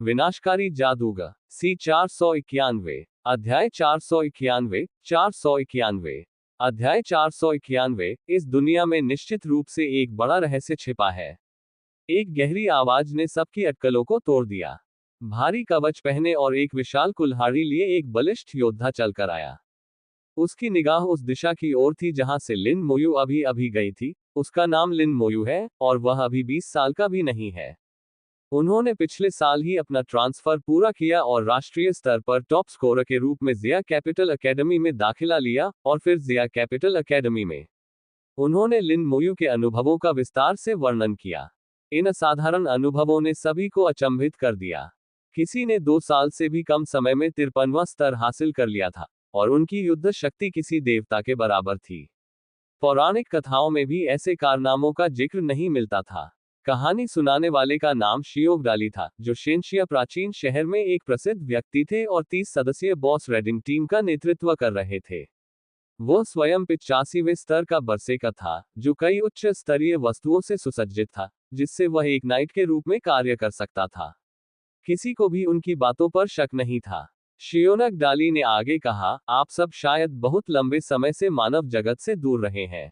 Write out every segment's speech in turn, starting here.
विनाशकारी जादूगर सी 491। अध्याय 491। 491। अध्याय 491। इस दुनिया में निश्चित रूप से एक बड़ा रहस्य छिपा है। एक गहरी आवाज ने सबकी अटकलों को तोड़ दिया। भारी कवच पहने और एक विशाल कुल्हाड़ी लिए एक बलिष्ठ योद्धा चलकर आया। उसकी निगाह उस दिशा की ओर थी जहां से लिन मोयू अभी अभी गई थी। उसका नाम लिन मोयू है और वह अभी 20 साल का भी नहीं है। उन्होंने पिछले साल ही अपना ट्रांसफर पूरा किया और राष्ट्रीय स्तर पर टॉप स्कोरर के रूप में जिया कैपिटल एकेडमी में दाखिला लिया और फिर जिया कैपिटल एकेडमी में उन्होंने लिन मोयू के अनुभवों का विस्तार से वर्णन किया। इन असाधारण अनुभवों ने सभी को अचंभित कर दिया। किसी ने 2 साल से भी कम समय में 53वां स्तर हासिल कर लिया था और उनकी युद्ध शक्ति किसी देवता के बराबर थी। पौराणिक कथाओं में भी ऐसे कारनामों का जिक्र नहीं मिलता था। कहानी सुनाने वाले का नाम शियोग डाली था, जो शेनशिया प्राचीन शहर में एक प्रसिद्ध व्यक्ति थे और 30 सदस्यीय बॉस रेडिंग टीम का नेतृत्व कर रहे थे। वह स्वयं 85वें स्तर का बरसेकर था, जो कई उच्च स्तरीय वस्तुओं से सुसज्जित था, जिससे वह एक नाइट के रूप में कार्य कर सकता था। किसी को भी उनकी बातों पर शक नहीं था। शियोनक डाली ने आगे कहा, आप सब शायद बहुत लंबे समय से मानव जगत से दूर रहे हैं।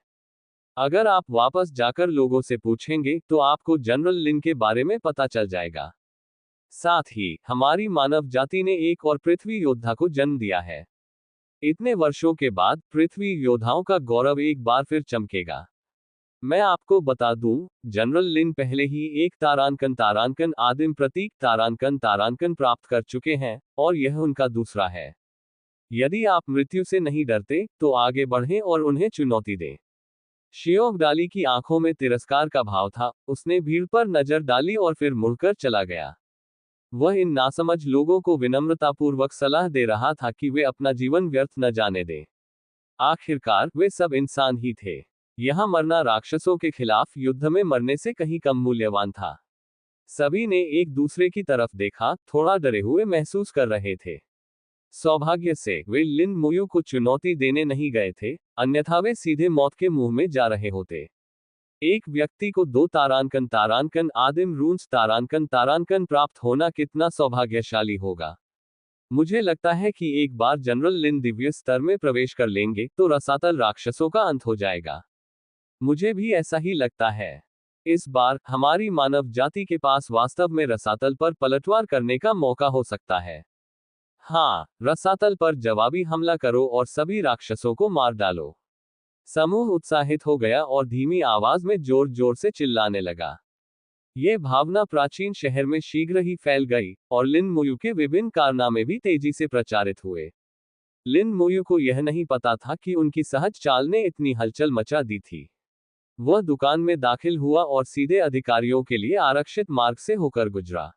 अगर आप वापस जाकर लोगों से पूछेंगे तो आपको जनरल लिन के बारे में पता चल जाएगा। साथ ही हमारी मानव जाति ने एक और पृथ्वी योद्धा को जन्म दिया है। इतने वर्षों के बाद पृथ्वी योद्धाओं का गौरव एक बार फिर चमकेगा। मैं आपको बता दूं, जनरल लिन पहले ही एक तारांकन आदिम प्रतीक तारांकन प्राप्त कर चुके हैं और यह उनका दूसरा है। यदि आप मृत्यु से नहीं डरते तो आगे बढ़ें और उन्हें चुनौती दें। शियोग डाली की आंखों में तिरस्कार का भाव था। उसने भीड़ पर नजर डाली और फिर मुड़कर चला गया। वह इन नासमझ लोगों को विनम्रतापूर्वक सलाह दे रहा था कि वे अपना जीवन व्यर्थ न जाने दें। आखिरकार वे सब इंसान ही थे। यहां मरना राक्षसों के खिलाफ युद्ध में मरने से कहीं कम मूल्यवान था। सभी ने एक दूसरे की तरफ देखा, थोड़ा डरे हुए महसूस कर रहे थे। सौभाग्य से वे लिन मोयू को चुनौती देने नहीं गए थे, अन्यथा वे सीधे मौत के मुंह में जा रहे होते। एक व्यक्ति को 2 तारांकन आदिम रून्स तारांकन प्राप्त होना कितना सौभाग्यशाली होगा। मुझे लगता है कि एक बार जनरल लिन दिव्य स्तर में प्रवेश कर लेंगे तो रसातल राक्षसों का अंत हो जाएगा। मुझे भी ऐसा ही लगता है। इस बार हमारी मानव जाति के पास वास्तव में रसातल पर पलटवार करने का मौका हो सकता है। हाँ, रसातल पर जवाबी हमला करो और सभी राक्षसों को मार डालो। समूह उत्साहित हो गया और धीमी आवाज में जोर जोर से चिल्लाने लगा। यह भावना प्राचीन शहर में शीघ्र ही फैल गई और लिन मोयू के विभिन्न कारनामे भी तेजी से प्रचारित हुए। लिन मोयू को यह नहीं पता था कि उनकी सहज चाल ने इतनी हलचल मचा दी थी। वह दुकान में दाखिल हुआ और सीधे अधिकारियों के लिए आरक्षित मार्ग से होकर गुजरा।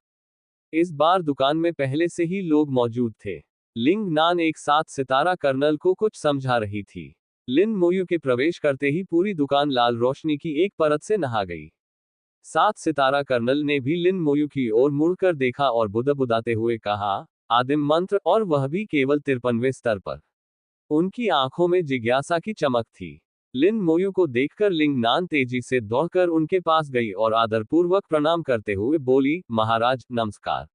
इस बार दुकान में पहले से ही लोग मौजूद थे। लिंग नान एक 7 सितारा कर्नल को कुछ समझा रही थी। लिन मोयू के प्रवेश करते ही पूरी दुकान लाल रोशनी की एक परत से नहा गई। 7 सितारा कर्नल ने भी लिन मोयू की ओर मुड़कर देखा और बुदबुदाते हुए कहा, आदिम मंत्र, और वह भी केवल 53वें स्तर पर। उनकी आंखों में जिज्ञासा की चमक थी। लिन मोयू को देखकर लिंग नान तेजी से दौड़कर उनके पास गई और आदरपूर्वक प्रणाम करते हुए बोली, महाराज नमस्कार।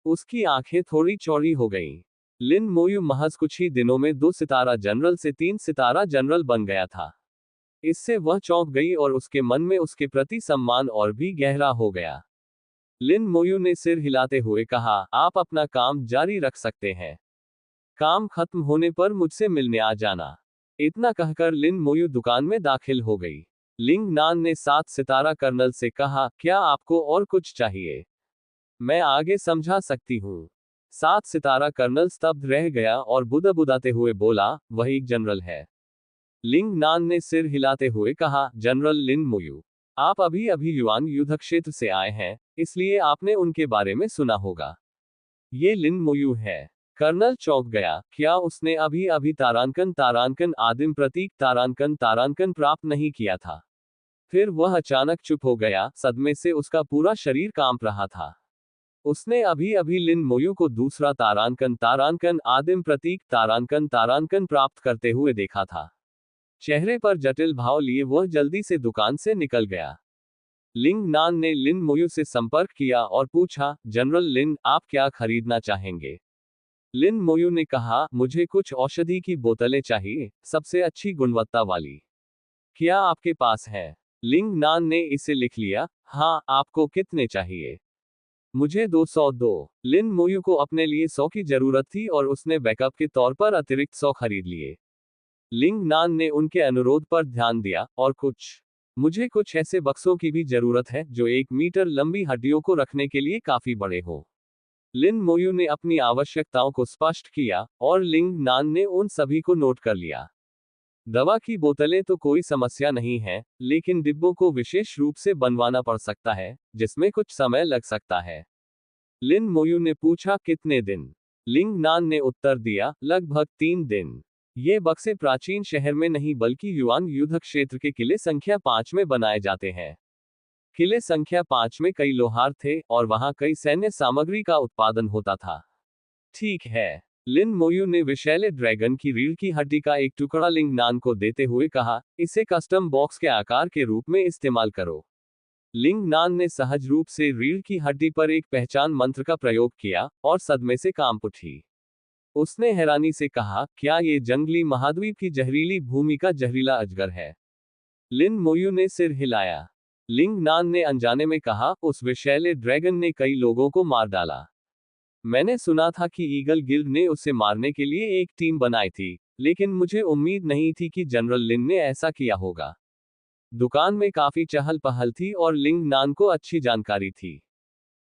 उसकी आंखें थोड़ी चौड़ी हो गईं। लिन मोयू महज कुछ ही दिनों में 2 सितारा जनरल से 3 सितारा जनरल बन गया था। इससे वह चौंक गई और उसके मन में उसके प्रति सम्मान और भी गहरा हो गया। लिन मोयू ने सिर हिलाते हुए कहा, आप अपना काम जारी रख सकते हैं। काम खत्म होने पर मुझसे मिलने आ जाना। इतना कहकर लिन मोयू दुकान में दाखिल हो गई। लिंग नान ने 7 सितारा कर्नल से कहा, क्या आपको और कुछ चाहिए? मैं आगे समझा सकती हूँ। 7 सितारा कर्नल स्तब्ध रह गया और बुदबुदाते हुए बोला, वह एक जनरल है। लिंग नान ने सिर हिलाते हुए कहा, जनरल लिन मोयू, आप अभी अभी युआन युद्ध क्षेत्र से आए हैं, इसलिए आपने उनके बारे में सुना होगा। ये लिन मोयू है। कर्नल चौंक गया, क्या उसने अभी अभी तारांकन आदिम प्रतीक तारांकन प्राप्त नहीं किया था? फिर वह अचानक चुप हो गया, सदमे से उसका पूरा शरीर कांप रहा था। उसने अभी अभी लिन मोयू को दूसरा तारांकन आदिम प्रतीक तारांकन प्राप्त करते हुए देखा था। चेहरे पर जटिल भाव लिए वह जल्दी से दुकान से निकल गया। लिंग नान ने लिन मोयू से संपर्क किया और पूछा, जनरल लिन, आप क्या खरीदना चाहेंगे? लिन मोयू ने कहा, मुझे कुछ औषधि की बोतलें चाहिए, सबसे अच्छी गुणवत्ता वाली। क्या आपके पास है? लिंग नान ने इसे लिख लिया। हाँ, आपको कितने चाहिए? मुझे 202। लिन मोयू को अपने लिए 100 की जरूरत थी और उसने बैकअप के तौर पर अतिरिक्त 100 खरीद लिए। लिंग नान ने उनके अनुरोध पर ध्यान दिया, और मुझे कुछ ऐसे बक्सों की भी जरूरत है जो 1 मीटर लंबी हड्डियों को रखने के लिए काफी बड़े हो। लिन मोयू ने अपनी आवश्यकताओं को स्पष्ट किया, और लिंग नान ने उन सभी को नोट कर लिया। दवा की बोतलें तो कोई समस्या नहीं है, लेकिन डिब्बों को विशेष रूप से बनवाना पड़ सकता है, जिसमें कुछ समय लग सकता है। लिन मोयू ने पूछा, कितने दिन? लिंग नान ने उत्तर दिया, लगभग 3 दिन। ये बक्से प्राचीन शहर में नहीं बल्कि युआन युद्ध क्षेत्र के किले संख्या 5 में बनाए जाते हैं। किले संख्या 5 में कई लोहार थे और वहां कई सैन्य सामग्री का उत्पादन होता था। ठीक है। लिन मोयू ने विषैले ड्रैगन की रीढ़ की हड्डी का एक टुकड़ा लिंग नान को देते हुए कहा, इसे कस्टम बॉक्स के आकार के रूप में इस्तेमाल करो। लिंग नान ने सहज रूप से रीढ़ की हड्डी पर एक पहचान मंत्र का प्रयोग किया, और सदमे से कांप उठी। उसने हैरानी से कहा, क्या ये जंगली महाद्वीप की जहरीली भूमि का जहरीला अजगर है? लिन मोयू ने सिर हिलाया। लिंग नान ने अनजाने में कहा, उस विषैले ड्रैगन ने कई लोगों को मार डाला। मैंने सुना था कि ईगल गिल्ड ने उसे मारने के लिए एक टीम बनाई थी, लेकिन मुझे उम्मीद नहीं थी कि जनरल लिन ने ऐसा किया होगा। दुकान में काफी चहल पहल थी और लिंग नान को अच्छी जानकारी थी।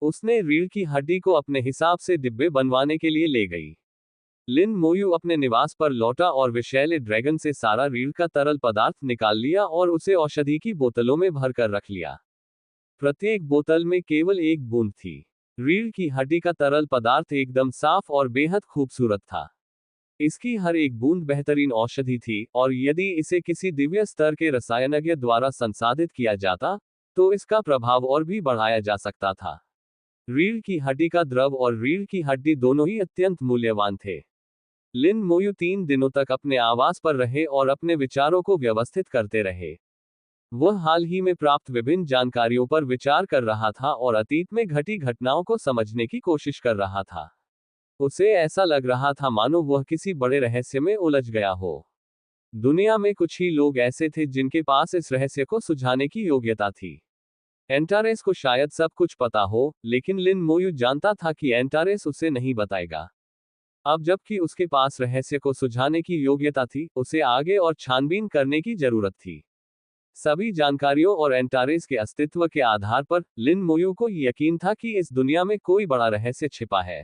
उसने रीढ़ की हड्डी को अपने हिसाब से डिब्बे बनवाने के लिए ले गई। लिन मोयू अपने निवास पर लौटा और विषैले ड्रैगन से सारा रीढ़ का तरल पदार्थ निकाल लिया और उसे औषधि की बोतलों में भरकर रख लिया। प्रत्येक बोतल में केवल एक बूंद थी। रीढ़ की हड्डी का तरल पदार्थ एकदम साफ और बेहद खूबसूरत था। इसकी हर एक बूंद बेहतरीन औषधि थी, और यदि इसे किसी दिव्य स्तर के रसायनज्ञ द्वारा संसाधित किया जाता, तो इसका प्रभाव और भी बढ़ाया जा सकता था। रीढ़ की हड्डी का द्रव और रीढ़ की हड्डी दोनों ही अत्यंत मूल्यवान थे। लिन मोयू 3 दिनों तक अपने आवास पर रहे और अपने विचारों को व्यवस्थित करते रहे। वह हाल ही में प्राप्त विभिन्न जानकारियों पर विचार कर रहा था और अतीत में घटी घटनाओं को समझने की कोशिश कर रहा था। उसे ऐसा लग रहा था मानो वह किसी बड़े रहस्य में उलझ गया हो। दुनिया में कुछ ही लोग ऐसे थे जिनके पास इस रहस्य को सुलझाने की योग्यता थी। एंटारेस को शायद सब कुछ पता हो, लेकिन लिन मोयू जानता था कि एंटारेस उसे नहीं बताएगा। अब जबकि उसके पास रहस्य को सुलझाने की योग्यता थी, उसे आगे और छानबीन करने की जरूरत थी। सभी जानकारियों और एंटारेस के अस्तित्व के आधार पर लिन मोयू को यकीन था कि इस दुनिया में कोई बड़ा रहस्य छिपा है।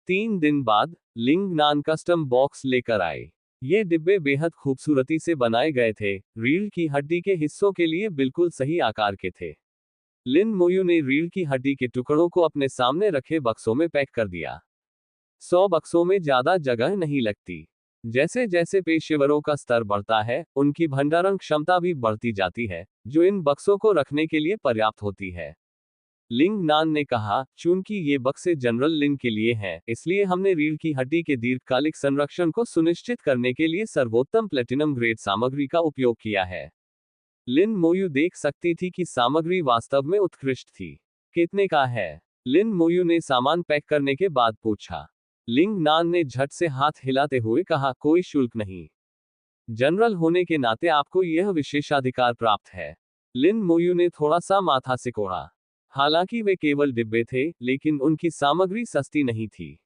3 दिन बाद लिंग नान कस्टम बॉक्स लेकर आए। ये डिब्बे बेहद खूबसूरती से बनाए गए थे, रीढ़ की हड्डी के हिस्सों के लिए बिल्कुल सही आकार के थे। लिन मोयू ने रीढ़ की हड्डी के टुकड़ों को अपने सामने रखे बक्सों में पैक कर दिया। 100 बक्सों में ज्यादा जगह नहीं लगती। जैसे जैसे पेशेवरों का स्तर बढ़ता है, उनकी भंडारण क्षमता भी बढ़ती जाती है, जो इन बक्सों को रखने के लिए पर्याप्त होती है। लिंग नान ने कहा, चूंकि ये बक्से जनरल लिन के लिए हैं, इसलिए हमने रीढ़ की हड्डी के दीर्घकालिक संरक्षण को सुनिश्चित करने के लिए सर्वोत्तम प्लेटिनम ग्रेड सामग्री का उपयोग किया है। लिन मोयू देख सकती थी कि सामग्री वास्तव में उत्कृष्ट थी। कितने का है? लिन मोयू ने सामान पैक करने के बाद पूछा। लिंग नान ने झट से हाथ हिलाते हुए कहा, कोई शुल्क नहीं। जनरल होने के नाते आपको यह विशेषाधिकार प्राप्त है। लिन मोयू ने थोड़ा सा माथा सिकोड़ा। हालांकि वे केवल डिब्बे थे, लेकिन उनकी सामग्री सस्ती नहीं थी।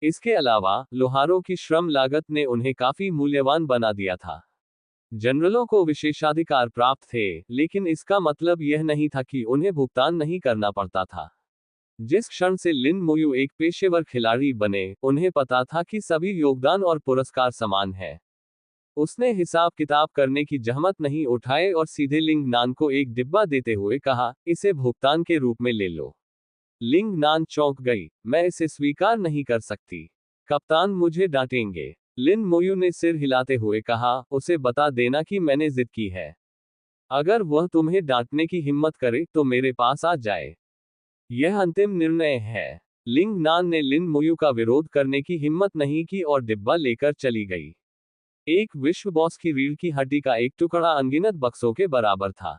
इसके अलावा लोहारों की श्रम लागत ने उन्हें काफी मूल्यवान बना दिया था। जनरलों को विशेषाधिकार प्राप्त थे, लेकिन इसका मतलब यह नहीं था कि उन्हें भुगतान नहीं करना पड़ता था। जिस क्षण से लिन मोयू एक पेशेवर खिलाड़ी बने, उन्हें पता था कि सभी योगदान और पुरस्कार समान है। उसने हिसाब किताब करने की जहमत नहीं उठाए और सीधे लिंग नान को एक डिब्बा देते हुए कहा, इसे भुगतान के रूप में ले लो। लिंग नान चौंक गई। मैं इसे स्वीकार नहीं कर सकती। कप्तान मुझे डांटेंगे। लिन मोयू ने सिर हिलाते हुए कहा, उसे बता देना कि मैंने जिद की है। अगर वह तुम्हें डांटने की हिम्मत करे तो मेरे पास आ जाए। यह अंतिम निर्णय है। लिंग नान ने लिन मोयू का विरोध करने की हिम्मत नहीं की और डिब्बा लेकर चली गई। एक विश्व बॉस की रीढ़ की हड्डी का एक टुकड़ा अनगिनत बक्सों के बराबर था।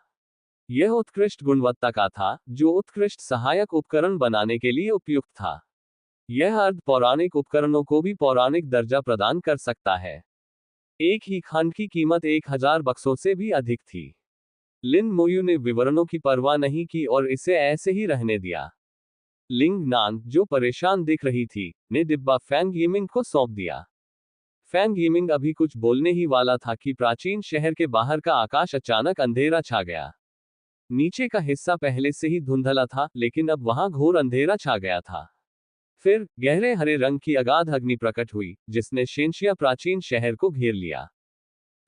यह उत्कृष्ट गुणवत्ता का था, जो उत्कृष्ट सहायक उपकरण बनाने के लिए उपयुक्त था। यह अर्ध पौराणिक उपकरणों को भी पौराणिक दर्जा प्रदान कर सकता है। एक ही खंड की कीमत 1000 बक्सों से भी अधिक थी। लिन मोयू ने विवरणों की परवाह नहीं की और इसे ऐसे ही रहने दिया। लिंग नान, जो परेशान दिख रही थी, ने डिब्बा फैंग यिमिंग को सौंप दिया। फैंग यिमिंग अभी कुछ बोलने ही वाला था कि प्राचीन शहर के बाहर का आकाश अचानक अंधेरा छा गया। नीचे का हिस्सा पहले से ही धुंधला था, लेकिन अब वहां घोर अंधेरा छा गया था। फिर गहरे हरे रंग की अगाध अग्नि प्रकट हुई, जिसने शेंशिया प्राचीन शहर को घेर लिया।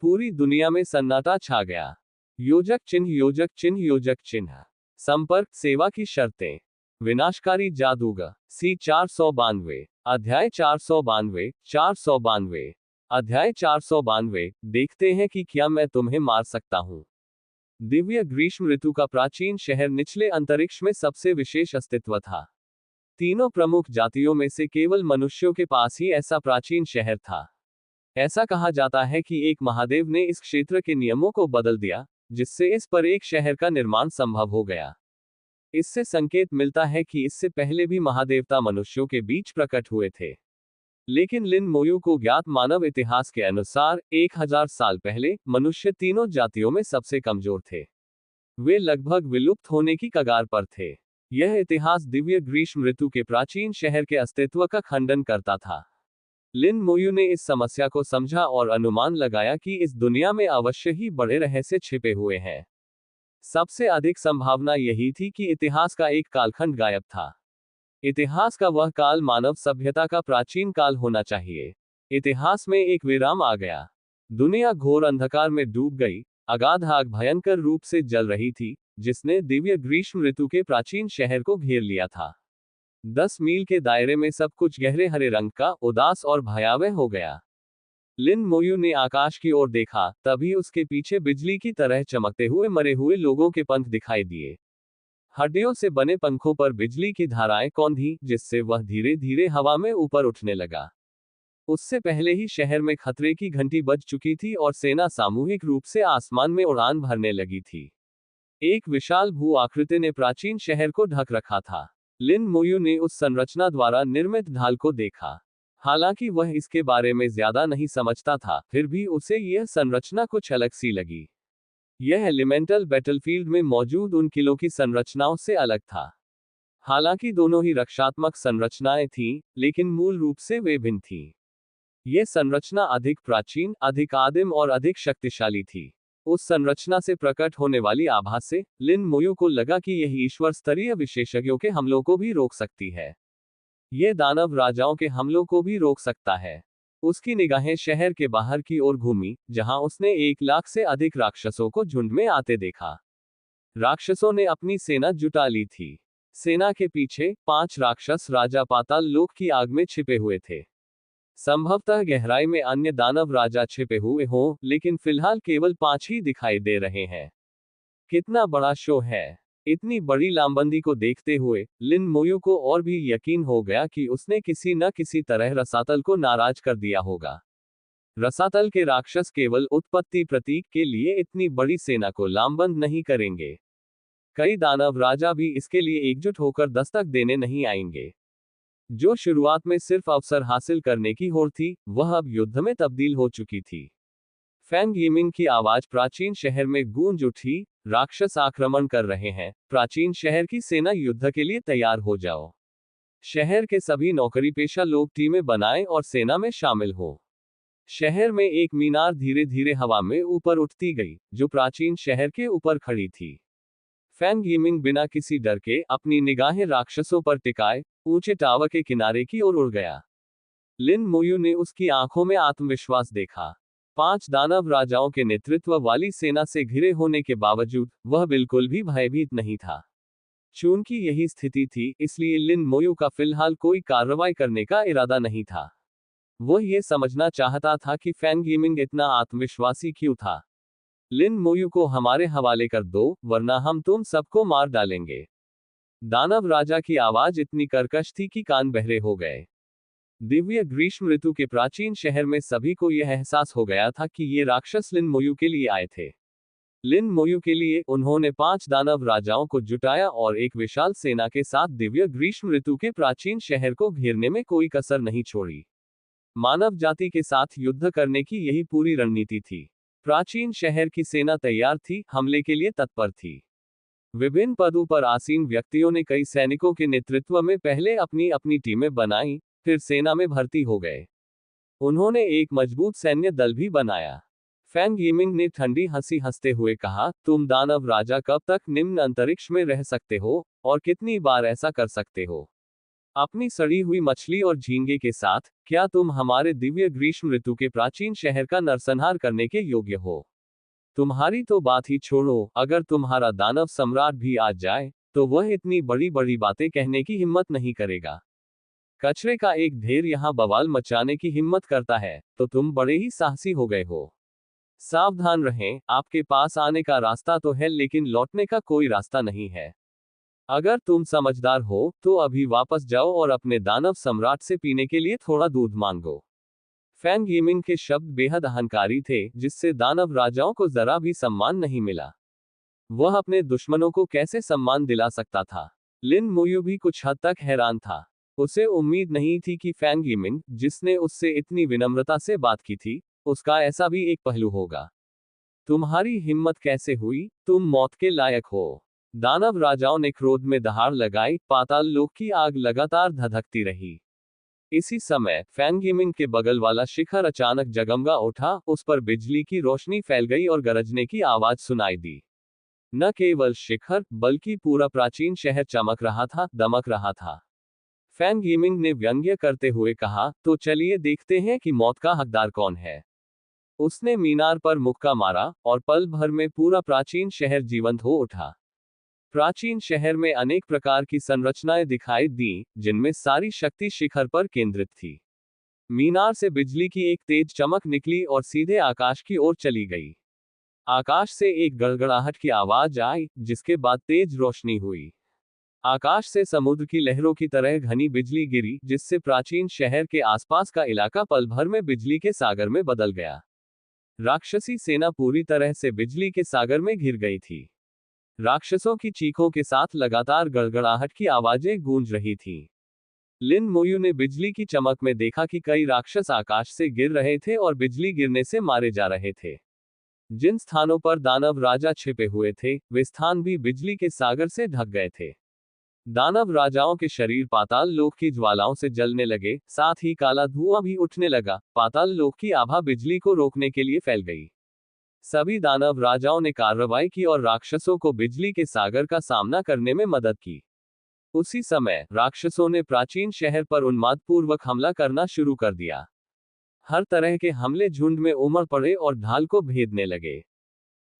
पूरी दुनिया में सन्नाटा छा गया। योजक चिन्ह, योजक चिन्ह, योजक चिन्ह। संपर्क सेवा की शर्तें। विनाशकारी जादूगर। सी 492। अध्याय 492। 492। अध्याय 492। देखते हैं कि क्या मैं तुम्हें मार सकता हूं। दिव्य ग्रीष्म ऋतु का प्राचीन शहर निचले अंतरिक्ष में सबसे विशेष अस्तित्व था। तीनों प्रमुख जातियों में से केवल मनुष्यों के पास ही ऐसा प्राचीन शहर था। ऐसा कहा जाता है कि एक महादेव ने इस क्षेत्र के नियमों को बदल दिया, जिससे इस पर एक शहर का निर्माण संभव हो गया। इससे संकेत मिलता है कि इससे पहले भी महादेवता मनुष्यों के बीच प्रकट हुए थे। लेकिन लिन मोयू को ज्ञात मानव इतिहास के अनुसार 1000 साल पहले मनुष्य तीनों जातियों में सबसे कमजोर थे। वे लगभग विलुप्त होने की कगार पर थे। यह इतिहास दिव्य ग्रीष्म ऋतु के प्राचीन शहर के अस्तित्व का खंडन करता था। लिन मोयू ने इस समस्या को समझा और अनुमान लगाया कि इस दुनिया में अवश्य ही बड़े रहस्य छिपे हुए हैं। सबसे अधिक संभावना यही थी कि इतिहास का एक कालखंड गायब था। इतिहास का वह काल मानव सभ्यता का प्राचीन काल होना चाहिए। इतिहास में एक विराम आ गया। दुनिया घोर अंधकार में डूब गई। अगाध आग भयंकर रूप से जल रही थी, जिसने दिव्य ग्रीष्म ऋतु के प्राचीन शहर को घेर लिया था। 10 मील के दायरे में सब कुछ गहरे हरे रंग का, उदास और भयावह हो गया। लिन मोयू ने आकाश की ओर देखा, तभी उसके पीछे बिजली की तरह चमकते हुए मरे हुए लोगों के पंख दिखाई दिए। हड्डियों से बने पंखों पर बिजली की धाराएं कौंधी, जिससे वह धीरे धीरे हवा में ऊपर उठने लगा। उससे पहले ही शहर में खतरे की घंटी बज चुकी थी और सेना सामूहिक रूप से आसमान में उड़ान भरने लगी थी। एक विशाल भू आकृति ने प्राचीन शहर को ढक रखा था। लिन मोयू ने उस संरचना द्वारा निर्मित ढाल को देखा। हालांकि वह इसके बारे में ज्यादा नहीं समझता था, फिर भी उसे यह संरचना कुछ अलग सी लगी। यह एलिमेंटल बैटलफील्ड में मौजूद उन किलों की संरचनाओं से अलग था। हालांकि दोनों ही रक्षात्मक संरचनाएं थीं, लेकिन मूल रूप से वे भिन्न थीं। यह संरचना अधिक प्राचीन, अधिक आदिम और अधिक शक्तिशाली थी। उस संरचना से प्रकट होने वाली आभा से लिन मोयू को लगा कि यह ईश्वर स्तरीय विशेषज्ञों के हमलों को भी रोक सकती है। यह दानव राजाओं के हमलों को भी रोक सकता है। उसकी निगाहें शहर के बाहर की ओर घूमी, जहां उसने 1 लाख से अधिक राक्षसों को झुंड में आते देखा। राक्षसों ने अपनी सेना जुटा ली थी। सेना के पीछे 5 राक्षस राजा पाताल लोक की आग में छिपे हुए थे। संभवतः गहराई में अन्य दानव राजा छिपे हुए हों, लेकिन फिलहाल केवल 5 ही दिखाई दे रहे हैं। कितना बड़ा शो है! इतनी बड़ी लामबंदी को देखते हुए लिन मोयू को और भी यकीन हो गया कि उसने किसी न किसी तरह रसातल को नाराज कर दिया होगा। रसातल के राक्षस केवल उत्पत्ति प्रतीक के लिए इतनी बड़ी सेना को लामबंद नहीं करेंगे। कई दानव राजा भी इसके लिए एकजुट होकर दस्तक देने नहीं आएंगे। जो शुरुआत में सिर्फ अवसर हासिल करने की होड़ थी, वह अब युद्ध में तब्दील हो चुकी थी। फैंग यिमिंग की आवाज प्राचीन शहर में गूंज उठी। राक्षस आक्रमण कर रहे हैं। प्राचीन शहर की सेना युद्ध के लिए तैयार हो जाओ। शहर के सभी नौकरी पेशा लोग टीमें बनाएं और सेना में शामिल हो। शहर में एक मीनार धीरे धीरे हवा में ऊपर उठती गई, जो प्राचीन शहर के ऊपर खड़ी थी। फैंग यिमिंग बिना किसी डर के अपनी निगाहें राक्षसों पर टिकाए ऊंचे टावर के किनारे की ओर उड़ गया। लिन मोयू ने उसकी आंखों में आत्मविश्वास देखा। 5 दानव राजाओं के नेतृत्व वाली सेना से घिरे होने के बावजूद वह बिल्कुल भी भयभीत नहीं था। चूंकि यही स्थिति थी, इसलिए लिन मोयू का फिलहाल कोई कार्रवाई करने का इरादा नहीं था। वह यह समझना चाहता था कि फैंग यिमिंग इतना आत्मविश्वासी क्यों था। लिन मोयू को हमारे हवाले कर दो, वरना हम तुम सबको मार डालेंगे। दानव राजा की आवाज इतनी कर्कश थी कि कान बहरे हो गए। दिव्य ग्रीष्म ऋतु के प्राचीन शहर में सभी को यह एहसास हो गया था कि ये राक्षस लिन मोयू के लिए आए थे। लिन मोयू के लिए उन्होंने 5 दानव राजाओं को जुटाया और एक विशाल सेना के साथ दिव्य ग्रीष्म ऋतु के प्राचीन शहर को घेरने में कोई कसर नहीं छोड़ी। मानव जाति के साथ युद्ध करने की यही पूरी रणनीति थी। प्राचीन शहर की सेना तैयार थी, हमले के लिए तत्पर थी। विभिन्न पदों पर आसीन व्यक्तियों ने कई सैनिकों के नेतृत्व में पहले अपनी अपनी टीमें बनाई, फिर सेना में भर्ती हो गए। उन्होंने एक मजबूत सैन्य दल भी बनाया। फैंग यिमिंग ने ठंडी हंसी हंसते हुए कहा, तुम दानव राजा कब तक निम्न अंतरिक्ष में रह सकते हो, और कितनी बार ऐसा कर सकते हो? अपनी सड़ी हुई मछली और झींगे के साथ, क्या तुम हमारे दिव्य ग्रीष्म ऋतु के प्राचीन शहर का नरसंहार करने के योग्य हो? तुम्हारी तो बात ही छोड़ो, अगर तुम्हारा दानव सम्राट भी आ जाए, तो वह इतनी बड़ी बड़ी बातें कहने की हिम्मत नहीं करेगा। कचरे का एक ढेर यहाँ बवाल मचाने की हिम्मत करता है, तो तुम बड़े ही साहसी हो गए हो। सावधान रहें, आपके पास आने का रास्ता तो है लेकिन लौटने का कोई रास्ता नहीं है। अगर तुम समझदार हो, तो अभी वापस जाओ और अपने दानव सम्राट से पीने के लिए थोड़ा दूध मांगो। फैंग यिमिंग के शब्द बेहद अहंकारी थे, जिससे दानव राजाओं को जरा भी सम्मान नहीं मिला। वह अपने दुश्मनों को कैसे सम्मान दिला सकता था? लिन मोयू भी कुछ हद तक हैरान था। उसे उम्मीद नहीं थी कि फैंग यिमिंग, जिसने उससे इतनी विनम्रता से बात की थी, उसका ऐसा भी एक पहलू होगा। तुम्हारी हिम्मत कैसे हुई? तुम मौत के लायक हो। दानव राजाओं ने क्रोध में दहाड़ लगाई, पाताल लोक की आग लगातार धधकती रही। इसी समय फैंग यिमिंग के बगल वाला शिखर अचानक जगमगा उठा, उस पर बिजली की रोशनी फैल गई और गरजने की आवाज सुनाई दी। न केवल शिखर, बल्कि पूरा प्राचीन शहर चमक रहा था, दमक रहा था। फैंग यिमिंग ने व्यंग्य करते हुए कहा, तो चलिए देखते हैं कि मौत का हकदार कौन है। उसने मीनार पर मुक्का मारा, और पल भर में पूरा प्राचीन शहर जीवंत हो उठा। प्राचीन शहर में अनेक प्रकार की संरचनाएं दिखाई दी, जिनमें सारी शक्ति शिखर पर केंद्रित थी। मीनार से बिजली की एक तेज चमक निकली और सीधे आकाश की ओर चली गई। आकाश से एक गड़गड़ाहट की आवाज आई, जिसके बाद तेज रोशनी हुई। आकाश से समुद्र की लहरों की तरह घनी बिजली गिरी, जिससे प्राचीन शहर के आसपास का इलाका पल भर में बिजली के सागर में बदल गया। राक्षसी सेना पूरी तरह से बिजली के सागर में घिर गई थी। राक्षसों की चीखों के साथ लगातार गड़गड़ाहट की आवाजें गूंज रही थीं। लिन मोयू ने बिजली की चमक में देखा कि कई राक्षस आकाश से गिर रहे थे और बिजली गिरने से मारे जा रहे थे। जिन स्थानों पर दानव राजा छिपे हुए थे, वे स्थान भी बिजली के सागर से ढक गए थे। दानव राजाओं के शरीर पाताल लोक की ज्वालाओं से जलने लगे, साथ ही काला धुआं भी उठने लगा। पाताल लोक की आभा बिजली को रोकने के लिए फैल गई। सभी दानव राजाओं ने कार्रवाई की और राक्षसों को बिजली के सागर का सामना करने में मदद की। उसी समय राक्षसों ने प्राचीन शहर पर उन्मादपूर्वक हमला करना शुरू कर दिया। हर तरह के हमले झुंड में उमड़ पड़े और ढाल को भेदने लगे।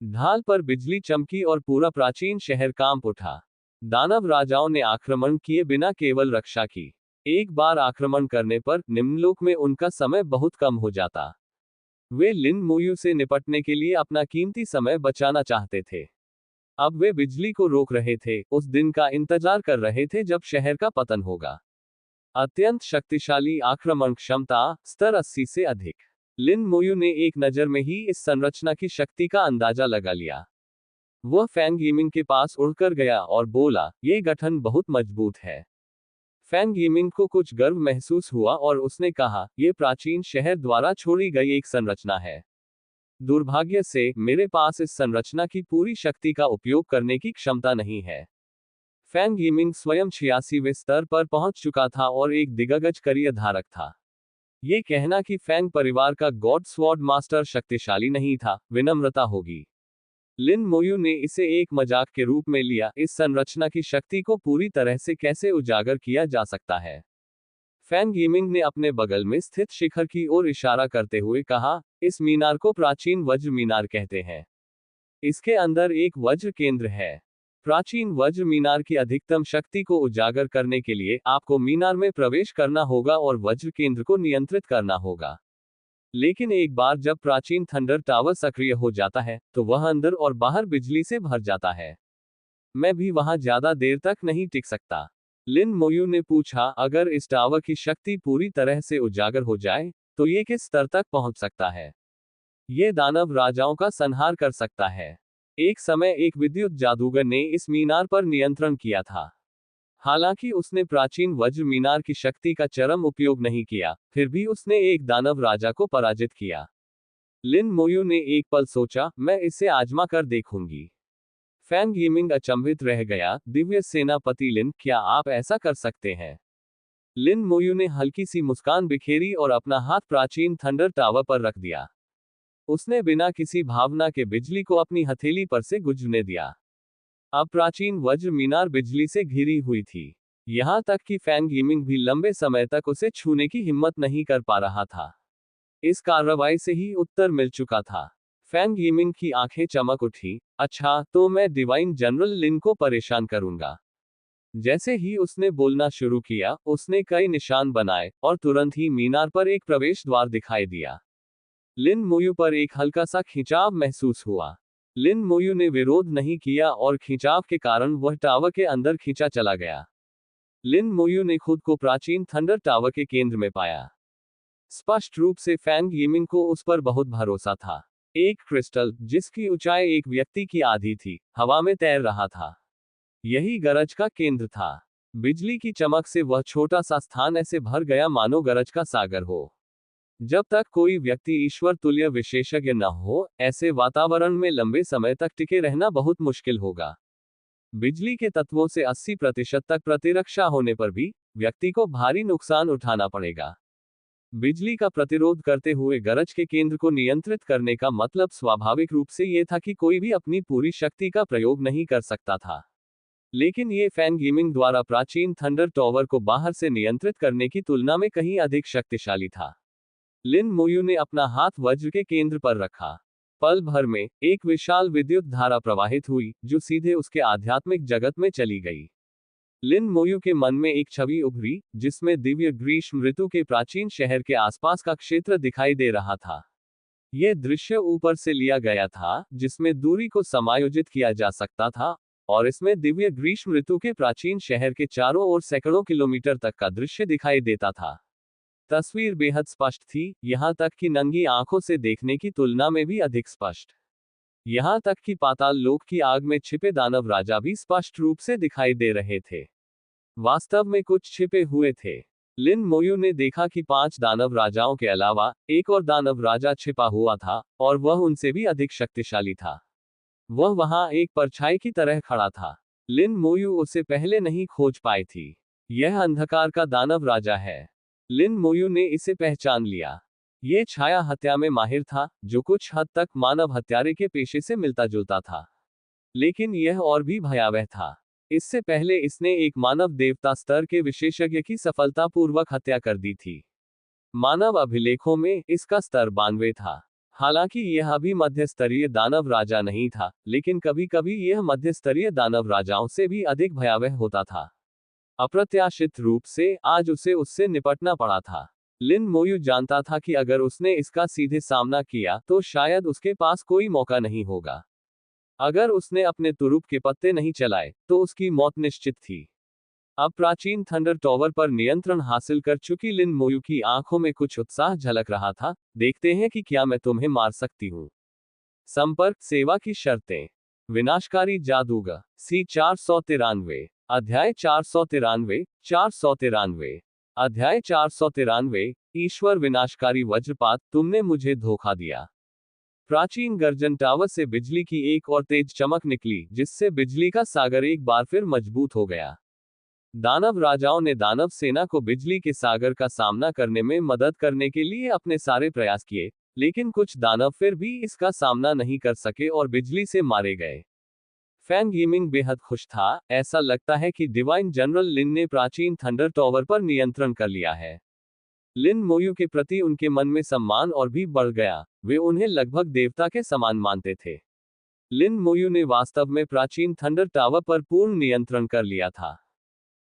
ढाल पर बिजली चमकी और पूरा प्राचीन शहर कांप उठा। दानव राजाओं ने आक्रमण किए बिना केवल रक्षा की। एक बार आक्रमण करने पर निम्नलोक में उनका समय बहुत कम हो जाता। वे लिन मोयू से निपटने के लिए अपना कीमती समय बचाना चाहते थे। अब वे बिजली को रोक रहे थे, उस दिन का इंतजार कर रहे थे जब शहर का पतन होगा। अत्यंत शक्तिशाली आक्रमण क्षमता, स्तर 80 से अधिक। लिन मोयू ने एक नजर में ही इस संरचना की शक्ति का अंदाजा लगा लिया। वह फैंग यिमिंग के पास उड़कर गया और बोला, ये गठन बहुत मजबूत है। फैंग यिमिंग को कुछ गर्व महसूस हुआ और उसने कहा, यह प्राचीन शहर द्वारा छोड़ी गई एक संरचना है। दुर्भाग्य से मेरे पास इस संरचना की पूरी शक्ति का उपयोग करने की क्षमता नहीं है। फैंग यिमिंग स्वयं 86वें स्तर पर पहुंच चुका था और एक दिग्गज करियर धारक था। ये कहना कि फैंग परिवार का गॉड स्वॉर्ड मास्टर शक्तिशाली नहीं था, विनम्रता होगी। लिन मोयू ने इसे एक मजाक के रूप में लिया। इस संरचना की शक्ति को पूरी तरह से कैसे उजागर किया जा सकता है? फैंग यिमिंग ने अपने बगल में स्थित शिखर की ओर इशारा करते हुए कहा, इस मीनार को प्राचीन वज्र मीनार कहते हैं। इसके अंदर एक वज्र केंद्र है। प्राचीन वज्र मीनार की अधिकतम शक्ति को उजागर करने के लिए आपको मीनार में प्रवेश करना होगा और वज्र केंद्र को नियंत्रित करना होगा। लेकिन एक बार जब प्राचीन थंडर टावर सक्रिय हो जाता है, तो वह अंदर और बाहर बिजली से भर जाता है। मैं भी वहां ज्यादा देर तक नहीं टिक सकता। लिन मोयू ने पूछा, अगर इस टावर की शक्ति पूरी तरह से उजागर हो जाए, तो ये किस स्तर तक पहुंच सकता है? ये दानव राजाओं का संहार कर सकता है। एक समय एक विद्युत जादूगर ने इस मीनार पर नियंत्रण किया था। हालांकि उसने प्राचीन वज्र मीनार की शक्ति का चरम उपयोग नहीं किया, फिर भी उसने एक दानव राजा को पराजित किया। लिन मोयू ने एक पल सोचा, मैं इसे आजमा कर देखूंगी। फैंग यिमिंग अचंभित रह गया, दिव्य सेनापति लिन, क्या आप ऐसा कर सकते हैं? लिन मोयू ने हल्की सी मुस्कान बिखेरी और अपना हाथ प्राचीन थंडर टावर पर रख दिया। उसने बिना किसी भावना के बिजली को अपनी हथेली पर से गुजरने दिया। अब प्राचीन वज्र मीनार बिजली से घिरी हुई थी। यहां तक कि फैंग यिमिंग भी लंबे समय तक उसे छूने की हिम्मत नहीं कर पा रहा था। इस कार्रवाई से ही उत्तर मिल चुका था। फैंग यिमिंग की आंखें चमक उठी। अच्छा, तो मैं डिवाइन जनरल लिन को परेशान करूंगा। जैसे ही उसने बोलना शुरू किया, उसने कई निशान बनाए और तुरंत ही मीनार पर एक प्रवेश द्वार दिखाई दिया। लिन मोयू पर एक हल्का सा खिंचाव महसूस हुआ। लिन मोयू ने विरोध नहीं किया और खिंचाव के कारण वह टावर के अंदर खींचा चला गया। लिन मोयू ने खुद को प्राचीन थंडर टावर के केंद्र में पाया। स्पष्ट रूप से फैंग यिमिंग को उस पर बहुत भरोसा था। एक क्रिस्टल, जिसकी ऊंचाई एक व्यक्ति की आधी थी, हवा में तैर रहा था। यही गरज का केंद्र था। बिजली की चमक से वह छोटा सा स्थान ऐसे भर गया मानो गरज का सागर हो। जब तक कोई व्यक्ति ईश्वर तुल्य विशेषज्ञ न हो, ऐसे वातावरण में लंबे समय तक टिके रहना बहुत मुश्किल होगा। बिजली के तत्वों से 80% तक प्रतिरक्षा होने पर भी व्यक्ति को भारी नुकसान उठाना पड़ेगा। बिजली का प्रतिरोध करते हुए गरज के केंद्र को नियंत्रित करने का मतलब स्वाभाविक रूप से यह था कि कोई भी अपनी पूरी शक्ति का प्रयोग नहीं कर सकता था। लेकिन ये फैंग यिमिंग द्वारा प्राचीन थंडर टावर को बाहर से नियंत्रित करने की तुलना में कहीं अधिक शक्तिशाली था। लिन मोयू ने अपना हाथ वज्र के केंद्र पर रखा। पल भर में एक विशाल विद्युत धारा प्रवाहित हुई, जो सीधे उसके आध्यात्मिक जगत में चली गई। लिन मोयू के मन में एक छवि उभरी, जिसमें दिव्य ग्रीष्म ऋतु के प्राचीन शहर के आसपास का क्षेत्र दिखाई दे रहा था। यह दृश्य ऊपर से लिया गया था, जिसमें दूरी को समायोजित किया जा सकता था, और इसमें दिव्य ग्रीष्म ऋतु के प्राचीन शहर के चारों ओर सैकड़ों किलोमीटर तक का दृश्य दिखाई देता था। तस्वीर बेहद स्पष्ट थी, यहां तक कि नंगी आंखों से देखने की तुलना में भी अधिक स्पष्ट। यहां तक कि पाताल लोक की आग में छिपे दानव राजा भी स्पष्ट रूप से दिखाई दे रहे थे। वास्तव में कुछ छिपे हुए थे। लिन मोयू ने देखा कि 5 दानव राजाओं के अलावा एक और दानव राजा छिपा हुआ था, और वह उनसे भी अधिक शक्तिशाली था। वह वहां एक परछाई की तरह खड़ा था। लिन मोयू उसे पहले नहीं खोज पाई थी। यह अंधकार का दानव राजा है। लिन मोयू ने इसे पहचान लिया। ये छाया हत्या में माहिर था, जो कुछ हद तक मानव हत्यारे के पेशे से मिलता जुलता था। लेकिन यह और भी भयावह था। इससे पहले इसने एक मानव देवता स्तर के विशेषज्ञ की सफलतापूर्वक हत्या कर दी थी। मानव अभिलेखों में इसका स्तर 92 था। हालांकि यह अभी मध्य स्तरीय दानव राजा नहीं था, लेकिन कभी कभी यह मध्य स्तरीय दानव राजाओं से भी अधिक भयावह होता था। अप्रत्याशित रूप से आज उसे उससे निपटना पड़ा था। लिन मोयू जानता था कि अगर उसने इसका सीधे सामना किया तो शायद उसके पास कोई मौका नहीं होगा। अगर उसने अपने तुरुप के पत्ते नहीं चलाए तो उसकी मौत निश्चित थी। अब प्राचीन थंडर टावर पर नियंत्रण हासिल कर चुकी लिन मोयू की आंखों में कुछ उत्साह झलक रहा था। देखते हैं कि क्या मैं तुम्हें मार सकती हूँ। संपर्क सेवा की शर्तें। विनाशकारी जादूगर। सी 493। अध्याय 493। 493। अध्याय 493। ईश्वर विनाशकारी वज्रपात, तुमने मुझे धोखा दिया। प्राचीन गर्जन टावर से बिजली की एक और तेज चमक निकली, जिससे बिजली का सागर एक बार फिर मजबूत हो गया। दानव राजाओं ने दानव सेना को बिजली के सागर का सामना करने में मदद करने के लिए अपने सारे प्रयास किए, लेकिन कुछ दानव फिर भी इसका सामना नहीं कर सके और बिजली से मारे गए। फैंग यिमिंग बेहद खुश था। ऐसा लगता है कि डिवाइन जनरल लिन ने प्राचीन थंडर टावर पर नियंत्रण कर लिया है। लिन मोयू के प्रति उनके मन में सम्मान और भी बढ़ गया। वे उन्हें लगभग देवता के समान मानते थे। लिन मोयू ने वास्तव में प्राचीन थंडर टावर पर पूर्ण नियंत्रण कर लिया था।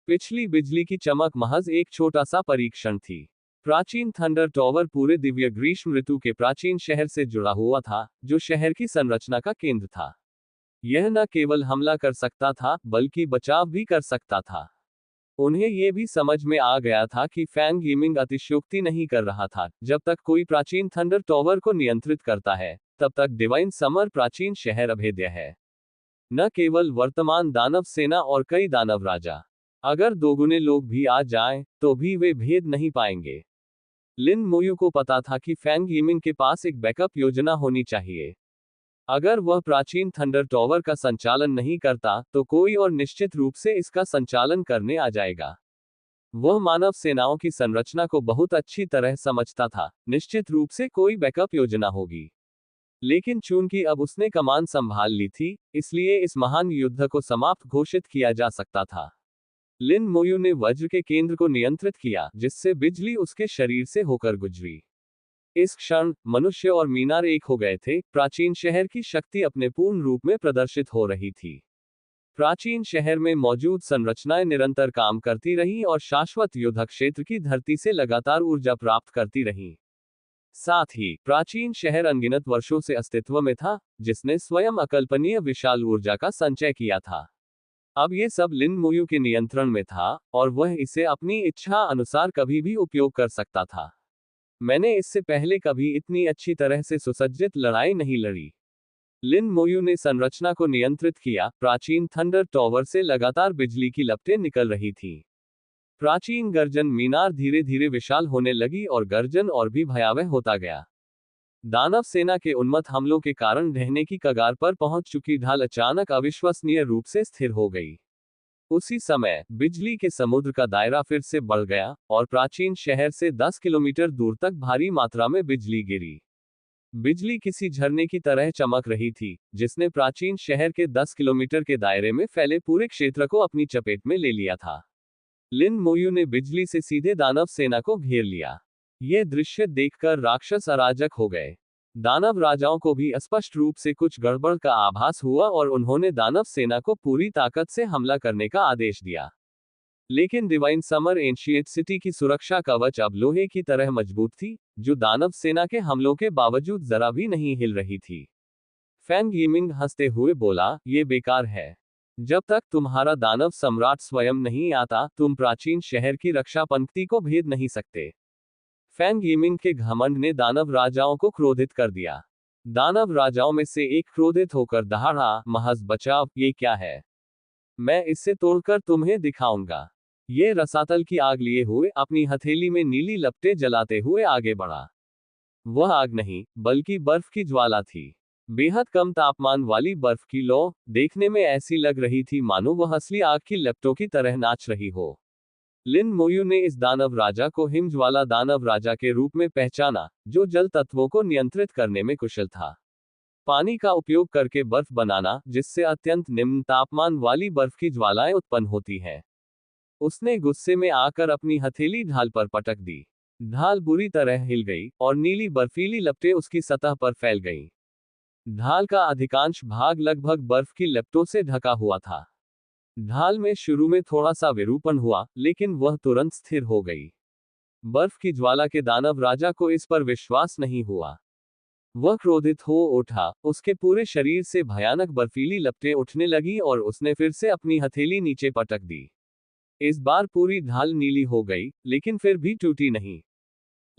पिछली बिजली की चमक महज एक छोटा सा परीक्षण थी। प्राचीन थंडर टावर पूरे दिव्य ग्रीष्म ऋतु के प्राचीन शहर से जुड़ा हुआ था, जो शहर की संरचना का केंद्र था। यह न केवल हमला कर सकता था, बल्कि बचाव भी कर सकता था। उन्हें यह भी समझ में आ गया था कि फैंग यिमिंग अतिशयोक्ति नहीं कर रहा था। जब तक कोई प्राचीन थंडर टावर को नियंत्रित करता है, तब तक डिवाइन समर प्राचीन शहर अभेद्य है। न केवल वर्तमान दानव सेना और कई दानव राजा, अगर दोगुने लोग भी आ जाएं, तो भी वे भेद नहीं पाएंगे। लिन मोयू को पता था कि फैंग यिमिंग के पास एक बैकअप योजना होनी चाहिए। अगर वह प्राचीन थंडर टॉवर का संचालन नहीं करता, तो कोई और निश्चित रूप से इसका संचालन करने आ जाएगा। वह मानव सेनाओं की संरचना को बहुत अच्छी तरह समझता था, निश्चित रूप से कोई बैकअप योजना होगी। लेकिन चूंकि अब उसने कमान संभाल ली थी, इसलिए इस महान युद्ध को समाप्त घोषित किया जा सकता था। लिन मोयू ने वज्र के केंद्र को नियंत्रित किया, जिससे बिजली उसके शरीर से होकर गुजरी। इस क्षण मनुष्य और मीनार एक हो गए थे। प्राचीन शहर की शक्ति अपने पूर्ण रूप में प्रदर्शित हो रही थी। प्राचीन शहर में मौजूद संरचनाएं निरंतर काम करती रहीं और शाश्वत युद्ध क्षेत्र की धरती से लगातार ऊर्जा प्राप्त करती रहीं। साथ ही प्राचीन शहर अनगिनत वर्षों से अस्तित्व में था, जिसने स्वयं अकल्पनीय विशाल ऊर्जा का संचय किया था। अब ये सब लिन मोयू के नियंत्रण में था, और वह इसे अपनी इच्छा अनुसार कभी भी उपयोग कर सकता था। मैंने इससे पहले कभी इतनी अच्छी तरह से सुसज्जित लड़ाई नहीं लड़ी। लिन मोयू ने संरचना को नियंत्रित किया। प्राचीन थंडर टॉवर से लगातार बिजली की लपटें निकल रही थीं। प्राचीन गर्जन मीनार धीरे धीरे विशाल होने लगी और गर्जन और भी भयावह होता गया। दानव सेना के उन्मत्त हमलों के कारण ढहने की कगार पर पहुंच चुकी ढाल अचानक अविश्वसनीय रूप से स्थिर हो गई। उसी समय बिजली के समुद्र का दायरा फिर से बढ़ गया और प्राचीन शहर से 10 किलोमीटर दूर तक भारी मात्रा में बिजली गिरी। बिजली किसी झरने की तरह चमक रही थी, जिसने प्राचीन शहर के 10 किलोमीटर के दायरे में फैले पूरे क्षेत्र को अपनी चपेट में ले लिया था। लिन मोयू ने बिजली से सीधे दानव सेना को घेर लिया। यह दृश्य देखकर राक्षस अराजक हो गए। दानव राजाओं को भी स्पष्ट रूप से कुछ गड़बड़ का आभास हुआ और उन्होंने दानव सेना को पूरी ताकत से हमला करने का आदेश दिया। लेकिन डिवाइन समर एंशिएंट सिटी की सुरक्षा कवच अब लोहे की तरह मजबूत थी, जो दानव सेना के हमलों के बावजूद जरा भी नहीं हिल रही थी। फैंग यिमिंग हंसते हुए बोला, "ये बेकार है। जब तक तुम्हारा दानव सम्राट स्वयं नहीं आता, तुम प्राचीन शहर की रक्षा पंक्ति को भेद नहीं सकते।" फैंग यिमिंग के घमंड ने दानव राजाओं को क्रोधित कर दिया। दानव राजाओं में से एक क्रोधित होकर दहाड़ा, "महज बचाव, ये क्या है? मैं इससे तोड़कर तुम्हें दिखाऊंगा।" ये रसातल की आग लिए हुए अपनी हथेली में नीली लपटें जलाते हुए आगे बढ़ा। वह आग नहीं, बल्कि बर्फ की ज्वाला थी। बेहद कम तापमान वाली बर्फ की लौ देखने में ऐसी लग रही थी मानो वह असली आग की लपटों की तरह नाच रही हो। लिन मोयू ने इस दानव राजा को हिमज्वाला दानव राजा के रूप में पहचाना, जो जल तत्वों को नियंत्रित करने में कुशल था। पानी का उपयोग करके बर्फ बनाना, जिससे अत्यंत निम्न तापमान वाली बर्फ की ज्वालाएं उत्पन्न होती हैं। उसने गुस्से में आकर अपनी हथेली ढाल पर पटक दी। ढाल बुरी तरह हिल गई और नीली बर्फीली लपटें उसकी सतह पर फैल गईं। ढाल का अधिकांश भाग लगभग बर्फ की लपटों से ढका हुआ था। ढाल में शुरू में थोड़ा सा विरूपण हुआ, लेकिन वह तुरंत स्थिर हो गई। बर्फ की ज्वाला के दानव राजा को इस पर विश्वास नहीं हुआ। वह क्रोधित हो उठा, उसके पूरे शरीर से भयानक बर्फीली लपटें उठने लगी और उसने फिर से अपनी हथेली नीचे पटक दी। इस बार पूरी ढाल नीली हो गई, लेकिन फिर भी टूटी नहीं।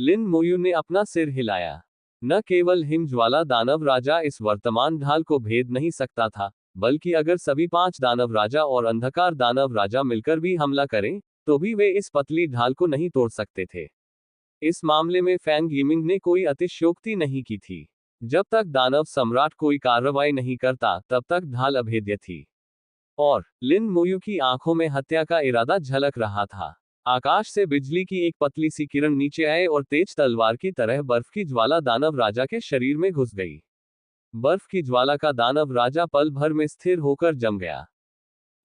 लिन मोयू ने अपना सिर हिलाया। न केवल हिमज्वाला दानव राजा इस वर्तमान ढाल को भेद नहीं सकता था, बल्कि अगर सभी 5 दानव राजा और अंधकार दानव राजा मिलकर भी हमला करें, तो भी वे इस पतली ढाल को नहीं तोड़ सकते थे। इस मामले में फैंग यिमिंग ने कोई अतिशयोक्ति नहीं की थी। जब तक दानव सम्राट कोई कार्रवाई नहीं करता, तब तक ढाल अभेद्य थी। और लिन मोयू की आंखों में हत्या का इरादा झलक रहा था। आकाश से बिजली की एक पतली सी किरण नीचे आए और तेज तलवार की तरह बर्फ की ज्वाला दानव राजा के शरीर में घुस गई। बर्फ की ज्वाला का दानव राजा पल भर में स्थिर होकर जम गया।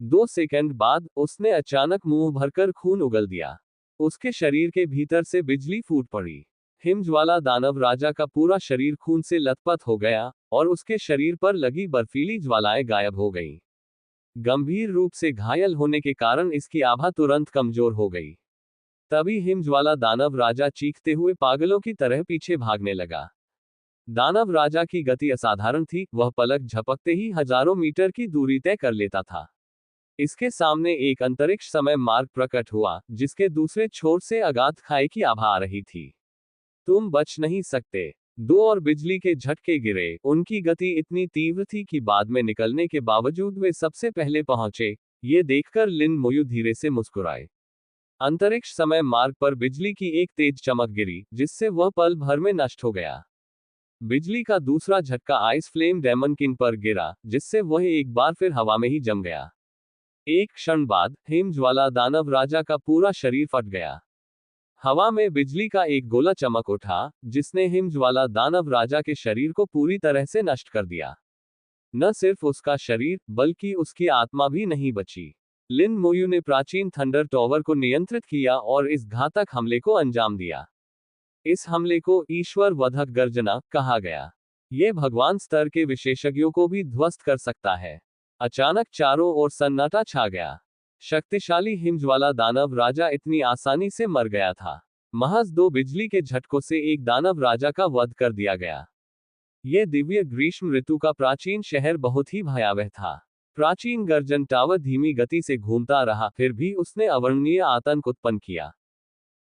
2 सेकंड बाद उसने अचानक मुंह भरकर खून उगल दिया। उसके शरीर के भीतर से बिजली फूट पड़ी। हिमज्वाला दानव राजा का पूरा शरीर खून से लथपथ हो गया और उसके शरीर पर लगी बर्फीली ज्वालाएं गायब हो गईं। गंभीर रूप से घायल होने के कारण इसकी आभा तुरंत कमजोर हो गई। तभी हिमज्वाला दानव राजा चीखते हुए पागलों की तरह पीछे भागने लगा। दानव राजा की गति असाधारण थी, वह पलक झपकते ही हजारों मीटर की दूरी तय कर लेता था। इसके सामने एक अंतरिक्ष समय मार्ग प्रकट हुआ, जिसके दूसरे छोर से अगाध खाई की आभा आ रही थी। तुम बच नहीं सकते, दो और बिजली के झटके गिरे। उनकी गति इतनी तीव्र थी कि बाद में निकलने के बावजूद वे सबसे पहले पहुंचे। ये देखकर लिन मोयू धीरे से मुस्कुराए। अंतरिक्ष समय मार्ग पर बिजली की एक तेज चमक गिरी, जिससे वह पल भर में नष्ट हो गया। बिजली का दूसरा झटका आइस फ्लेम डेमन किंग पर गिरा, जिससे वह एक बार फिर हवा में ही जम गया। एक क्षण बाद हिमज्वाला दानव राजा का पूरा शरीर फट गया। हवा में बिजली का एक गोला चमक उठा, जिसने हिमज्वाला दानव राजा के शरीर को पूरी तरह से नष्ट कर दिया। न सिर्फ उसका शरीर, बल्कि उसकी आत्मा भी नहीं बची। लिन मोयू ने प्राचीन थंडर टॉवर को नियंत्रित किया और इस घातक हमले को अंजाम दिया। इस हमले को ईश्वर वधक गर्जना कहा गया। यह भगवान स्तर के विशेषज्ञों को भी ध्वस्त कर सकता है। अचानक चारों ओर सन्नाटा छा गया। शक्तिशाली हिमज्वाला दानव राजा इतनी आसानी से मर गया था। महज 2 बिजली के झटकों से एक दानव राजा का वध कर दिया गया। यह दिव्य ग्रीष्म ऋतु का प्राचीन शहर बहुत ही भयावह था। प्राचीन गर्जन टावर धीमी गति से घूमता रहा, फिर भी उसने अवर्णनीय आतंक उत्पन्न किया।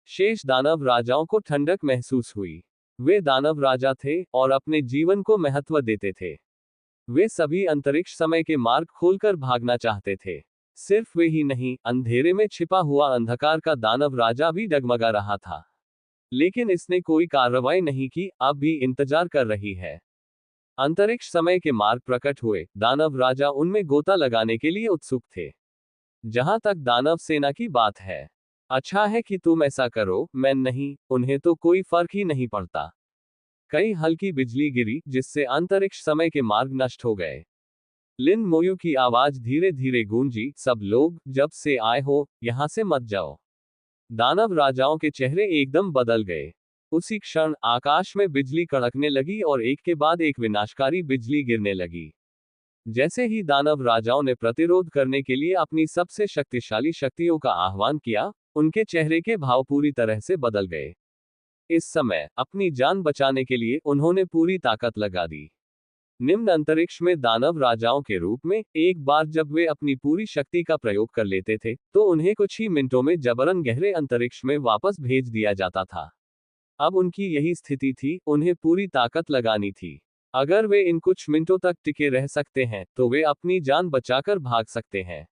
शेष दानव राजाओं को ठंडक महसूस हुई। वे दानव राजा थे और अपने जीवन को महत्व देते थे। वे सभी अंतरिक्ष समय के मार्ग खोलकर भागना चाहते थे। सिर्फ वे ही नहीं, अंधेरे में छिपा हुआ अंधकार का दानव राजा भी डगमगा रहा था। लेकिन इसने कोई कार्रवाई नहीं की, अब भी इंतजार कर रही है। अंतरिक्ष समय के मार्ग प्रकट हुए। दानव राजा उनमें गोता लगाने के लिए उत्सुक थे। जहां तक दानव सेना की बात है, अच्छा है कि तुम ऐसा करो, मैं नहीं, उन्हें तो कोई फर्क ही नहीं पड़ता। कई हल्की बिजली गिरी, जिससे अंतरिक्ष समय के मार्ग नष्ट हो गए। लिन मोयू की आवाज धीरे धीरे गूंजी, सब लोग, जब से आए हो, यहां से मत जाओ। दानव राजाओं के चेहरे एकदम बदल गए। उसी क्षण आकाश में बिजली कड़कने लगी और एक के बाद एक विनाशकारी बिजली गिरने लगी। जैसे ही दानव राजाओं ने प्रतिरोध करने के लिए अपनी सबसे शक्तिशाली शक्तियों का आह्वान किया, उनके चेहरे के भाव पूरी तरह से बदल गए। इस समय अपनी जान बचाने के लिए उन्होंने पूरी ताकत लगा दी। निम्न अंतरिक्ष में दानव राजाओं के रूप में एक बार जब वे अपनी पूरी शक्ति का प्रयोग कर लेते थे, तो उन्हें कुछ ही मिनटों में जबरन गहरे अंतरिक्ष में वापस भेज दिया जाता था। अब उनकी यही स्थिति थी, उन्हें पूरी ताकत लगानी थी। अगर वे इन कुछ मिनटों तक टिके रह सकते हैं, तो वे अपनी जान बचाकर भाग सकते हैं।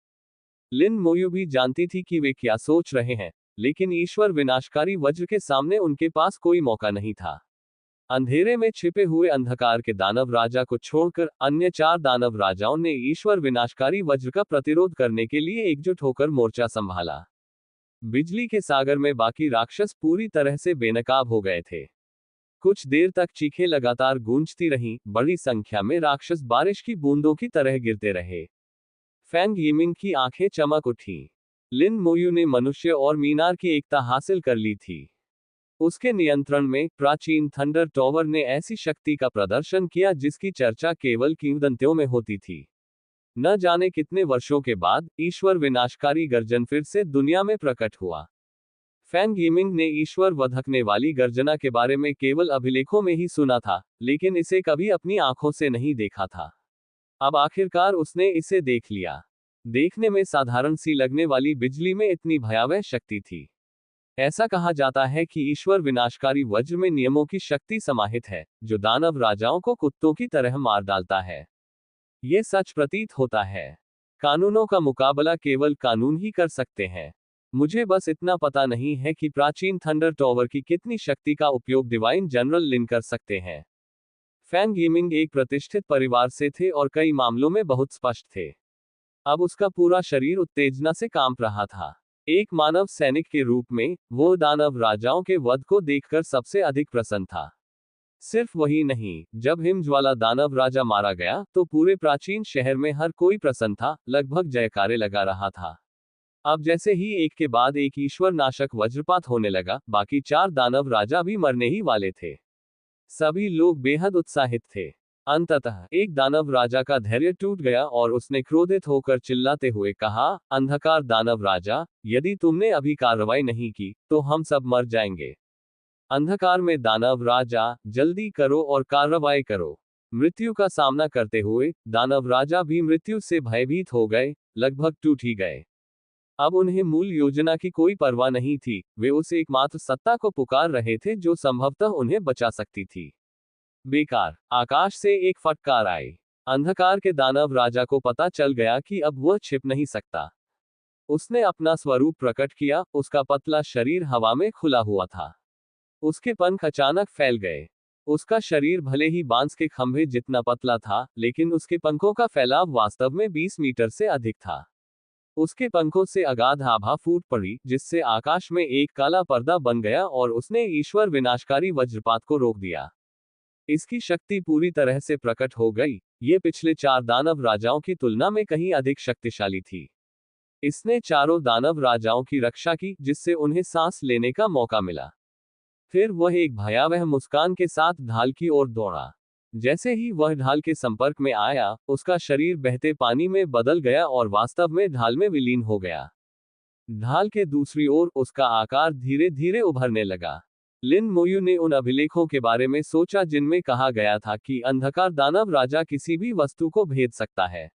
लिन मोयू भी जानती थी कि वे क्या सोच रहे हैं, लेकिन ईश्वर विनाशकारी वज्र के सामने उनके पास कोई मौका नहीं था। अंधेरे में छिपे हुए अंधकार के दानव राजा को छोड़कर अन्य 4 दानव राजाओं ने ईश्वर विनाशकारी वज्र का प्रतिरोध करने के लिए एकजुट होकर मोर्चा संभाला। बिजली के सागर में बाकी राक्षस पूरी तरह से बेनकाब हो गए थे। कुछ देर तक चीखें लगातार गूंजती रहीं, बड़ी संख्या में राक्षस बारिश की बूंदों की तरह गिरते रहे। फैंग यिमिंग की आंखें चमक उठी। लिन मोयू ने मनुष्य और मीनार की एकता हासिल कर ली थी। उसके नियंत्रण में प्राचीन थंडर टॉवर ने ऐसी शक्ति का प्रदर्शन किया जिसकी चर्चा केवल किंवदंतियों में होती थी। न जाने कितने वर्षों के बाद ईश्वर विनाशकारी गर्जन फिर से दुनिया में प्रकट हुआ। फैंग यिमिंग ने ईश्वर वधकने वाली गर्जना के बारे में केवल अभिलेखों में ही सुना था, लेकिन इसे कभी अपनी आंखों से नहीं देखा था। अब आखिरकार उसने इसे देख लिया। देखने में साधारण सी लगने वाली बिजली में इतनी भयावह शक्ति थी। ऐसा कहा जाता है कि ईश्वर विनाशकारी वज्र में नियमों की शक्ति समाहित है, जो दानव राजाओं को कुत्तों की तरह मार डालता है। ये सच प्रतीत होता है। कानूनों का मुकाबला केवल कानून ही कर सकते हैं। मुझे बस इतना पता नहीं है कि प्राचीन थंडर टॉवर की कितनी शक्ति का उपयोग डिवाइन जनरल लिन कर सकते हैं। फैंग यिमिंग एक प्रतिष्ठित परिवार से थे और कई मामलों में बहुत स्पष्ट थे। अब उसका पूरा शरीर उत्तेजना से कांप रहा था। एक मानव सैनिक के रूप में, वो दानव राजाओं के वध को देखकर सबसे अधिक प्रसन्न था। सिर्फ वही नहीं, जब हिमज्वाला दानव राजा मारा गया, तो पूरे प्राचीन शहर में हर कोई प्रसन्न था, लगभग जयकारे लगा रहा था। अब जैसे ही एक के बाद एक ईश्वर नाशक वज्रपात होने लगा, बाकी 4 दानव राजा भी मरने ही वाले थे। सभी लोग बेहद उत्साहित थे। अंततः एक दानव राजा का धैर्य टूट गया और उसने क्रोधित होकर चिल्लाते हुए कहा, अंधकार दानव राजा, यदि तुमने अभी कार्रवाई नहीं की, तो हम सब मर जाएंगे। अंधकार में दानव राजा, जल्दी करो और कार्रवाई करो। मृत्यु का सामना करते हुए दानव राजा भी मृत्यु से भयभीत हो गए, लगभग टूट ही गए। अब उन्हें मूल योजना की कोई परवाह नहीं थी, वे उस एकमात्र सत्ता को पुकार रहे थे जो संभवतः उन्हें बचा सकती थी। बेकार। आकाश से एक फटकार आई। अंधकार के दानव राजा को पता चल गया कि अब वह छिप नहीं सकता। उसने अपना स्वरूप प्रकट किया। उसका पतला शरीर हवा में खुला हुआ था। उसके पंख अचानक फैल गए। उसका शरीर भले ही बांस के खंभे जितना पतला था, लेकिन उसके पंखों का फैलाव वास्तव में 20 मीटर से अधिक था। उसके पंखों से अगाध आभा फूट पड़ी, जिससे आकाश में एक काला पर्दा बन गया और उसने ईश्वर विनाशकारी वज्रपात को रोक दिया। इसकी शक्ति पूरी तरह से प्रकट हो गई। ये पिछले 4 दानव राजाओं की तुलना में कहीं अधिक शक्तिशाली थी। इसने चारों दानव राजाओं की रक्षा की, जिससे उन्हें सांस लेने का मौका मिला। फिर वह एक भयावह मुस्कान के साथ ढाल की ओर दौड़ा। जैसे ही वह ढाल के संपर्क में आया, उसका शरीर बहते पानी में बदल गया और वास्तव में ढाल में विलीन हो गया। ढाल के दूसरी ओर उसका आकार धीरे धीरे उभरने लगा। लिन मोयू ने उन अभिलेखों के बारे में सोचा जिनमें कहा गया था कि अंधकार दानव राजा किसी भी वस्तु को भेद सकता है।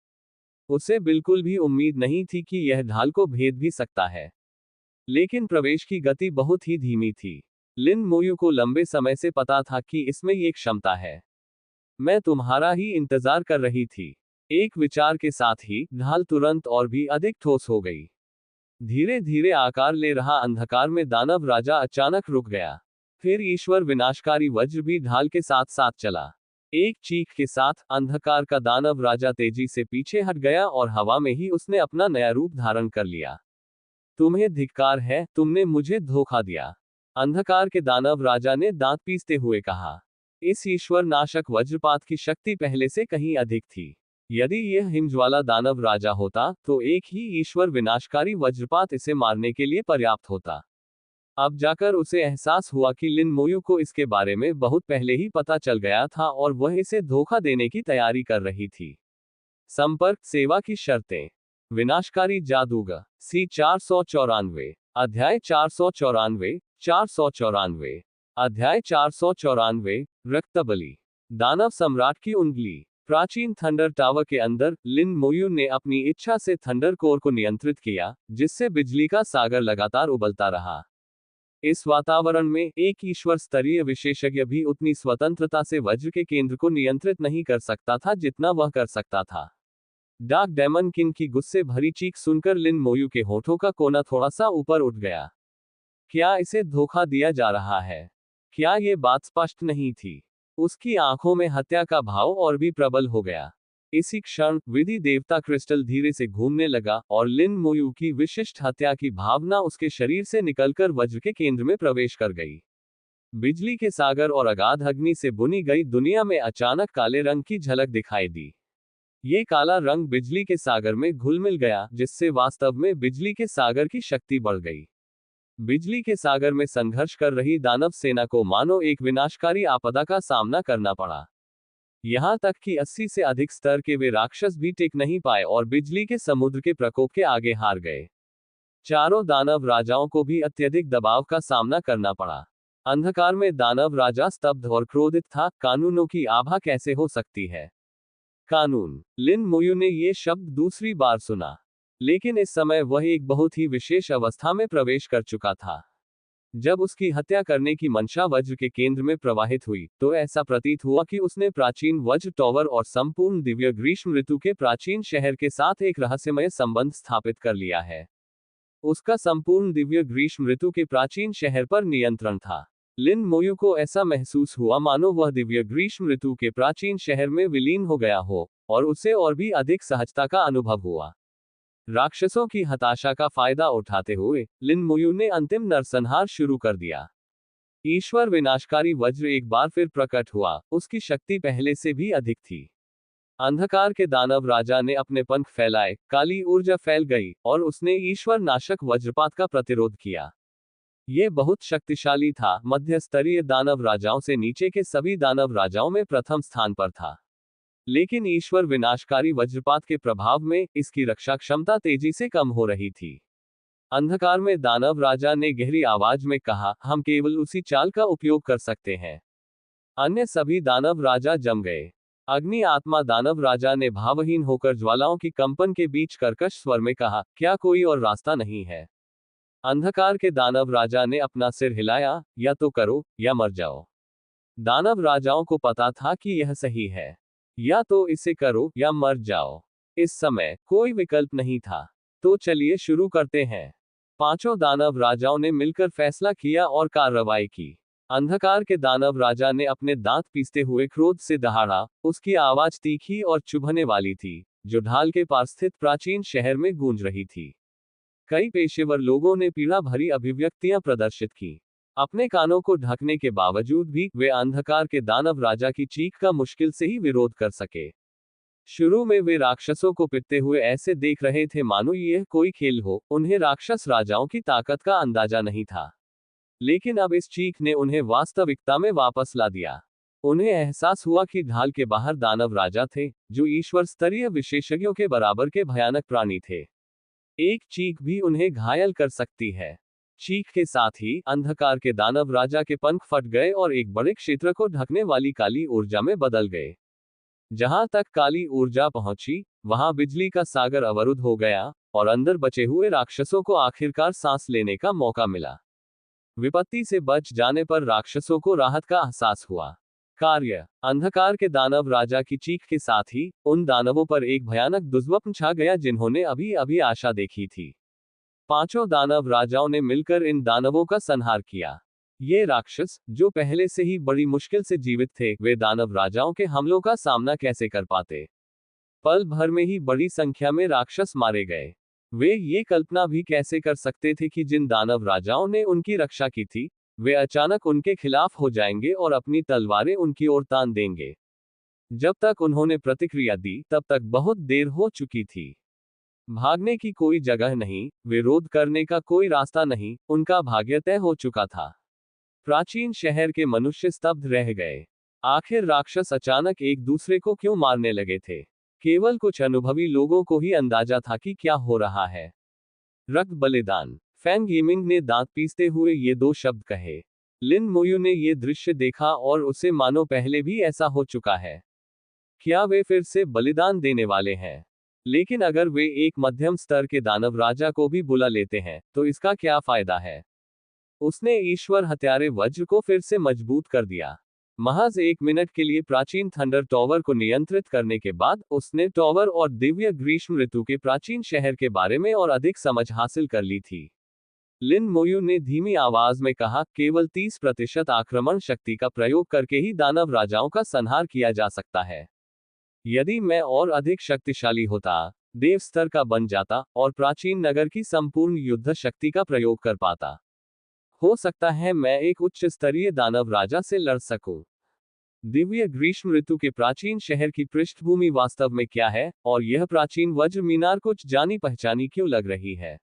उसे बिल्कुल भी उम्मीद नहीं थी कि यह ढाल को भेद भी सकता है। लेकिन प्रवेश की गति बहुत ही धीमी थी। लिन मोयू को लंबे समय से पता था कि इसमें एक क्षमता है। मैं तुम्हारा ही इंतजार कर रही थी। एक विचार के साथ ही ढाल तुरंत और भी अधिक ठोस हो गई। धीरे धीरे आकार ले रहा अंधकार में दानव राजा अचानक रुक गया। फिर ईश्वर विनाशकारी वज्र भी ढाल के साथ साथ चला। एक चीख के साथ अंधकार का दानव राजा तेजी से पीछे हट गया और हवा में ही उसने अपना नया रूप धारण कर लिया। तुम्हें धिक्कार है, तुमने मुझे धोखा दिया, अंधकार के दानव राजा ने दांत पीसते हुए कहा। इस ईश्वर नाशक वज्रपात की शक्ति पहले से कहीं अधिक थी। यदि यह हिमज्वाला दानव राजा होता, तो एक ही ईश्वर विनाशकारी वज्रपात इसे मारने के लिए पर्याप्त होता। अब जाकर उसे एहसास हुआ कि लिन मोयू को इसके बारे में बहुत पहले ही पता चल गया था और वह इसे धोखा देने की तैयारी कर रही थी। संपर्क सेवा की शर्तें। विनाशकारी जादूगर। सी 494। अध्याय 494। 494। अध्याय 494। रक्तबलि। दानव सम्राट की उंगली। प्राचीन थंडर टावर के अंदर लिन मोयू ने अपनी इच्छा से थंडर कोर को नियंत्रित किया, जिससे बिजली का सागर लगातार उबलता रहा। इस वातावरण में एक ईश्वर स्तरीय विशेषज्ञ भी उतनी स्वतंत्रता से वज्र के केंद्र को नियंत्रित नहीं कर सकता था जितना वह कर सकता था। डार्क डेमन किंग की गुस्से भरी चीख सुनकर लिन मोयू के होठों का कोना थोड़ा सा ऊपर उठ गया। क्या इसे धोखा दिया जा रहा है? क्या ये बात स्पष्ट नहीं थी? उसकी आंखों में हत्या का भाव और भी प्रबल हो गया। इसी क्षण विधि देवता क्रिस्टल धीरे से घूमने लगा और लिन मोयू की विशिष्ट हत्या की भावना उसके शरीर से निकलकर वज्र के केंद्र में प्रवेश कर गई। बिजली के सागर और अगाध अग्नि से बुनी गई दुनिया में अचानक काले रंग की झलक दिखाई दी। ये काला रंग बिजली के सागर में घुल मिल गया, जिससे वास्तव में बिजली के सागर की शक्ति बढ़ गई। बिजली के सागर में संघर्ष कर रही दानव सेना को मानो एक विनाशकारी आपदा का सामना करना पड़ा। यहां तक कि 80 से अधिक स्तर के वे राक्षस भी टिक नहीं पाए और बिजली के समुद्र के प्रकोप के आगे हार गए। चारों दानव राजाओं को भी अत्यधिक दबाव का सामना करना पड़ा। अंधकार में दानव राजा स्तब्ध और क्रोधित था। कानूनों की आभा कैसे हो सकती है? कानून। लिन मोयू ने ये शब्द दूसरी बार सुना, लेकिन इस समय वह एक बहुत ही विशेष अवस्था में प्रवेश कर चुका था। जब उसकी हत्या करने की मंशा वज्र के केंद्र में प्रवाहित हुई, तो ऐसा प्रतीत हुआ कि उसने प्राचीन वज्र टॉवर और संपूर्ण दिव्य ग्रीष्म ऋतु के प्राचीन शहर के साथ एक रहस्यमय संबंध स्थापित कर लिया है। उसका संपूर्ण दिव्य ग्रीष्म ऋतु के प्राचीन शहर पर नियंत्रण था। लिन मोयू को ऐसा महसूस हुआ मानो वह दिव्य ग्रीष्म ऋतु के प्राचीन शहर में विलीन हो गया हो, और उसे और भी अधिक सहजता का अनुभव हुआ। राक्षसों की हताशा का फायदा उठाते हुए लिन मोयू ने अंतिम नरसंहार शुरू कर दिया। ईश्वर विनाशकारी वज्र एक बार फिर प्रकट हुआ। उसकी शक्ति पहले से भी अधिक थी। अंधकार के दानव राजा ने अपने पंख फैलाए, काली ऊर्जा फैल गई और उसने ईश्वर नाशक वज्रपात का प्रतिरोध किया। यह बहुत शक्तिशाली था। मध्य स्तरीय दानव राजाओं से नीचे के सभी दानव राजाओं में प्रथम स्थान पर था। लेकिन ईश्वर विनाशकारी वज्रपात के प्रभाव में इसकी रक्षा क्षमता तेजी से कम हो रही थी। अंधकार में दानव राजा ने गहरी आवाज में कहा, हम केवल उसी चाल का उपयोग कर सकते हैं। अन्य सभी दानव राजा जम गए। अग्नि आत्मा दानव राजा ने भावहीन होकर ज्वालाओं की कंपन के बीच कर्कश स्वर में कहा, क्या कोई और रास्ता नहीं है? अंधकार के दानव राजा ने अपना सिर हिलाया, या तो करो या मर जाओ। दानव राजाओं को पता था कि यह सही है, या तो इसे करो या मर जाओ। इस समय कोई विकल्प नहीं था। तो चलिए शुरू करते हैं। पांचों दानव राजाओं ने मिलकर फैसला किया और कार्रवाई की। अंधकार के दानव राजा ने अपने दांत पीसते हुए क्रोध से दहाड़ा। उसकी आवाज तीखी और चुभने वाली थी, जो ढाल के पार स्थित प्राचीन शहर में गूंज रही थी। कई पेशेवर लोगों ने पीड़ा भरी अभिव्यक्तियां प्रदर्शित की। अपने कानों को ढकने के बावजूद भी वे अंधकार के दानव राजा की चीख का मुश्किल से ही विरोध कर सके। शुरू में वे राक्षसों को पिटते हुए ऐसे देख रहे थे मानो यह कोई खेल हो। उन्हें राक्षस राजाओं की ताकत का अंदाजा नहीं था। लेकिन अब इस चीख ने उन्हें वास्तविकता में वापस ला दिया। उन्हें एहसास हुआ कि ढाल के बाहर दानव राजा थे, जो ईश्वर स्तरीय विशेषज्ञों के बराबर के भयानक प्राणी थे। एक चीख भी उन्हें घायल कर सकती है। चीख के साथ ही अंधकार के दानव राजा के पंख फट गए और एक बड़े क्षेत्र को ढकने वाली काली ऊर्जा में बदल गए। जहां तक काली ऊर्जा पहुंची, वहां बिजली का सागर अवरुद्ध हो गया और अंदर बचे हुए राक्षसों को आखिरकार सांस लेने का मौका मिला। विपत्ति से बच जाने पर राक्षसों को राहत का एहसास हुआ। कार्य: अंधकार के दानव राजा की चीख के साथ ही उन दानवों पर एक भयानक दुर्स्वप्न छा गया जिन्होंने अभी अभी आशा देखी थी। पांचों दानव राजाओं ने मिलकर इन दानवों का संहार किया। ये राक्षस, जो पहले से ही बड़ी मुश्किल से जीवित थे, वे दानव राजाओं के हमलों का सामना कैसे कर पाते। पल भर में ही बड़ी संख्या में राक्षस मारे गए। वे ये कल्पना भी कैसे कर सकते थे कि जिन दानव राजाओं ने उनकी रक्षा की थी, वे अचानक उनके खिलाफ हो जाएंगे और अपनी तलवारें उनकी ओर तान देंगे। जब तक उन्होंने प्रतिक्रिया दी, तब तक बहुत देर हो चुकी थी। भागने की कोई जगह नहीं, विरोध करने का कोई रास्ता नहीं, उनका भाग्य तय हो चुका था। प्राचीन शहर के मनुष्य स्तब्ध रह गए। आखिर राक्षस अचानक एक दूसरे को क्यों मारने लगे थे? केवल कुछ अनुभवी लोगों को ही अंदाजा था कि क्या हो रहा है। रक्त बलिदान। फैंग यिमिंग ने दांत पीसते हुए ये दो शब्द कहे। लिन मोयू ने ये दृश्य देखा और उसे मानो पहले भी ऐसा हो चुका है। क्या वे फिर से बलिदान देने वाले हैं? लेकिन अगर वे एक मध्यम स्तर के दानव राजा को भी बुला लेते हैं, तो इसका क्या फायदा है? उसने ईश्वर हत्यारे वज्र को फिर से मजबूत कर दिया। महज 1 मिनट के लिए प्राचीन थंडर टॉवर को नियंत्रित करने के बाद उसने टॉवर और दिव्य ग्रीष्म ऋतु के प्राचीन शहर के बारे में और अधिक समझ हासिल कर ली थी। लिन मोयू ने धीमी आवाज में कहा, केवल 30% आक्रमण शक्ति का प्रयोग करके ही दानव राजाओं का संहार किया जा सकता है। यदि मैं और अधिक शक्तिशाली होता, देव स्तर का बन जाता और प्राचीन नगर की संपूर्ण युद्ध शक्ति का प्रयोग कर पाता, हो सकता है मैं एक उच्च स्तरीय दानव राजा से लड़ सकूं। दिव्य ग्रीष्म ऋतु के प्राचीन शहर की पृष्ठभूमि वास्तव में क्या है, और यह प्राचीन वज्र मीनार कुछ जानी पहचानी क्यों लग रही है?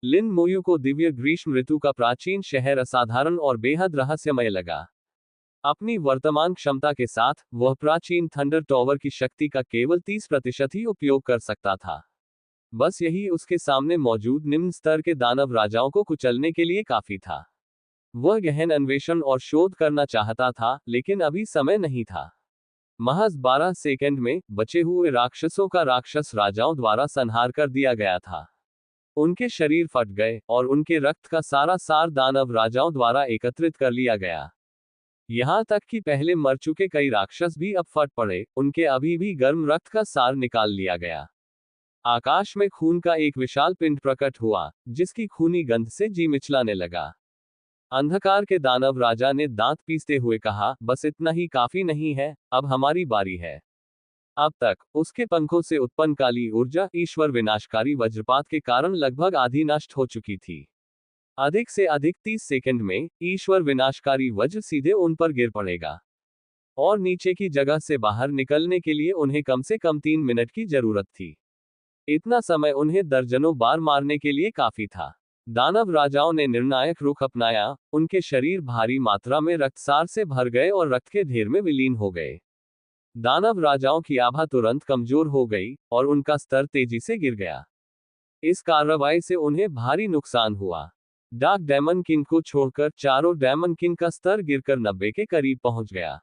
लिन मोयू को दिव्य ग्रीष्म ऋतु का प्राचीन शहर असाधारण और बेहद रहस्यमय लगा। अपनी वर्तमान क्षमता के साथ, वह प्राचीन थंडर टॉवर की शक्ति का केवल 30% ही उपयोग कर सकता था। बस यही उसके सामने मौजूद निम्न स्तर के दानव राजाओं को कुचलने के लिए काफी था। वह गहन अन्वेषण और शोध करना चाहता था, लेकिन अभी समय नहीं था। महज 12 सेकंड में बचे हुए राक्षसों का राक्षस राजाओं द्वारा संहार कर दिया गया था। उनके शरीर फट गए और उनके रक्त का सारा सार दानव राजाओं द्वारा एकत्रित कर लिया गया। यहां तक कि पहले मर चुके कई राक्षस भी अब फट पड़े, उनके अभी भी गर्म रक्त का सार निकाल लिया गया। आकाश में खून का एक विशाल पिंड प्रकट हुआ, जिसकी खूनी गंध से जी मिचलाने लगा। अंधकार के दानव राजा ने दांत पीसते हुए कहा, बस इतना ही काफी नहीं है, अब हमारी बारी है। अब तक उसके पंखों से उत्पन्न काली ऊर्जा ईश्वर विनाशकारी वज्रपात के कारण लगभग आधी नष्ट हो चुकी थी। अधिक से अधिक 30 सेकंड में ईश्वर विनाशकारी वज्र सीधे उन पर गिर पड़ेगा, और नीचे की जगह से बाहर निकलने के लिए उन्हें कम से कम 3 मिनट की जरूरत थी। इतना समय उन्हें दर्जनों बार मारने के लिए काफी था। दानव राजाओं ने निर्णायक रुख अपनाया। उनके शरीर भारी मात्रा में रक्तसार से भर गए और रक्त के ढेर में विलीन हो गए। दानव राजाओं की आभा तुरंत कमजोर हो गई और उनका स्तर तेजी से गिर गया। इस कार्रवाई से उन्हें भारी नुकसान हुआ। डार्क डेमन किंग को छोड़कर चारों डेमन किंग का स्तर गिरकर 90 के करीब पहुंच गया।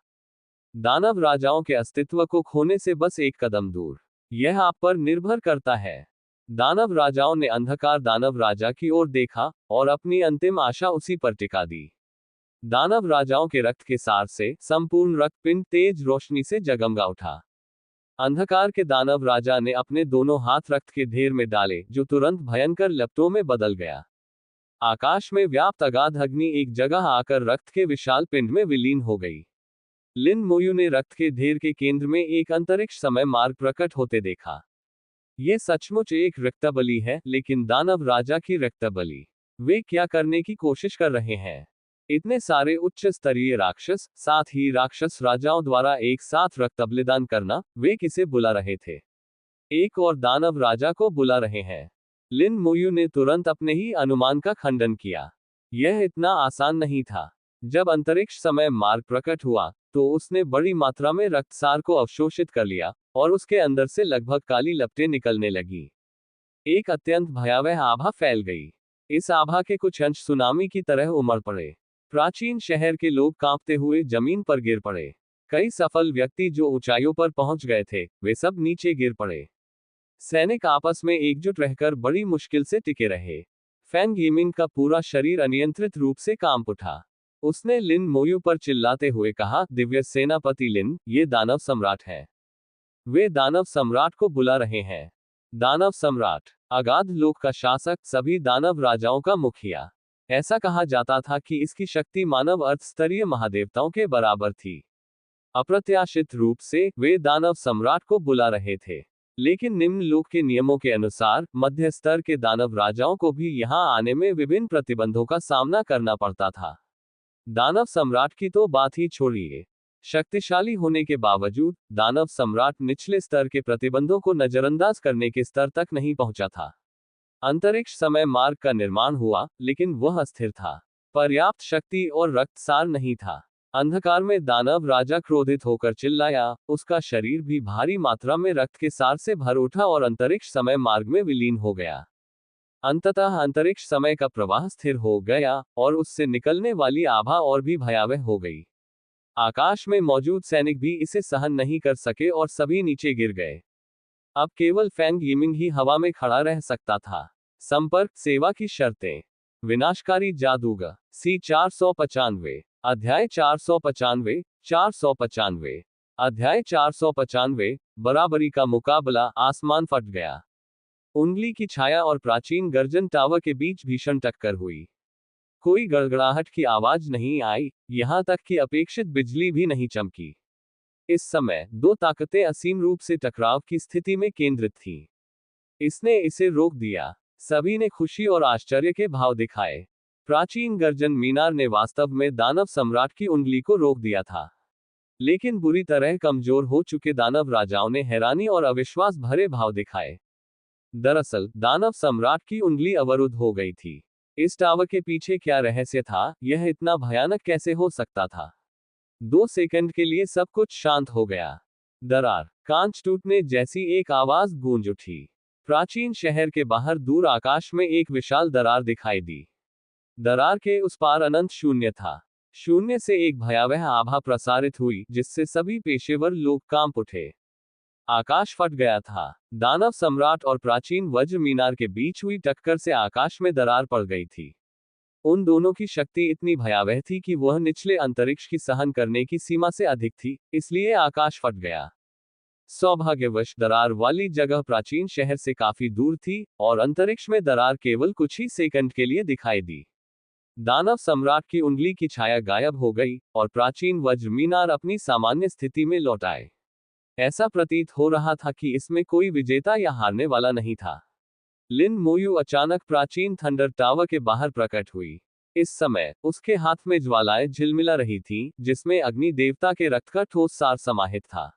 दानव राजाओं के अस्तित्व को खोने से बस एक कदम दूर। यह आप पर निर्भर करता है। दानव राजाओं ने अंधकार दानव राजा की ओर देखा और अपनी अंतिम आशा उसी पर टिका दी। दानव राजाओं के रक्त के सार से संपूर्ण रक्तपिंड तेज रोशनी से जगमगा उठा। अंधकार के दानव राजा ने अपने दोनों हाथ रक्त के ढेर में डाले, जो तुरंत भयंकर लपटों में बदल गया। आकाश में व्याप्त अगाध अग्नि एक जगह आकर रक्त के विशाल पिंड में विलीन हो गई। लिन मोयू ने रक्त के ढेर के केंद्र में एक अंतरिक्ष समय मार्ग प्रकट होते देखा। यह सचमुच एक रक्तबलि है, लेकिन दानव राजा की रक्तबलि। वे क्या करने की कोशिश कर रहे हैं? इतने सारे उच्च स्तरीय राक्षस, साथ ही राक्षस राजाओं द्वारा एक साथ रक्त बलिदान करना, वे किसे बुला रहे थे? एक और दानव राजा को बुला रहे हैं। लिन मोयू ने तुरंत अपने ही अनुमान का खंडन किया। यह इतना आसान नहीं था। जब अंतरिक्ष समय मार्ग प्रकट हुआ, तो उसने बड़ी मात्रा में रक्तसार को अवशोषित कर लिया, और उसके अंदर से लगभग काली लपटें निकलने लगी। एक अत्यंत भयावह आभा फैल गई। इस आभा के कुछ अंश सुनामी की तरह उमड़ पड़े। प्राचीन शहर के लोग कांपते हुए जमीन पर गिर पड़े। कई सफल व्यक्ति जो ऊंचाइयों पर पहुंच गए थे, वे सब नीचे गिर पड़े। सैनिक आपस में एकजुट रहकर बड़ी मुश्किल से टिके रहे। फैंग यिमिंग का पूरा शरीर अनियंत्रित रूप से कांप उठा। उसने लिन मोयू पर चिल्लाते हुए कहा, दिव्य सेनापति लिन, ये दानव सम्राट है। वे दानव सम्राट को बुला रहे हैं। दानव सम्राट, अगाध लोक का शासक, सभी दानव राजाओं का मुखिया। ऐसा कहा जाता था कि इसकी शक्ति मानव अर्थस्तरीय महादेवताओं के बराबर थी। अप्रत्याशित रूप से वे दानव सम्राट को बुला रहे थे, लेकिन निम्न लोक के नियमों के अनुसार मध्य स्तर के दानव राजाओं को भी यहां आने में विभिन्न प्रतिबंधों का सामना करना पड़ता था। दानव सम्राट की तो बात ही छोड़िए। शक्तिशाली होने के बावजूद दानव सम्राट निचले स्तर के प्रतिबंधों को नजरअंदाज करने के स्तर तक नहीं पहुंचा था। अंतरिक्ष समय मार्ग का निर्माण हुआ, लेकिन वह अस्थिर था। पर्याप्त शक्ति और रक्तसार नहीं था। अंधकार में दानव राजा क्रोधित होकर चिल्लाया। उसका शरीर भी भारी मात्रा में रक्त के सार से भर उठा और अंतरिक्ष समय मार्ग में विलीन हो गया। अंततः अंतरिक्ष समय का प्रवाह स्थिर हो गया, और उससे निकलने वाली आभा और भी भयावह हो गई। आकाश में मौजूद सैनिक भी इसे सहन नहीं कर सके और सभी नीचे गिर गए। अब केवल फैंग यिमिंग ही हवा में खड़ा रह सकता था। संपर्क सेवा की शर्तें। विनाशकारी जादूगर। सी 495। अध्याय 495। 495। अध्याय 495। बराबरी का मुकाबला। आसमान फट गया। उंगली की छाया और प्राचीन गर्जन टावर के बीच भीषण टक्कर हुई। कोई गड़गड़ाहट की आवाज नहीं आई, यहां तक कि अपेक्षित बिजली भी नहीं चमकी। इस समय दो ताकतें असीम रूप से टकराव की स्थिति में केंद्रित थीं। इसने इसे रोक दिया। सभी ने खुशी और आश्चर्य के भाव दिखाए। प्राचीन गर्जन मीनार ने वास्तव में दानव सम्राट की उंगली को रोक दिया था, लेकिन बुरी तरह कमजोर हो चुके दानव राजाओं ने हैरानी और अविश्वास भरे भाव दिखाए। दरअसल दानव सम्राट की उंगली अवरुद्ध हो गई थी। इस टावर के पीछे क्या रहस्य था? यह इतना भयानक कैसे हो सकता था? 2 सेकंड के लिए सब कुछ शांत हो गया। दरार, कांच टूटने जैसी एक आवाज गूंज उठी। प्राचीन शहर के बाहर दूर आकाश में एक विशाल दरार दिखाई दी। दरार के उस पार अनंत शून्य था। शून्य से एक भयावह आभा प्रसारित हुई, जिससे सभी पेशेवर लोग कांप उठे। आकाश फट गया था। दानव सम्राट और प्राचीन वज्र मीनार के बीच हुई टक्कर से आकाश में दरार पड़ गई थी। उन दोनों की शक्ति इतनी भयावह थी कि वह निचले अंतरिक्ष की सहन करने की सीमा से अधिक थी, इसलिए आकाश फट गया। सौभाग्यवश दरार वाली जगह प्राचीन शहर से काफी दूर थी, और अंतरिक्ष में दरार केवल कुछ ही सेकंड के लिए दिखाई दी। दानव सम्राट की उंगली की छाया गायब हो गई, और प्राचीन वज्र मीनार अपनी सामान्य स्थिति में लौट आए। ऐसा प्रतीत हो रहा था कि इसमें कोई विजेता या हारने वाला नहीं था। लिन मोयू अचानक प्राचीन थंडर टावर के बाहर प्रकट हुई। इस समय उसके हाथ में ज्वालाएं झिलमिला रही थीं, जिसमें अग्नि देवता के रक्त का ठोस सार समाहित था।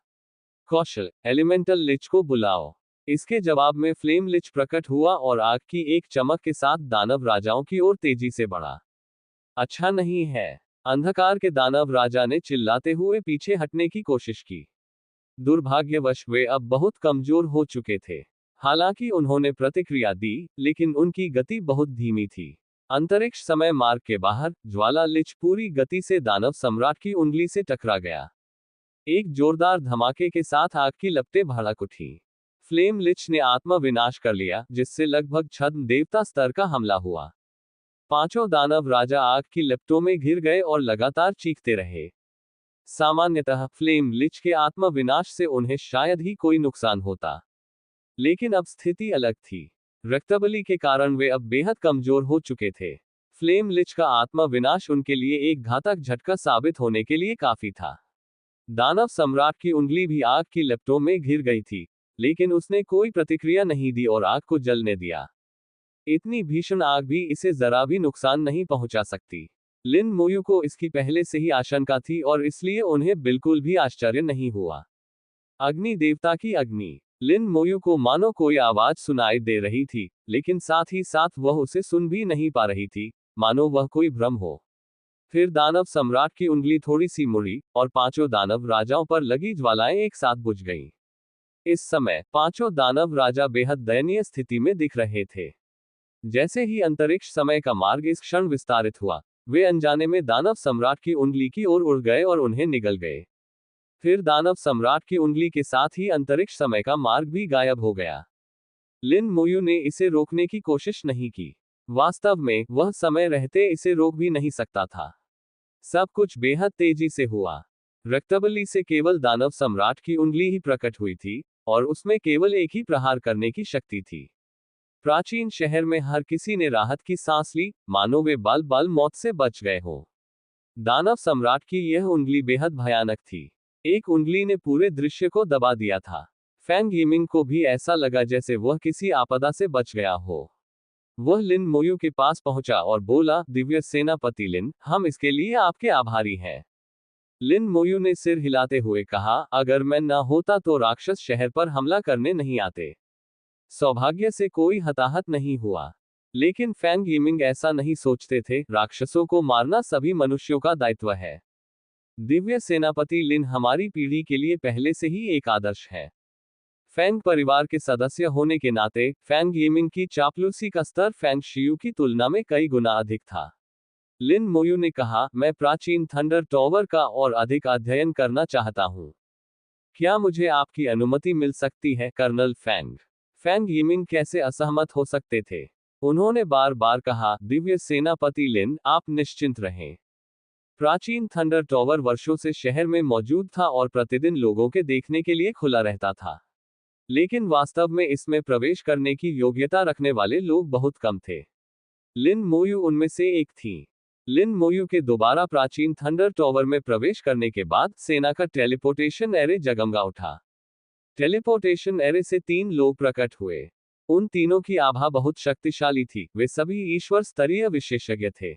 कौशल, एलिमेंटल लिच को बुलाओ। इसके जवाब में फ्लेम लिच प्रकट हुआ और आग की एक चमक के साथ दानव राजाओं की ओर तेजी से बढ़ा। अच्छा नहीं है। अंधकार के दानव राजा ने चिल्लाते हुए पीछे हटने की कोशिश की। दुर्भाग्यवश वे अब बहुत कमजोर हो चुके थे। हालांकि उन्होंने प्रतिक्रिया दी, लेकिन उनकी गति बहुत धीमी थी। अंतरिक्ष समय मार्ग के बाहर ज्वाला लिच पूरी गति से दानव सम्राट की उंगली से टकरा गया। एक जोरदार धमाके के साथ आग की लपटें भड़क उठी। फ्लेम लिच ने आत्मा विनाश कर लिया, जिससे लगभग छद्म देवता स्तर का हमला हुआ। पांचों दानव राजा आग की लपटों में घिर गए और लगातार चीखते रहे। सामान्यतः फ्लेम लिच के आत्म विनाश से उन्हें शायद ही कोई नुकसान होता, लेकिन अब स्थिति अलग थी। रक्तबलि के कारण वे अब बेहद कमजोर हो चुके थे। फ्लेम लिच का आत्म विनाश उनके लिए एक घातक झटका साबित होने के लिए काफी था। दानव सम्राट की उंगली भी आग की लपटों में घिर गई थी, लेकिन उसने कोई प्रतिक्रिया नहीं दी और आग को जलने दिया। इतनी भीषण आग भी इसे जरा भी नुकसान नहीं पहुंचा सकती। लिन मोयू को इसकी पहले से ही आशंका थी और इसलिए उन्हें बिल्कुल भी आश्चर्य नहीं हुआ। अग्नि देवता की अग्नि। लिन मोयू को मानो कोई आवाज सुनाई दे रही थी, लेकिन साथ ही साथ वह उसे सुन भी नहीं पा रही थी, मानो वह कोई भ्रम हो। फिर दानव सम्राट की उंगली थोड़ी सी मुड़ी और पांचों दानव राजाओं पर लगी ज्वालाएं एक साथ बुझ गईं। इस समय पांचों दानव राजा बेहद दयनीय स्थिति में दिख रहे थे। जैसे ही अंतरिक्ष समय का मार्ग इस क्षण विस्तारित हुआ, वे अनजाने में दानव सम्राट की उंगली की ओर उड़ गए और उन्हें निगल गए। फिर दानव सम्राट की उंगली के साथ ही अंतरिक्ष समय का मार्ग भी गायब हो गया। लिन मोयू ने इसे रोकने की कोशिश नहीं की। वास्तव में वह समय रहते इसे रोक भी नहीं सकता था। सब कुछ बेहद तेजी से हुआ। रक्तबलि से केवल दानव सम्राट की उंगली ही प्रकट हुई थी, और उसमें केवल एक ही प्रहार करने की शक्ति थी। प्राचीन शहर में हर किसी ने राहत की सांस ली, मानो वे बाल बाल मौत से बच गए हो। दानव सम्राट की यह उंगली बेहद भयानक थी। एक उंगली ने पूरे दृश्य को दबा दिया था। फैंग यिमिंग को भी ऐसा लगा जैसे वह किसी आपदा से बच गया हो। वह लिन मोयू के पास पहुंचा और बोला, दिव्य सेनापति लिन, हम इसके लिए आपके आभारी हैं। लिन मोयू ने सिर हिलाते हुए कहा, अगर मैं न होता तो राक्षस शहर पर हमला करने नहीं आते। सौभाग्य से कोई हताहत नहीं हुआ। लेकिन फैंग यिमिंग ऐसा नहीं सोचते थे। राक्षसों को मारना सभी मनुष्यों का दायित्व है। दिव्य सेनापति लिन हमारी पीढ़ी के लिए पहले से ही एक आदर्श है। फैंग परिवार के सदस्य होने के नाते फैंग यिमिंग की चापलूसी का स्तर फैंग शियू की तुलना में कई गुना अधिक था। लिन मोयू ने कहा, मैं प्राचीन थंडर टॉवर का और अधिक अध्ययन करना चाहता हूं। क्या मुझे आपकी अनुमति मिल सकती है, कर्नल फैंग? फैंग यिमिंग कैसे असहमत हो सकते थे? उन्होंने बार बार कहा, दिव्य सेनापति लिन, आप निश्चिंत रहें। प्राचीन थंडर टॉवर वर्षों से शहर में मौजूद था और प्रतिदिन लोगों के देखने के लिए खुला रहता था। लेकिन वास्तव में इसमें प्रवेश करने की योग्यता रखने वाले लोग बहुत कम थे। लिन मोयू उनमें से एक थी। लिन मोयू के दोबारा प्राचीन थंडर टॉवर में प्रवेश करने के बाद सेना का टेलीपोर्टेशन एरे जगमगा उठा। टेलीपोर्टेशन एरे से 3 लोग प्रकट हुए। उन तीनों की आभा बहुत शक्तिशाली थी। वे सभी ईश्वर स्तरीय विशेषज्ञ थे।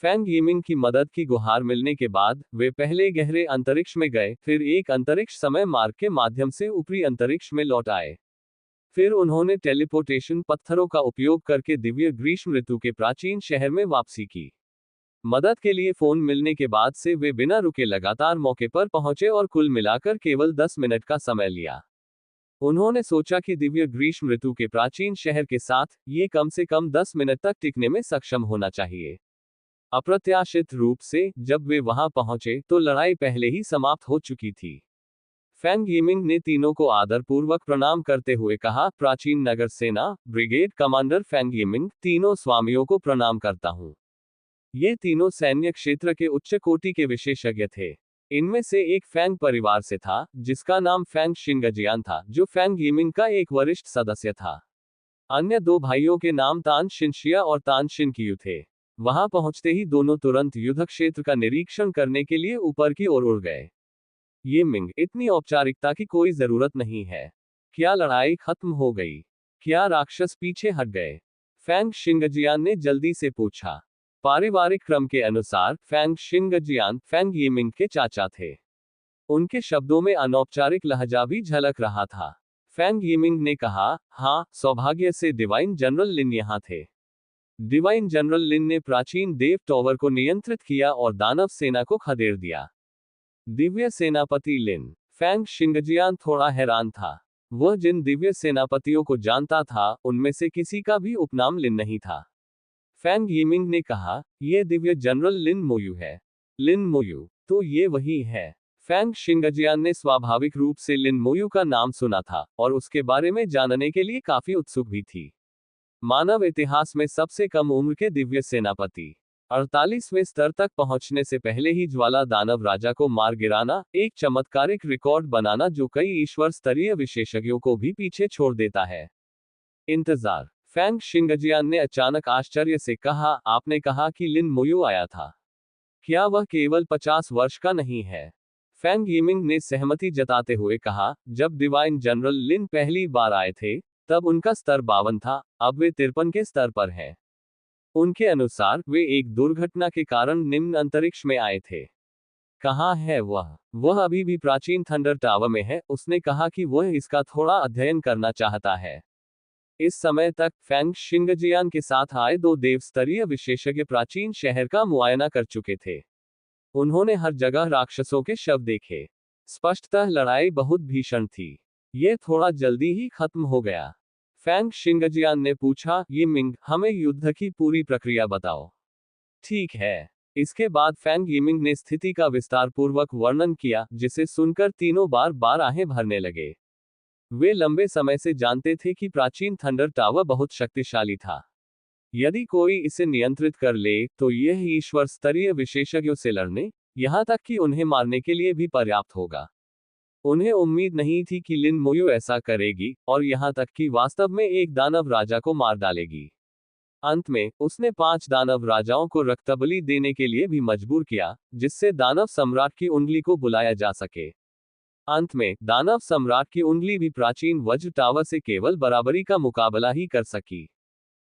फैंग यिमिंग की मदद की गुहार मिलने के बाद वे पहले गहरे अंतरिक्ष में गए, फिर एक अंतरिक्ष समय मार्ग के माध्यम से ऊपरी अंतरिक्ष में लौट आए। फिर उन्होंने टेलीपोर्टेशन पत्थरों का उपयोग करके दिव्य ग्रीष्म ऋतु के प्राचीन शहर में वापसी की। मदद के लिए फोन मिलने के बाद से वे बिना रुके लगातार मौके पर पहुंचे और कुल मिलाकर केवल 10 मिनट का समय लिया। उन्होंने सोचा कि दिव्य ग्रीष्म ऋतु के प्राचीन शहर के साथ ये कम से कम 10 मिनट तक टिकने में सक्षम होना चाहिए। अप्रत्याशित रूप से जब वे वहां पहुंचे तो लड़ाई पहले ही समाप्त हो चुकी थी। फैंग यिमिंग ने तीनों को आदरपूर्वक प्रणाम करते हुए कहा, प्राचीन नगर सेना ब्रिगेड कमांडर फैंग यिमिंग, तीनों स्वामियों को प्रणाम करता हूं। ये तीनों सैन्य क्षेत्र के उच्च कोटि के विशेषज्ञ थे। इनमें से एक फैंग परिवार से था, जिसका नाम फैंग शिंगजियान था, जो फैंग यिमिंग का एक वरिष्ठ सदस्य था। अन्य 2 भाइयों के नाम तान शिनशिया और तान शिनकियू थे। वहां पहुंचते ही दोनों तुरंत युद्ध क्षेत्र का निरीक्षण करने के लिए ऊपर की ओर उड़ गए। यिमिंग, इतनी औपचारिकता की कोई जरूरत नहीं है। क्या लड़ाई खत्म हो गई? क्या राक्षस पीछे हट गए? फैंग शिंगजियान ने जल्दी से पूछा। पारिवारिक क्रम के अनुसार फैंग शिंगजियान फैंग यिमिंग के चाचा थे। उनके शब्दों में अनौपचारिक लहजा भी झलक रहा था। फैंग यिमिंग ने कहा, हाँ, सौभाग्य से डिवाइन जनरल लिन यहां थे। डिवाइन जनरल लिन ने प्राचीन देव टॉवर को नियंत्रित किया और दानव सेना को खदेड़ दिया। दिव्य सेनापति लिन। फैंग शिंगजियान थोड़ा हैरान था। वह जिन दिव्य सेनापतियों को जानता था, उनमें से किसी का भी उपनाम लिन नहीं था। फैंग यिमिंग ने कहा, यह दिव्य जनरल लिन मोयू है। लिन मोयू, तो ये वही है। फैंग शिंगजियान ने स्वाभाविक रूप से लिन मोयू का नाम सुना था और उसके बारे में जानने के लिए काफी उत्सुक भी थी। मानव इतिहास में सबसे कम उम्र के दिव्य सेनापति। 48वें स्तर तक पहुंचने से पहले ही ज्वाला दानव राजा को मार गिराना एक चमत्कारिक रिकॉर्ड बनाना जो कई ईश्वर स्तरीय विशेषज्ञों को भी पीछे छोड़ देता है। इंतजार। फैंग शिंगजियान ने अचानक आश्चर्य से कहा, आपने कहा कि लिन मोयू आया था। क्या वह केवल 50 वर्ष का नहीं है? फैंग यिमिंग ने सहमति जताते हुए कहा, जब डिवाइन जनरल लिन पहली बार आए थे तब उनका स्तर 52 था, अब वे 53 के स्तर पर हैं। उनके अनुसार वे एक दुर्घटना के कारण निम्न अंतरिक्ष में आए थे। कहाँ है वह? वह अभी भी प्राचीन थंडर टावर में है। उसने कहा कि वह इसका थोड़ा अध्ययन करना चाहता है। इस समय तक फैंग शिंगजियान के साथ आए 2 देव स्तरीय विशेषज्ञ प्राचीन शहर का मुआयना कर चुके थे। उन्होंने हर जगह राक्षसों के शव देखे। स्पष्टतः लड़ाई बहुत भीषण थी। यह थोड़ा जल्दी ही खत्म हो गया। फैंग शिंगजियान ने पूछा, यिमिंग, हमें युद्ध की पूरी प्रक्रिया बताओ। ठीक है। इसके बाद फैंग यिमिंग ने स्थिति का विस्तारपूर्वक वर्णन किया, जिसे सुनकर तीनों बार बार आहें भरने लगे। वे लंबे समय से जानते थे कि प्राचीन थंडर टावर बहुत शक्तिशाली था। यदि कोई इसे नियंत्रित कर ले तो यह ईश्वर स्तरीय विशेषज्ञों से लड़ने, यहां तक कि उन्हें मारने के लिए भी पर्याप्त होगा। उन्हें उम्मीद नहीं थी कि लिन मोयू ऐसा करेगी, और यहां तक कि वास्तव में एक दानव राजा को मार डालेगी। अंत में उसने 5 दानव राजाओं को रक्तबलि देने के लिए भी मजबूर किया, जिससे दानव सम्राट की उंगली को बुलाया जा सके। अंत में दानव सम्राट की उंगली भी प्राचीन वज्र टावर से केवल बराबरी का मुकाबला ही कर सकी।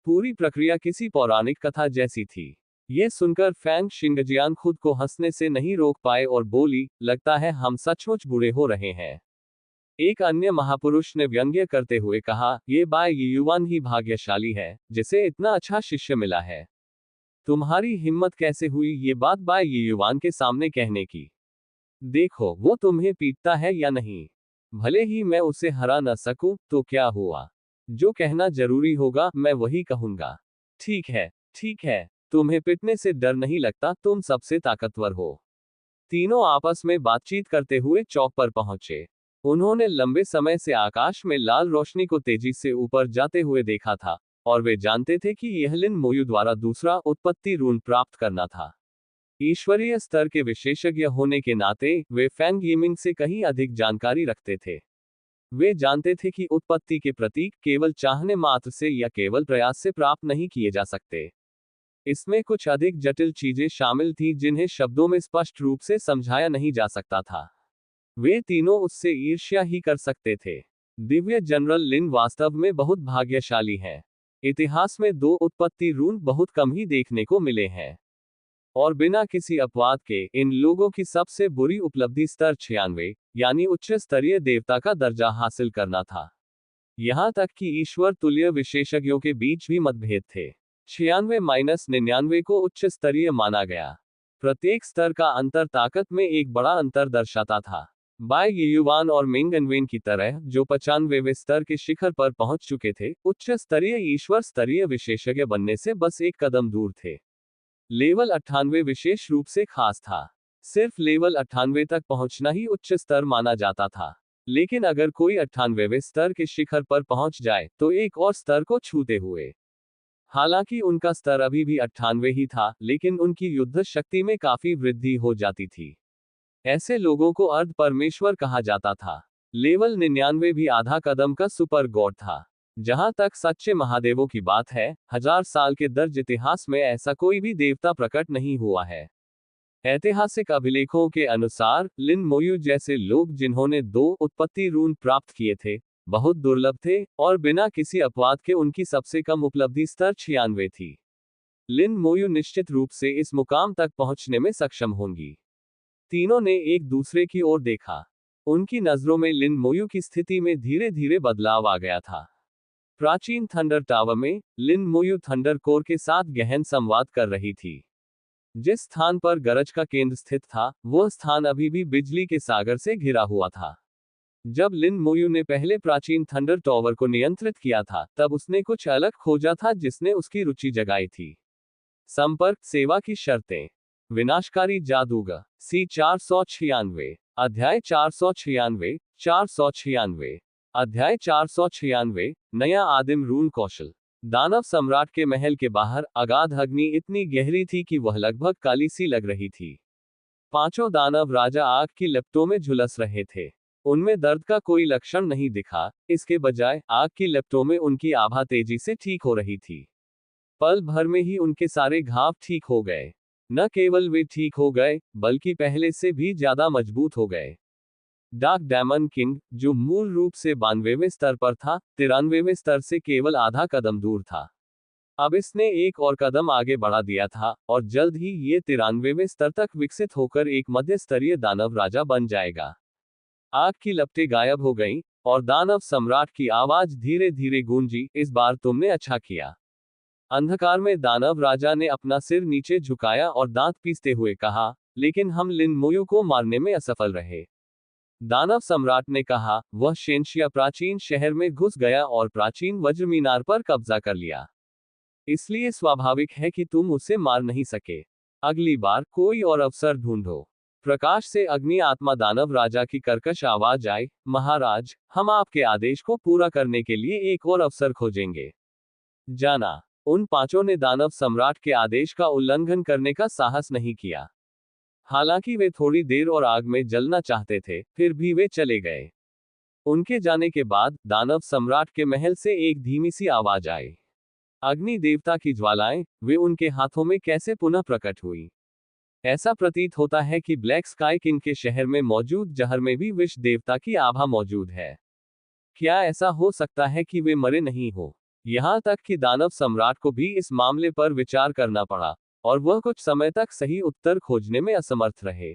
पूरी प्रक्रिया किसी पौराणिक कथा जैसी थी। यह सुनकर फैंग शिंगजियान खुद को हंसने से नहीं रोक पाए और बोली, लगता है हम सचमुच बुरे हो रहे हैं। एक अन्य महापुरुष ने व्यंग्य करते हुए कहा, ये बाय युवान ही भाग्यशाली है जिसे इतना अच्छा शिष्य मिला है। तुम्हारी हिम्मत कैसे हुई ये बात बाय युवान के सामने कहने की? देखो वो तुम्हें पीटता है या नहीं। भले ही मैं उसे हरा न सकूं तो क्या हुआ, जो कहना जरूरी होगा मैं वही कहूंगा। ठीक है, ठीक है, तुम्हें पिटने से डर नहीं लगता, तुम सबसे ताकतवर हो। तीनों आपस में बातचीत करते हुए चौक पर पहुंचे। उन्होंने लंबे समय से आकाश में लाल रोशनी को तेजी से ऊपर जाते हुए देखा था, और वे जानते थे कि यह लिन मोयू द्वारा दूसरा उत्पत्ति रून प्राप्त करना था। ईश्वरीय स्तर के विशेषज्ञ होने के नाते वे फैंग यिमिंग से कहीं अधिक जानकारी रखते थे। वे जानते थे कि उत्पत्ति के प्रतीक केवल चाहने मात्र से या केवल प्रयास से प्राप्त नहीं किए जा सकते। इसमें कुछ अधिक जटिल चीजें शामिल थीं जिन्हें शब्दों में स्पष्ट रूप से समझाया नहीं जा सकता था। वे तीनों उससे ईर्ष्या ही कर सकते थे। दिव्य जनरल लिन वास्तव में बहुत भाग्यशाली हैं। इतिहास में 2 उत्पत्ति रून बहुत कम ही देखने को मिले हैं। और बिना किसी अपवाद के इन लोगों की सबसे बुरी उपलब्धि स्तर 96 यानी उच्च स्तरीय देवता का दर्जा हासिल करना था। यहां तक कि ईश्वर तुल्य विशेषज्ञों के बीच भी मतभेद थे। 96-99 को उच्च स्तरीय माना गया। प्रत्येक स्तर का अंतर ताकत में एक बड़ा अंतर दर्शाता था। बाय युवान और मिंग एनवेन की तरह जो 95वें स्तर के शिखर पर पहुंच चुके थे, उच्च स्तरीय ईश्वर स्तरीय विशेषज्ञ बनने से बस एक कदम दूर थे। लेवल 98 विशेष रूप से खास था। सिर्फ लेवल 98 तक पहुंचना ही उच्च स्तर माना जाता था। लेकिन अगर कोई 98वें स्तर के शिखर पर पहुंच जाए तो एक और स्तर को छूते हुए। हालांकि उनका स्तर अभी भी 98 ही था, लेकिन उनकी युद्ध शक्ति में काफी वृद्धि हो जाती थी। ऐसे लोगों को अर्ध परमेश्वर कहा जाता था। लेवल 99 भी आधा कदम का सुपर गॉड था। जहां तक सच्चे महादेवों की बात है, 1000 साल के दर्ज इतिहास में ऐसा कोई भी देवता प्रकट नहीं हुआ है। ऐतिहासिक अभिलेखों के अनुसार लिन मोयू जैसे लोग जिन्होंने 2 उत्पत्ति रून प्राप्त किए थे, बहुत दुर्लभ थे, और बिना किसी अपवाद के उनकी सबसे कम उपलब्धि स्तर 96 थी। लिन मोयू निश्चित रूप से इस मुकाम तक पहुंचने में सक्षम होंगी। तीनों ने एक दूसरे की ओर देखा। उनकी नजरों में लिन मोयू की स्थिति में धीरे धीरे बदलाव आ गया था। प्राचीन थंडर टावर में लिन मोयू थंडर कोर के साथ गहन संवाद कर रही थी। जिस स्थान पर गरज का केंद्र स्थित था, वह स्थान अभी भी बिजली के सागर से घिरा हुआ था। जब लिन मोयू ने पहले प्राचीन थंडर टावर को नियंत्रित किया था, तब उसने कुछ अलग खोजा था जिसने उसकी रुचि जगाई थी। संपर्क सेवा की शर्तें। विनाशकारी जादूगर। सी 496। अध्याय 496। 496। अध्याय 496। नया आदिम रून कौशल। दानव सम्राट के महल के बाहर अगाध अग्नि इतनी गहरी थी कि वह लगभग काली सी लग रही थी। पांचों दानव राजा आग की लपटों में झुलस रहे थे। उनमें दर्द का कोई लक्षण नहीं दिखा, इसके बजाय आग की लपटों में उनकी आभा तेजी से ठीक हो रही थी। पल भर में ही उनके सारे घाव ठीक हो गए। न केवल वे ठीक हो गए, बल्कि पहले से भी ज्यादा मजबूत हो गए। डार्क डायमंड किंग, जो मूल रूप से 92वें स्तर पर था, 93वें स्तर से केवल आधा कदम दूर था। अब इसने एक और कदम आगे बढ़ा दिया था, और जल्द ही ये 93वें स्तर तक विकसित होकर एक मध्य स्तरीय दानव राजा बन जाएगा। आग की लपटें गायब हो गईं, और दानव सम्राट की आवाज धीरे धीरे गूंजी, इस बार तुमने अच्छा किया। अंधकार में दानव राजा ने अपना सिर नीचे झुकाया और दांत पीसते हुए कहा, लेकिन हम लिन मोयू को मारने में असफल रहे। दानव सम्राट ने कहा, वह शेंशिया प्राचीन शहर में घुस गया और प्राचीन वज्र मीनार पर कब्जा कर लिया। इसलिए स्वाभाविक है कि तुम उसे मार नहीं सके। अगली बार कोई और अवसर ढूंढो। प्रकाश से अग्नि आत्मा दानव राजा की कर्कश आवाज आई, महाराज, हम आपके आदेश को पूरा करने के लिए एक और अवसर खोजेंगे। जाना। उन पांचों ने दानव सम्राट के आदेश का उल्लंघन करने का साहस नहीं किया। हालांकि वे थोड़ी देर और आग में जलना चाहते थे, फिर भी वे चले गए। उनके जाने के बाद दानव सम्राट के महल से एक धीमी सी आवाज आई। अग्नि देवता की ज्वालाएं, वे उनके हाथों में कैसे पुनः प्रकट हुई। ऐसा प्रतीत होता है कि ब्लैक स्काई किंग के शहर में मौजूद जहर में भी विष देवता की आभा मौजूद है। क्या ऐसा हो सकता है कि वे मरे नहीं हो? यहां तक कि दानव सम्राट को भी इस मामले पर विचार करना पड़ा, और वह कुछ समय तक सही उत्तर खोजने में असमर्थ रहे।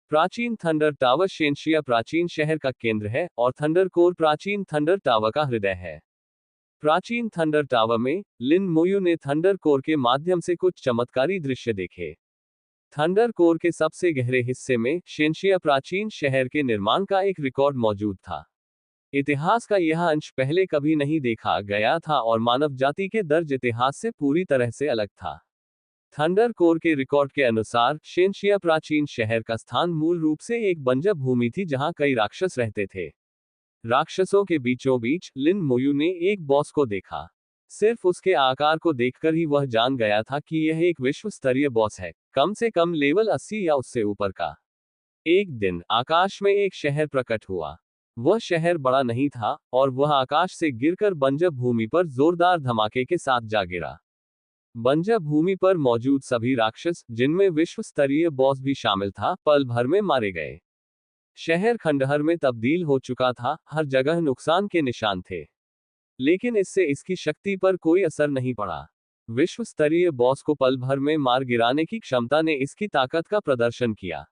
प्राचीन थंडर टावर शेंशिया प्राचीन शहर का केंद्र है, और थंडर कोर प्राचीन थंडर टावर का हृदय है। प्राचीन थंडर टावर में लिन मोयू ने थंडर कोर के माध्यम से कुछ चमत्कारी दृश्य देखे। थंडर कोर के सबसे गहरे हिस्से में शेंशिया प्राचीन शहर के निर्माण का एक रिकॉर्ड मौजूद था। इतिहास का यह अंश पहले कभी नहीं देखा गया था और मानव जाति के दर्ज इतिहास से पूरी तरह से अलग था। थंडर कोर के रिकॉर्ड के अनुसार शेंशिया प्राचीन शहर का स्थान मूल रूप से एक बंजर भूमि थी जहां कई राक्षस रहते थे। राक्षसों के बीचों बीच लिन मोयू ने एक बॉस को देखा। सिर्फ उसके आकार को देखकर ही वह जान गया था कि यह एक विश्व स्तरीय बॉस है, कम से कम लेवल 80 या उससे ऊपर का। एक दिन आकाश में एक शहर प्रकट हुआ। वह शहर बड़ा नहीं था, और वह आकाश से गिरकर बंजर भूमि पर जोरदार धमाके के साथ जा गिरा। बंजर भूमि पर मौजूद सभी राक्षस, जिनमें विश्व स्तरीय बॉस भी शामिल था, पल भर में मारे गए। शहर खंडहर में तब्दील हो चुका था, हर जगह नुकसान के निशान थे। लेकिन इससे इसकी शक्ति पर कोई असर नहीं पड़ा। विश्व स्तरीय बॉस को पल भर में मार गिराने की क्षमता ने इसकी ताकत का प्रदर्शन किया।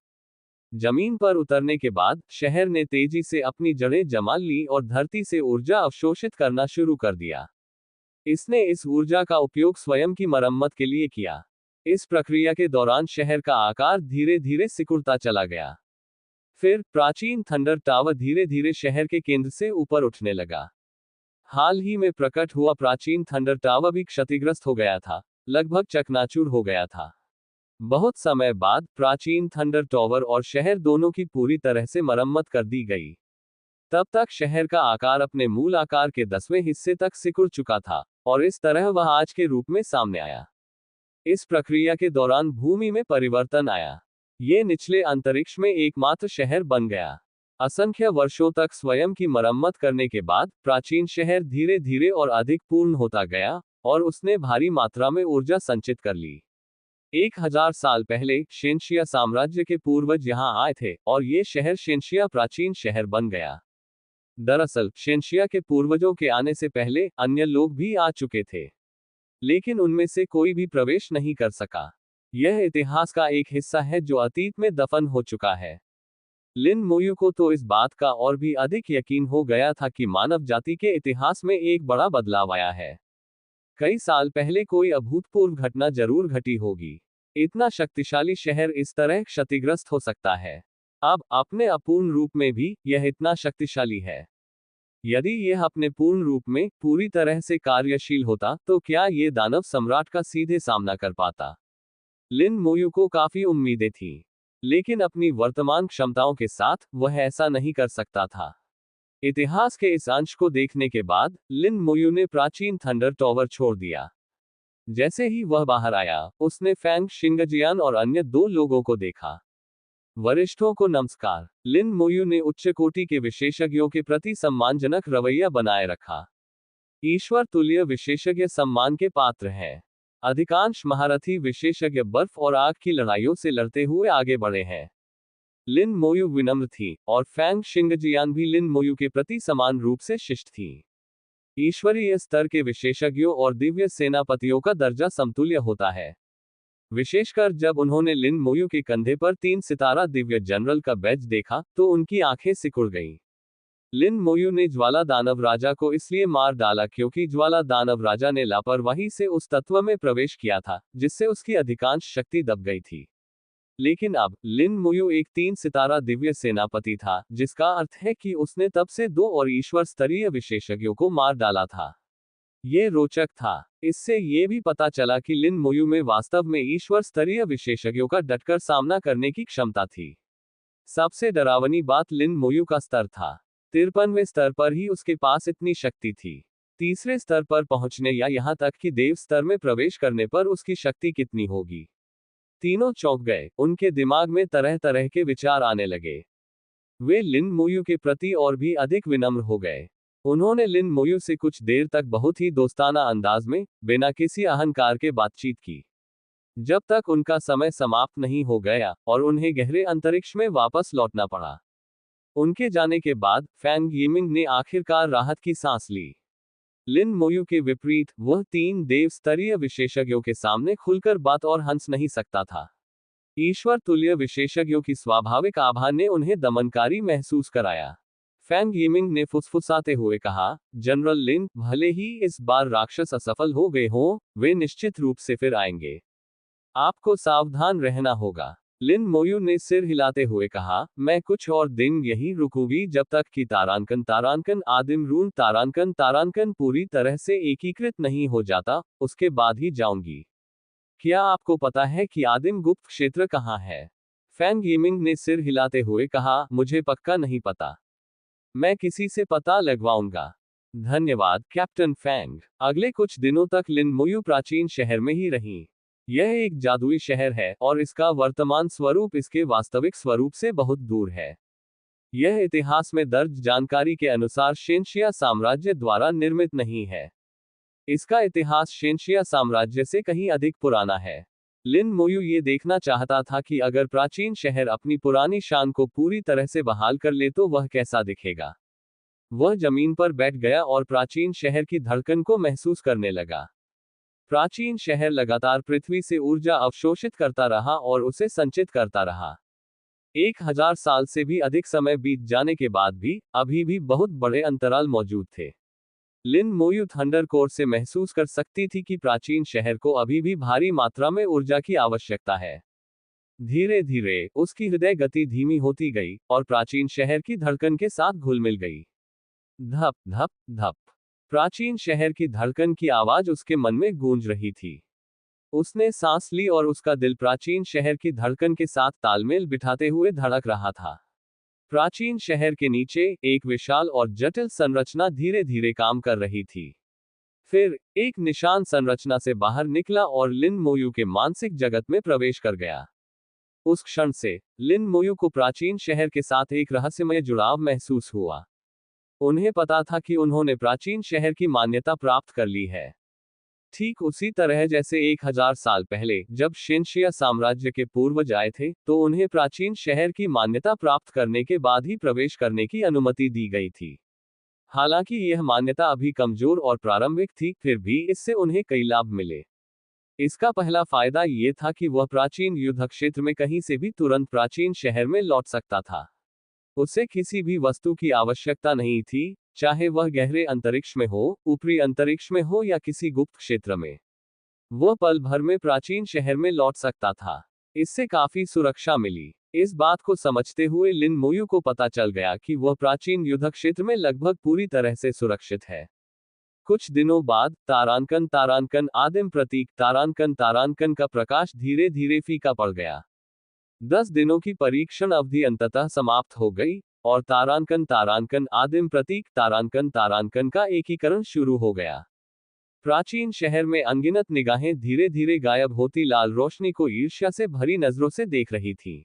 जमीन पर उतरने के बाद शहर ने तेजी से अपनी जड़ें जमा ली और धरती से ऊर्जा अवशोषित करना शुरू कर दिया। इसने इस ऊर्जा का उपयोग स्वयं की मरम्मत के लिए किया। इस प्रक्रिया के दौरान शहर का आकार धीरे धीरे सिकुड़ता चला गया। फिर प्राचीन थंडर टावर धीरे धीरे शहर के केंद्र से ऊपर उठने लगा। हाल ही में प्रकट हुआ प्राचीन थंडर टावर भी क्षतिग्रस्त हो गया था, लगभग चकनाचूर हो गया था। बहुत समय बाद प्राचीन थंडर टावर और शहर दोनों की पूरी तरह से मरम्मत कर दी गई। तब तक शहर का आकार अपने मूल आकार के 10वें हिस्से तक सिकुड़ चुका था, और इस तरह वह आज के रूप में सामने आया। इस प्रक्रिया के दौरान भूमि में परिवर्तन आया। ये निचले अंतरिक्ष में एकमात्र शहर बन गया। असंख्य वर्षों तक स्वयं की मरम्मत करने के बाद प्राचीन शहर धीरे धीरे और अधिक पूर्ण होता गया, और उसने भारी मात्रा में ऊर्जा संचित कर ली। 1000 साल पहले शेंशिया साम्राज्य के पूर्वज यहां आए थे, और ये शहर शेंशिया प्राचीन शहर बन गया। दरअसल शेंशिया के पूर्वजों के आने से पहले अन्य लोग भी आ चुके थे, लेकिन उनमें से कोई भी प्रवेश नहीं कर सका। यह इतिहास का एक हिस्सा है जो अतीत में दफन हो चुका है। लिन मोयू को तो इस बात का और भी अधिक यकीन हो गया था कि मानव जाति के इतिहास में एक बड़ा बदलाव आया है। कई साल पहले कोई अभूतपूर्व घटना जरूर घटी होगी। इतना शक्तिशाली शहर इस तरह क्षतिग्रस्त हो सकता है। अब अपने अपूर्ण रूप में भी यह इतना शक्तिशाली है। यदि यह अपने पूर्ण रूप में पूरी तरह से कार्यशील होता, तो क्या ये दानव सम्राट का सीधे सामना कर पाता? लिन मोयू को काफी उम्मीदें थीं, लेकिन अपनी वर्तमान क्षमताओं के साथ वह ऐसा नहीं कर सकता था। इतिहास के इस अंश को देखने के बाद लिन मोयू ने प्राचीन थंडर टॉवर छोड़ दिया। जैसे ही वह बाहर आया, उसने फैंग शिंगजियान और अन्य 2 लोगों को देखा। वरिष्ठों को नमस्कार। लिन मोयू ने उच्च कोटि के विशेषज्ञों के प्रति सम्मानजनक रवैया बनाए रखा। ईश्वर तुल्य विशेषज्ञ सम्मान के पात्र हैं। अधिकांश महारथी विशेषज्ञ बर्फ और आग की लड़ाइयों से लड़ते हुए आगे बढ़े हैं। लिन मोयू विनम्र थी, और फैंग शिंगजियान भी लिन मोयू के प्रति समान रूप से शिष्ट थी। ईश्वरीय स्तर के विशेषज्ञों और दिव्य सेनापतियों का दर्जा समतुल्य होता है। विशेषकर जब उन्होंने लिन मोयू के कंधे पर 3 सितारा दिव्य जनरल का बैज देखा, तो उनकी आंखें सिकुड़ गईं। लिन मोयू ने ज्वाला दानव राजा को इसलिए मार डाला क्योंकि ज्वाला दानव राजा ने लापरवाही से उस तत्व में प्रवेश किया था, जिससे उसकी अधिकांश शक्ति दब गई थी। लेकिन अब लिन मोयू एक 3 सितारा दिव्य सेनापति था, जिसका अर्थ है कि उसने तब से 2 और ईश्वर स्तरीय विशेषज्ञों को मार डाला था। ये रोचक था। इससे ये भी पता चला कि लिन मोयू में वास्तव में ईश्वर स्तरीय विशेषज्ञों का डटकर सामना करने की क्षमता थी। सबसे डरावनी बात लिन मोयू का स्तर था। 53वें स्तर पर ही उसके पास इतनी शक्ति थी। तीसरे स्तर पर पहुंचने या यहां तक कि देव स्तर में प्रवेश करने पर उसकी शक्ति कितनी होगी। तीनों चौंक गए। उनके दिमाग में तरह तरह के विचार आने लगे। वे लिन मोयू के प्रति और भी अधिक विनम्र हो गए। उन्होंने लिन मोयू से कुछ देर तक बहुत ही दोस्ताना अंदाज में, बिना किसी अहंकार के बातचीत की, जब तक उनका समय समाप्त नहीं हो गया और उन्हें गहरे अंतरिक्ष में वापस लौटना पड़ा। उनके जाने के बाद फैंग यिमिंग ने आखिरकार राहत की सांस ली। लिन मोयू के विपरीत, वह 3 देव स्तरीय विशेषज्ञों के सामने खुलकर बात और हंस नहीं सकता था। ईश्वर तुल्य विशेषज्ञों की स्वाभाविक आभा ने उन्हें दमनकारी महसूस कराया। फैंग यिमिंग ने फुसफुसाते हुए कहा, जनरल लिन, भले ही इस बार राक्षस असफल हो गए हों, वे निश्चित रूप से फिर आएंगे। आपको सावधान रहना होगा। लिन मोयू ने सिर हिलाते हुए कहा, मैं कुछ और दिन यहीं रुकूंगी जब तक कि तारांकन आदिम रून तारांकन पूरी तरह से एकीकृत नहीं हो जाता, उसके बाद ही जाऊंगी। क्या आपको पता है कि आदिम गुप्त क्षेत्र कहाँ है? फैंग यिमिंग ने सिर हिलाते हुए कहा, मुझे पक्का नहीं पता। मैं किसी से पता लगवाऊंगा। धन्यवाद, कैप्टन फैंग। अगले कुछ दिनों तक लिन मोयू प्राचीन शहर में ही रहीं। यह एक जादुई शहर है, और इसका वर्तमान स्वरूप इसके वास्तविक स्वरूप से बहुत दूर है। यह इतिहास में दर्ज जानकारी के अनुसार शेनशिया साम्राज्य द्वारा निर्मित नहीं है। इसका इतिहास शेनशिया साम्राज्य से कहीं अधिक पुराना है। लिन मोयू ये देखना चाहता था कि अगर प्राचीन शहर अपनी पुरानी शान को पूरी तरह से बहाल कर ले तो वह कैसा दिखेगा। वह जमीन पर बैठ गया और प्राचीन शहर की धड़कन को महसूस करने लगा। प्राचीन शहर लगातार पृथ्वी से ऊर्जा अवशोषित करता रहा और उसे संचित करता रहा। 1000 साल से भी अधिक समय बीत जाने के बाद भी अभी भी बहुत बड़े अंतराल मौजूद थे। लिन मोयू थंडर कोर से महसूस कर सकती थी कि प्राचीन शहर को अभी भी भारी मात्रा में ऊर्जा की आवश्यकता है। धीरे धीरे उसकी हृदय गति धीमी होती गई और प्राचीन शहर की धड़कन के साथ घुल मिल गई। धप धप धप। प्राचीन शहर की धड़कन की आवाज उसके मन में गूंज रही थी। उसने सांस ली और उसका दिल प्राचीन शहर की धड़कन के साथ तालमेल बिठाते हुए धड़क रहा था। प्राचीन शहर के नीचे एक विशाल और जटिल संरचना धीरे धीरे काम कर रही थी। फिर एक निशान संरचना से बाहर निकला और लिन मोयू के मानसिक जगत में प्रवेश कर गया। उस क्षण से लिन मोयू को प्राचीन शहर के साथ एक रहस्यमय जुड़ाव महसूस हुआ। उन्हें पता था कि उन्होंने प्राचीन शहर की मान्यता प्राप्त कर ली है। ठीक उसी तरह जैसे 1000 साल पहले जब शेनशिया साम्राज्य के पूर्वज आए थे, तो उन्हें प्राचीन शहर की मान्यता प्राप्त करने के बाद ही प्रवेश करने की अनुमति दी गई थी। हालांकि यह मान्यता अभी कमजोर और प्रारंभिक थी, फिर भी इससे उन्हें कई लाभ मिले। इसका पहला फायदा ये था कि वह प्राचीन युद्ध क्षेत्र में कहीं से भी तुरंत प्राचीन शहर में लौट सकता था। उसे किसी भी वस्तु की आवश्यकता नहीं थी, चाहे वह गहरे अंतरिक्ष में हो, ऊपरी अंतरिक्ष में हो या किसी गुप्त क्षेत्र में। वह पल भर में प्राचीन शहर में लौट सकता था। इससे काफी सुरक्षा मिली। इस बात को समझते हुए लिन मोयू को पता चल गया कि वह प्राचीन युद्ध क्षेत्र में लगभग पूरी तरह से सुरक्षित है। कुछ दिनों बाद तारांकन आदिम प्रतीक तारांकन का प्रकाश धीरे धीरे फीका पड़ गया। 10 दिनों की परीक्षण अवधि अंततः समाप्त हो गई, और तारांकन तारांकन आदिम प्रतीक तारांकन तारांकन का एकीकरण शुरू हो गया। प्राचीन शहर में अनगिनत निगाहें धीरे धीरे गायब होती लाल रोशनी को ईर्ष्या से भरी नजरों से देख रही थी।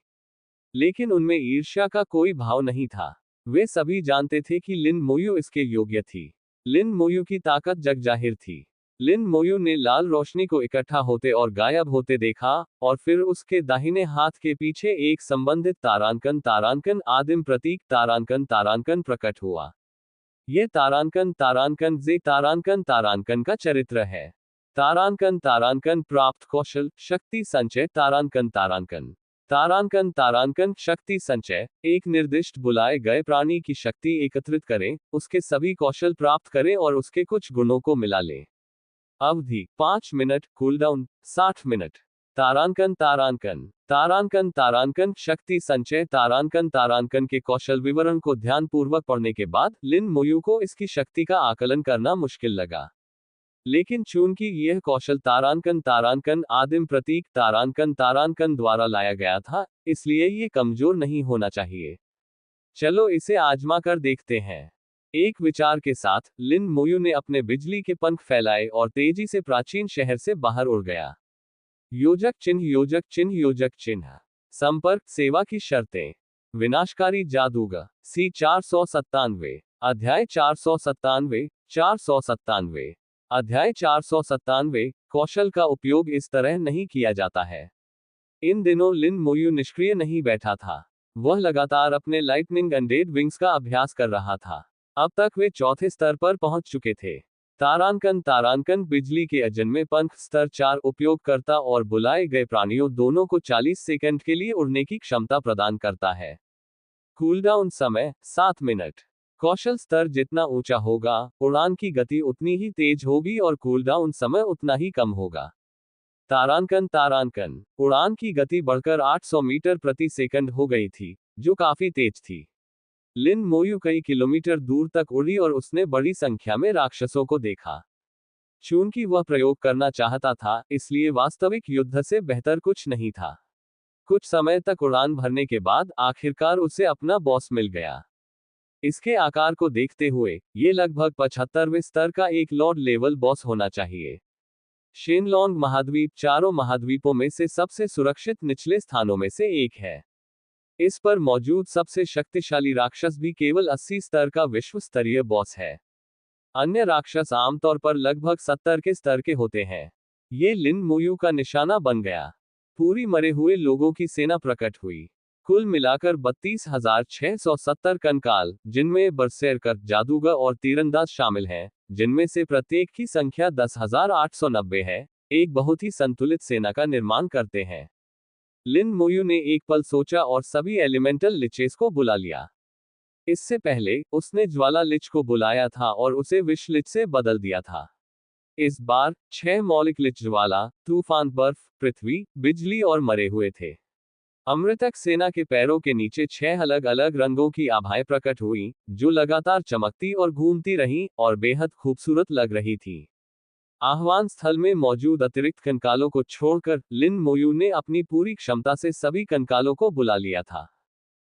लेकिन उनमें ईर्ष्या का कोई भाव नहीं था। वे सभी जानते थे कि लिन मोयू इसके योग्य थी। लिन मोयू की ताकत जगजाहिर थी। लिन मोयू ने लाल रोशनी को इकट्ठा होते और गायब होते देखा, और फिर उसके दाहिने हाथ के पीछे एक संबंधित तारांकन तारांकन आदिम प्रतीक तारांकन तारांकन प्रकट हुआ। ये तारांकन तारांकन जे तारांकन तारांकन का चरित्र है। तारांकन तारांकन प्राप्त कौशल शक्ति संचय तारांकन तारांकन तारांकन तारांकन शक्ति संचय, एक निर्दिष्ट बुलाए गए प्राणी की शक्ति एकत्रित करें, उसके सभी कौशल प्राप्त करें और उसके कुछ गुणों को मिला लें। अवधि 5 मिनट, कूलडाउन 60 मिनट। तारांकन तारांकन तारांकन तारांकन शक्ति संचय तारांकन तारांकन के कौशल विवरण को ध्यानपूर्वक पढ़ने के बाद लिन मोयू को इसकी शक्ति का आकलन करना मुश्किल लगा। लेकिन चूंकि यह कौशल तारांकन तारांकन आदिम प्रतीक तारांकन तारांकन द्वारा लाया गया था, इसलिए ये कमजोर नहीं होना चाहिए। चलो इसे आजमा कर देखते हैं। एक विचार के साथ लिन मोयू ने अपने बिजली के पंख फैलाए और तेजी से प्राचीन शहर से बाहर उड़ गया। योजक चिन्ह योजक चिन्ह योजक चिन्ह। संपर्क सेवा की शर्तें। विनाशकारी जादूगर सी 497। अध्याय 497 497। अध्याय 497। कौशल का उपयोग इस तरह नहीं किया जाता है। इन दिनों लिन मोयू निष्क्रिय नहीं बैठा था। वह लगातार अपने लाइटनिंग अनडेड विंग्स का अभ्यास कर रहा था। अब तक वे चौथे स्तर पर पहुंच चुके थे। तारांकन तारांकन बिजली के अजन्मे पंख स्तर 4 उपयोगकर्ता और बुलाए गए प्राणियों दोनों को 40 सेकंड के लिए उड़ने की क्षमता प्रदान करता है। कूलडाउन समय 7 मिनट। कौशल स्तर जितना ऊंचा होगा, उड़ान की गति उतनी ही तेज होगी और कूलडाउन समय उतना ही कम होगा। तारांकन तारांकन उड़ान की गति बढ़कर 800 मीटर प्रति सेकंड हो गई थी, जो काफी तेज थी। लिन मोयू कई किलोमीटर दूर तक उड़ी और उसने बड़ी संख्या में राक्षसों को देखा। चूंकि वह प्रयोग करना चाहता था, इसलिए वास्तविक युद्ध से बेहतर कुछ नहीं था। कुछ समय तक उड़ान भरने के बाद आखिरकार उसे अपना बॉस मिल गया। इसके आकार को देखते हुए ये लगभग 75वें स्तर का एक लॉर्ड लेवल बॉस होना चाहिए। शेनलॉन्ग महाद्वीप चारों महाद्वीपों में से सबसे सुरक्षित निचले स्थानों में से एक है। इस पर मौजूद सबसे शक्तिशाली राक्षस भी केवल 80 स्तर का विश्व स्तरीय बॉस है। अन्य राक्षस आमतौर पर लगभग 70 के स्तर के होते हैं। ये लिन मोयू का निशाना बन गया। पूरी मरे हुए लोगों की सेना प्रकट हुई। कुल मिलाकर 32,670 कंकाल, जिनमें बरसेरकर जादूगर और तीरंदाज शामिल हैं, जिनमें से प्रत्येक की संख्या 10,890 है, एक बहुत ही संतुलित सेना का निर्माण करते हैं। लिन मोयू ने एक पल सोचा और सभी एलिमेंटल लिचेस को बुला लिया। इससे पहले उसने ज्वाला लिच को बुलाया था और उसे विष लिच से बदल दिया था। इस बार 6 मौलिक लिच ज्वाला, तूफान, बर्फ, पृथ्वी, बिजली और मरे हुए थे। अमृतक सेना के पैरों के नीचे 6 अलग अलग रंगों की आभाएं प्रकट हुई, जो लगातार चमकती और घूमती रहीं और बेहद खूबसूरत लग रही थी। आह्वान स्थल में मौजूद अतिरिक्त कंकालों को छोड़कर लिन मोयू ने अपनी पूरी क्षमता से सभी कंकालों को बुला लिया था।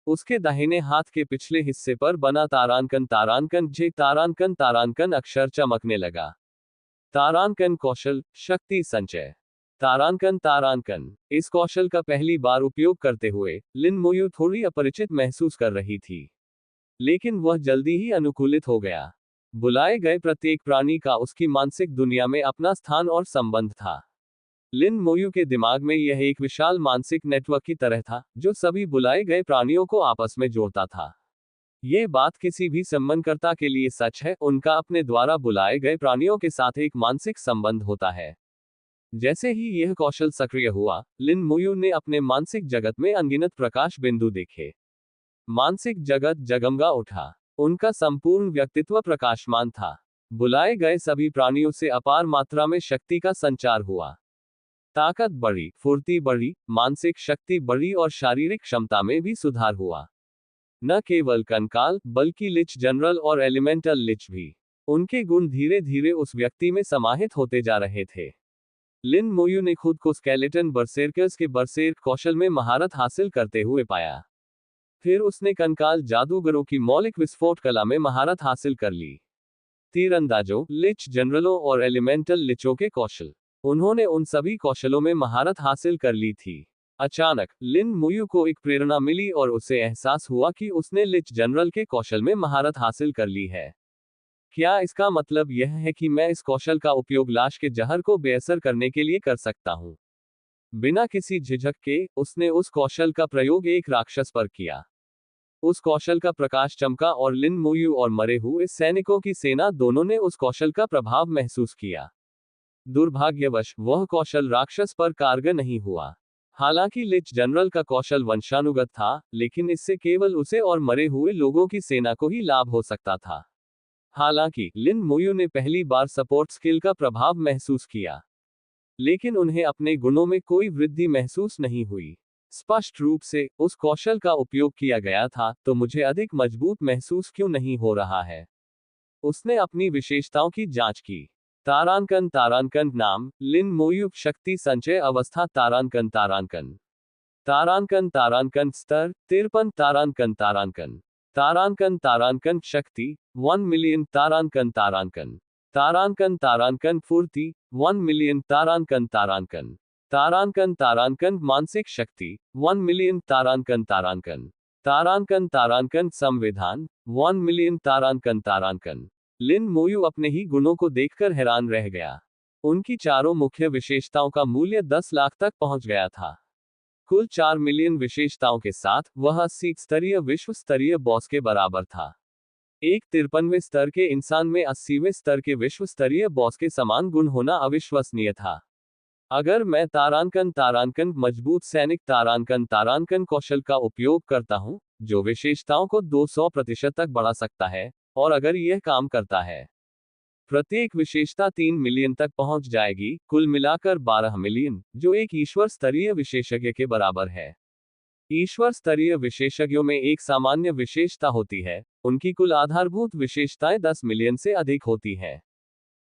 उसके दाहिने हाथ के पिछले हिस्से पर बना तारांकन तारांकन जे तारांकन तारांकन अक्षर चमकने लगा। तारांकन कौशल शक्ति संचय। तारांकन तारांकन इस कौशल का पहली बार उपयोग करते हुए लिन मोयू थोड़ी अपरिचित महसूस कर रही थी, लेकिन वह जल्दी ही अनुकूलित हो गया। बुलाए गए प्रत्येक प्राणी का उसकी मानसिक दुनिया में अपना स्थान और संबंध था। लिन मोयू के दिमाग में यह एक विशाल मानसिक नेटवर्क की तरह था, जो सभी बुलाए गए प्राणियों को आपस में जोड़ता था। यह बात किसी भी सम्मानकर्ता के लिए सच है, उनका अपने द्वारा बुलाए गए प्राणियों के साथ एक मानसिक संबंध होता है। जैसे ही यह कौशल सक्रिय हुआ, लिन मोयू ने अपने मानसिक जगत में अनगिनत प्रकाश बिंदु देखे। मानसिक जगत जगमगा उठा। उनका संपूर्ण व्यक्तित्व प्रकाशमान था। बुलाए गए सभी प्राणियों से अपार मात्रा में शक्ति का संचार हुआ। ताकत बढ़ी, फुर्ती बढ़ी, मानसिक शक्ति बढ़ी और शारीरिक क्षमता में भी सुधार हुआ। न केवल कंकाल, बल्कि लिच जनरल और एलिमेंटल लिच भी। उनके गुण धीरे धीरे उस व्यक्ति में समाहित होते जा रहे थे। लिन मोयू ने खुद को स्केलेटन बरसेरकर्स के बरसेर कौशल में महारत हासिल करते हुए पाया। फिर उसने कंकाल जादूगरों की मौलिक विस्फोट कला में महारत हासिल कर ली। तीरंदाजों, लिच जनरलों और एलिमेंटल लिचों के कौशल। उन्होंने उन सभी कौशलों में महारत हासिल कर ली थी। अचानक लिन मुयू को एक प्रेरणा मिली और उसे एहसास हुआ कि उसने लिच जनरल के कौशल में महारत हासिल कर ली है। क्या इसका मतलब यह है कि मैं इस कौशल का उपयोग लाश के जहर को बेअसर करने के लिए कर सकता हूं? बिना किसी झिझक के उसने उस कौशल का प्रयोग एक राक्षस पर किया। उस कौशल का प्रकाश चमका और लिन मुयू और मरे हुए सैनिकों की सेना दोनों ने उस कौशल का प्रभाव महसूस किया। दुर्भाग्यवश वह कौशल राक्षस पर कारगर नहीं हुआ। हालांकि लिच जनरल का कौशल वंशानुगत था, लेकिन इससे केवल उसे और मरे हुए लोगों की सेना को ही लाभ हो सकता था। हालांकि लिन मुयू ने पहली बार सपोर्ट स्किल का प्रभाव महसूस किया, लेकिन उन्हें अपने गुणों में कोई वृद्धि महसूस नहीं हुई। स्पष्ट रूप से उस कौशल का उपयोग किया गया था, तो मुझे अधिक मजबूत महसूस क्यों नहीं हो रहा है? उसने अपनी विशेषताओं की जांच की। तारांकन नाम, लिन मोयू शक्ति संचय अवस्था तारांकन तारांकन स्तर 53 तारांकन शक्ति 1 मिलियन तारांकन फुर्ती 1 मिलियन तारांकन मानसिक शक्ति 1 मिलियन तारांकन संविधान 1 मिलियन तारांकन। लिन मोयू अपने ही गुणों को देखकर हैरान रह गया। उनकी चारों मुख्य विशेषताओं का मूल्य 10 लाख तक पहुंच गया था। कुल 4 मिलियन विशेषताओं के साथ वह 80 स्तरीय विश्व स्तरीय बॉस के बराबर था। एक 53वें स्तर के इंसान में 80वें स्तर के विश्व स्तरीय बॉस के समान गुण होना अविश्वसनीय था। अगर मैं तारांकन मजबूत सैनिक तारांकन कौशल का उपयोग करता हूं, जो विशेषताओं को 200% तक बढ़ा सकता है, और अगर यह काम करता है, प्रत्येक विशेषता 3 मिलियन तक पहुंच जाएगी, कुल मिलाकर 12 मिलियन, जो एक ईश्वर स्तरीय विशेषज्ञ के बराबर है। ईश्वर स्तरीय विशेषज्ञों में एक सामान्य विशेषता होती है, उनकी कुल आधारभूत विशेषताएं 10 मिलियन से अधिक होती हैं।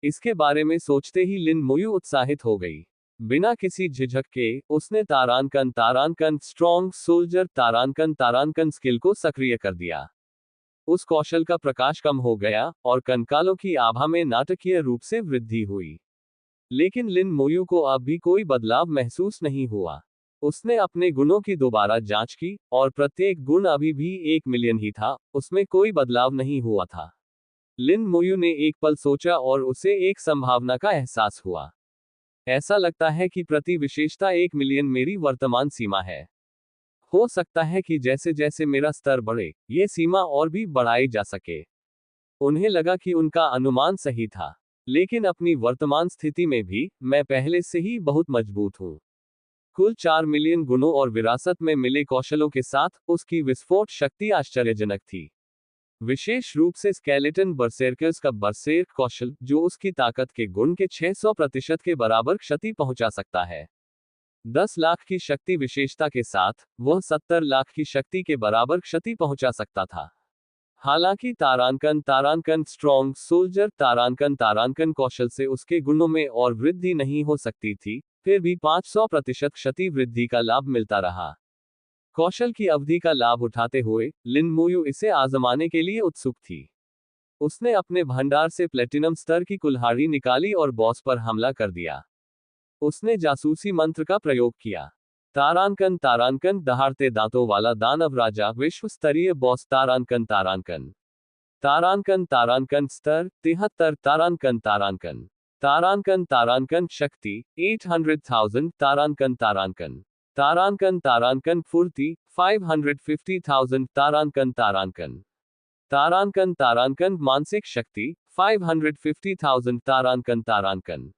इसके बारे में सोचते ही लिन मुयू उत्साहित हो गई। बिना किसी झिझक के उसने तारांकन स्ट्रॉन्ग सोल्जर तारांकन स्किल को सक्रिय कर दिया। उस कौशल का प्रकाश कम हो गया और कंकालों की आभा में नाटकीय रूप से वृद्धि हुई। लेकिन लिन मुयू को अब भी कोई बदलाव महसूस नहीं हुआ। उसने अपने गुणों की दोबारा जांच की, और प्रत्येक गुण अभी भी 1 मिलियन ही था, उसमें कोई बदलाव नहीं हुआ था। लिन मुयू ने एक पल सोचा और उसे एक संभावना का एहसास हुआ। ऐसा लगता है कि प्रति विशेषता 1 मिलियन मेरी वर्तमान सीमा है। हो सकता है कि जैसे जैसे मेरा स्तर बढ़े, ये सीमा और भी बढ़ाई जा सके। उन्हें लगा कि उनका अनुमान सही था, लेकिन अपनी वर्तमान स्थिति में भी मैं पहले से ही बहुत मजबूत हूं। कुल 4 मिलियन गुणों और विरासत में मिले कौशलों के साथ उसकी विस्फोट शक्ति आश्चर्यजनक थी। विशेष रूप से स्केलेटन बरसेर्कर्स का बरसेर्क कौशल, जो उसकी ताकत के गुण के 600% के बराबर क्षति पहुंचा सकता है। 10 लाख की शक्ति विशेषता के साथ वह 70 लाख की शक्ति के बराबर क्षति पहुंचा सकता था। हालांकि तारांकन स्ट्रॉन्ग सोल्जर तारांकन कौशल से उसके गुणों में और वृद्धि नहीं हो सकती थी, फिर भी 500% क्षति वृद्धि का लाभ मिलता रहा। कौशल की अवधि का लाभ उठाते हुए लिन मुयू इसे आजमाने के लिए उत्सुक थी। उसने अपने भंडार से प्लेटिनम स्तर की कुल्हाड़ी निकाली और बॉस पर हमला कर दिया। उसने जासूसी मंत्र का प्रयोग किया। तारांकन दहाड़ते दांतों वाला दानव राजा विश्व स्तरीय बॉस तारांकन स्तर 73 तारांकन शक्ति 800,000 तारांकन फुर्ती 550,000 तारांकन मानसिक शक्ति 550,000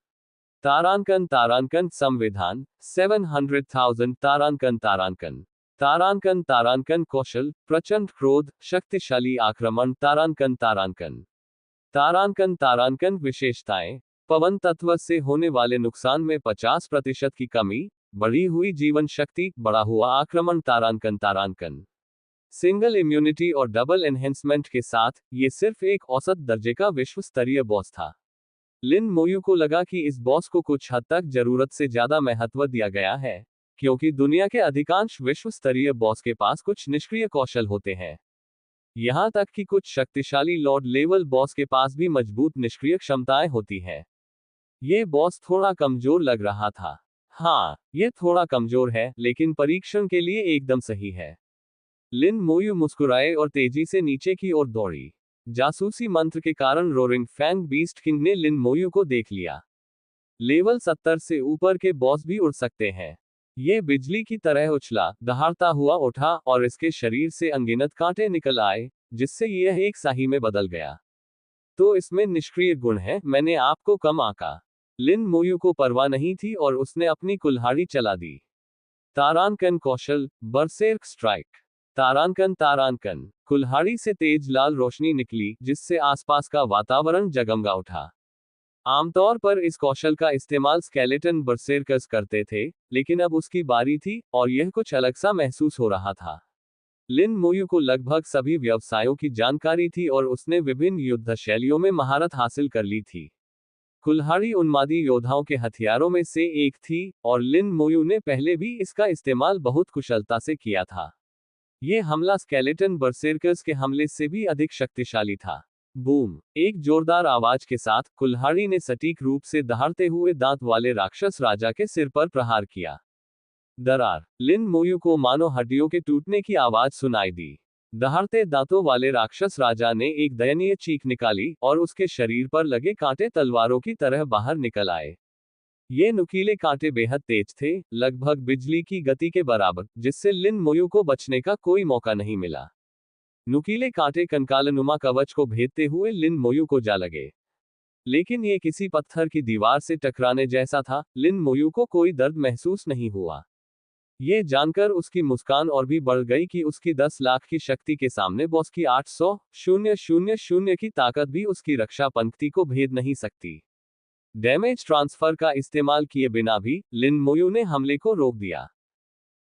तारांकन संविधान 700,000 तारांकन कौशल प्रचंड क्रोध शक्तिशाली आक्रमण तारांकन विशेषताएं पवन तत्व से होने वाले नुकसान में 50% की कमी, बढ़ी हुई जीवन शक्ति, बढ़ा हुआ आक्रमण तारांकन सिंगल इम्यूनिटी और डबल एनहेंसमेंट के साथ ये सिर्फ एक औसत दर्जे का विश्व स्तरीय बॉस था। लिन मुयू को लगा कि इस बॉस को कुछ हद तक जरूरत से ज्यादा महत्व दिया गया है। क्योंकि दुनिया के अधिकांश विश्व स्तरीय बॉस के पास कुछ निष्क्रिय कौशल होते हैं। यहां तक कि कुछ शक्तिशाली लॉर्ड लेवल बॉस के पास भी मजबूत निष्क्रिय क्षमताएं होती हैं। ये बॉस थोड़ा कमजोर लग रहा था। हाँ, ये थोड़ा कमजोर है, लेकिन परीक्षण के लिए एकदम सही है। लिन मोयू मुस्कुराए और तेजी से नीचे की ओर दौड़ी। जासूसी मंत्र के कारण रोरिंग फैंग बीस्ट किंग ने लिन मोयू को देख लिया। लेवल 70 से ऊपर के बॉस भी उड़ सकते हैं। ये बिजली की तरह उछला, दहाड़ता हुआ उठा और इसके शरीर से अनगिनत कांटे निकल आए, जिससे यह एक शाही में बदल गया। तो इसमें निष्क्रिय गुण है, मैंने आपको कम आंका। लिन मोयू को परवाह नहीं थी और उसने अपनी कुल्हाड़ी चला दी। तारांकन कौशल, बरसेर्क स्ट्राइक। तारांकन कुल्हाड़ी से तेज लाल रोशनी निकली, जिससे आसपास का वातावरण जगमगा उठा। आमतौर पर इस कौशल का इस्तेमाल स्केलेटन बरसेर्कर्स करते थे, लेकिन अब उसकी बारी थी और यह कुछ अलग सा महसूस हो रहा था। लिन मोयू को लगभग सभी व्यवसायों की जानकारी थी और उसने विभिन्न युद्ध शैलियों में महारत हासिल कर ली थी। कुल्हाड़ी उन्मादी योद्धाओं के हथियारों में से एक थी, और लिन मोयू ने पहले भी इसका इस्तेमाल बहुत कुशलता से किया था। यह हमला स्केलेटन बरसेर्कर्स के हमले से भी अधिक शक्तिशाली था। बूम! एक जोरदार आवाज के साथ कुल्हाड़ी ने सटीक रूप से दहाड़ते हुए दांत वाले राक्षस राजा के सिर पर प्रहार किया। दरार! लिन मोयू को मानो हड्डियों के टूटने की आवाज सुनाई दी। दहाड़ते दांतों वाले राक्षस राजा ने एक दयनीय चीख निकाली और उसके शरीर पर लगे कांटे तलवारों की तरह बाहर निकल आए। ये नुकीले कांटे बेहद तेज थे, लगभग बिजली की गति के बराबर, जिससे लिन मोयू को बचने का कोई मौका नहीं मिला। नुकीले कांटे कंकालनुमा कवच को भेदते हुए लिन मोयू को जा लगे। लेकिन ये किसी पत्थर की दीवार से टकराने जैसा था, लिन मोयू को कोई दर्द महसूस नहीं हुआ। ये जानकर उसकी मुस्कान और भी बढ़ गई कि उसकी 10 लाख की शक्ति के सामने बॉस की 800,000 की ताकत भी उसकी रक्षा पंक्ति को भेद नहीं सकती। डैमेज ट्रांसफर का इस्तेमाल किए बिना भी लिन मोयू ने हमले को रोक दिया।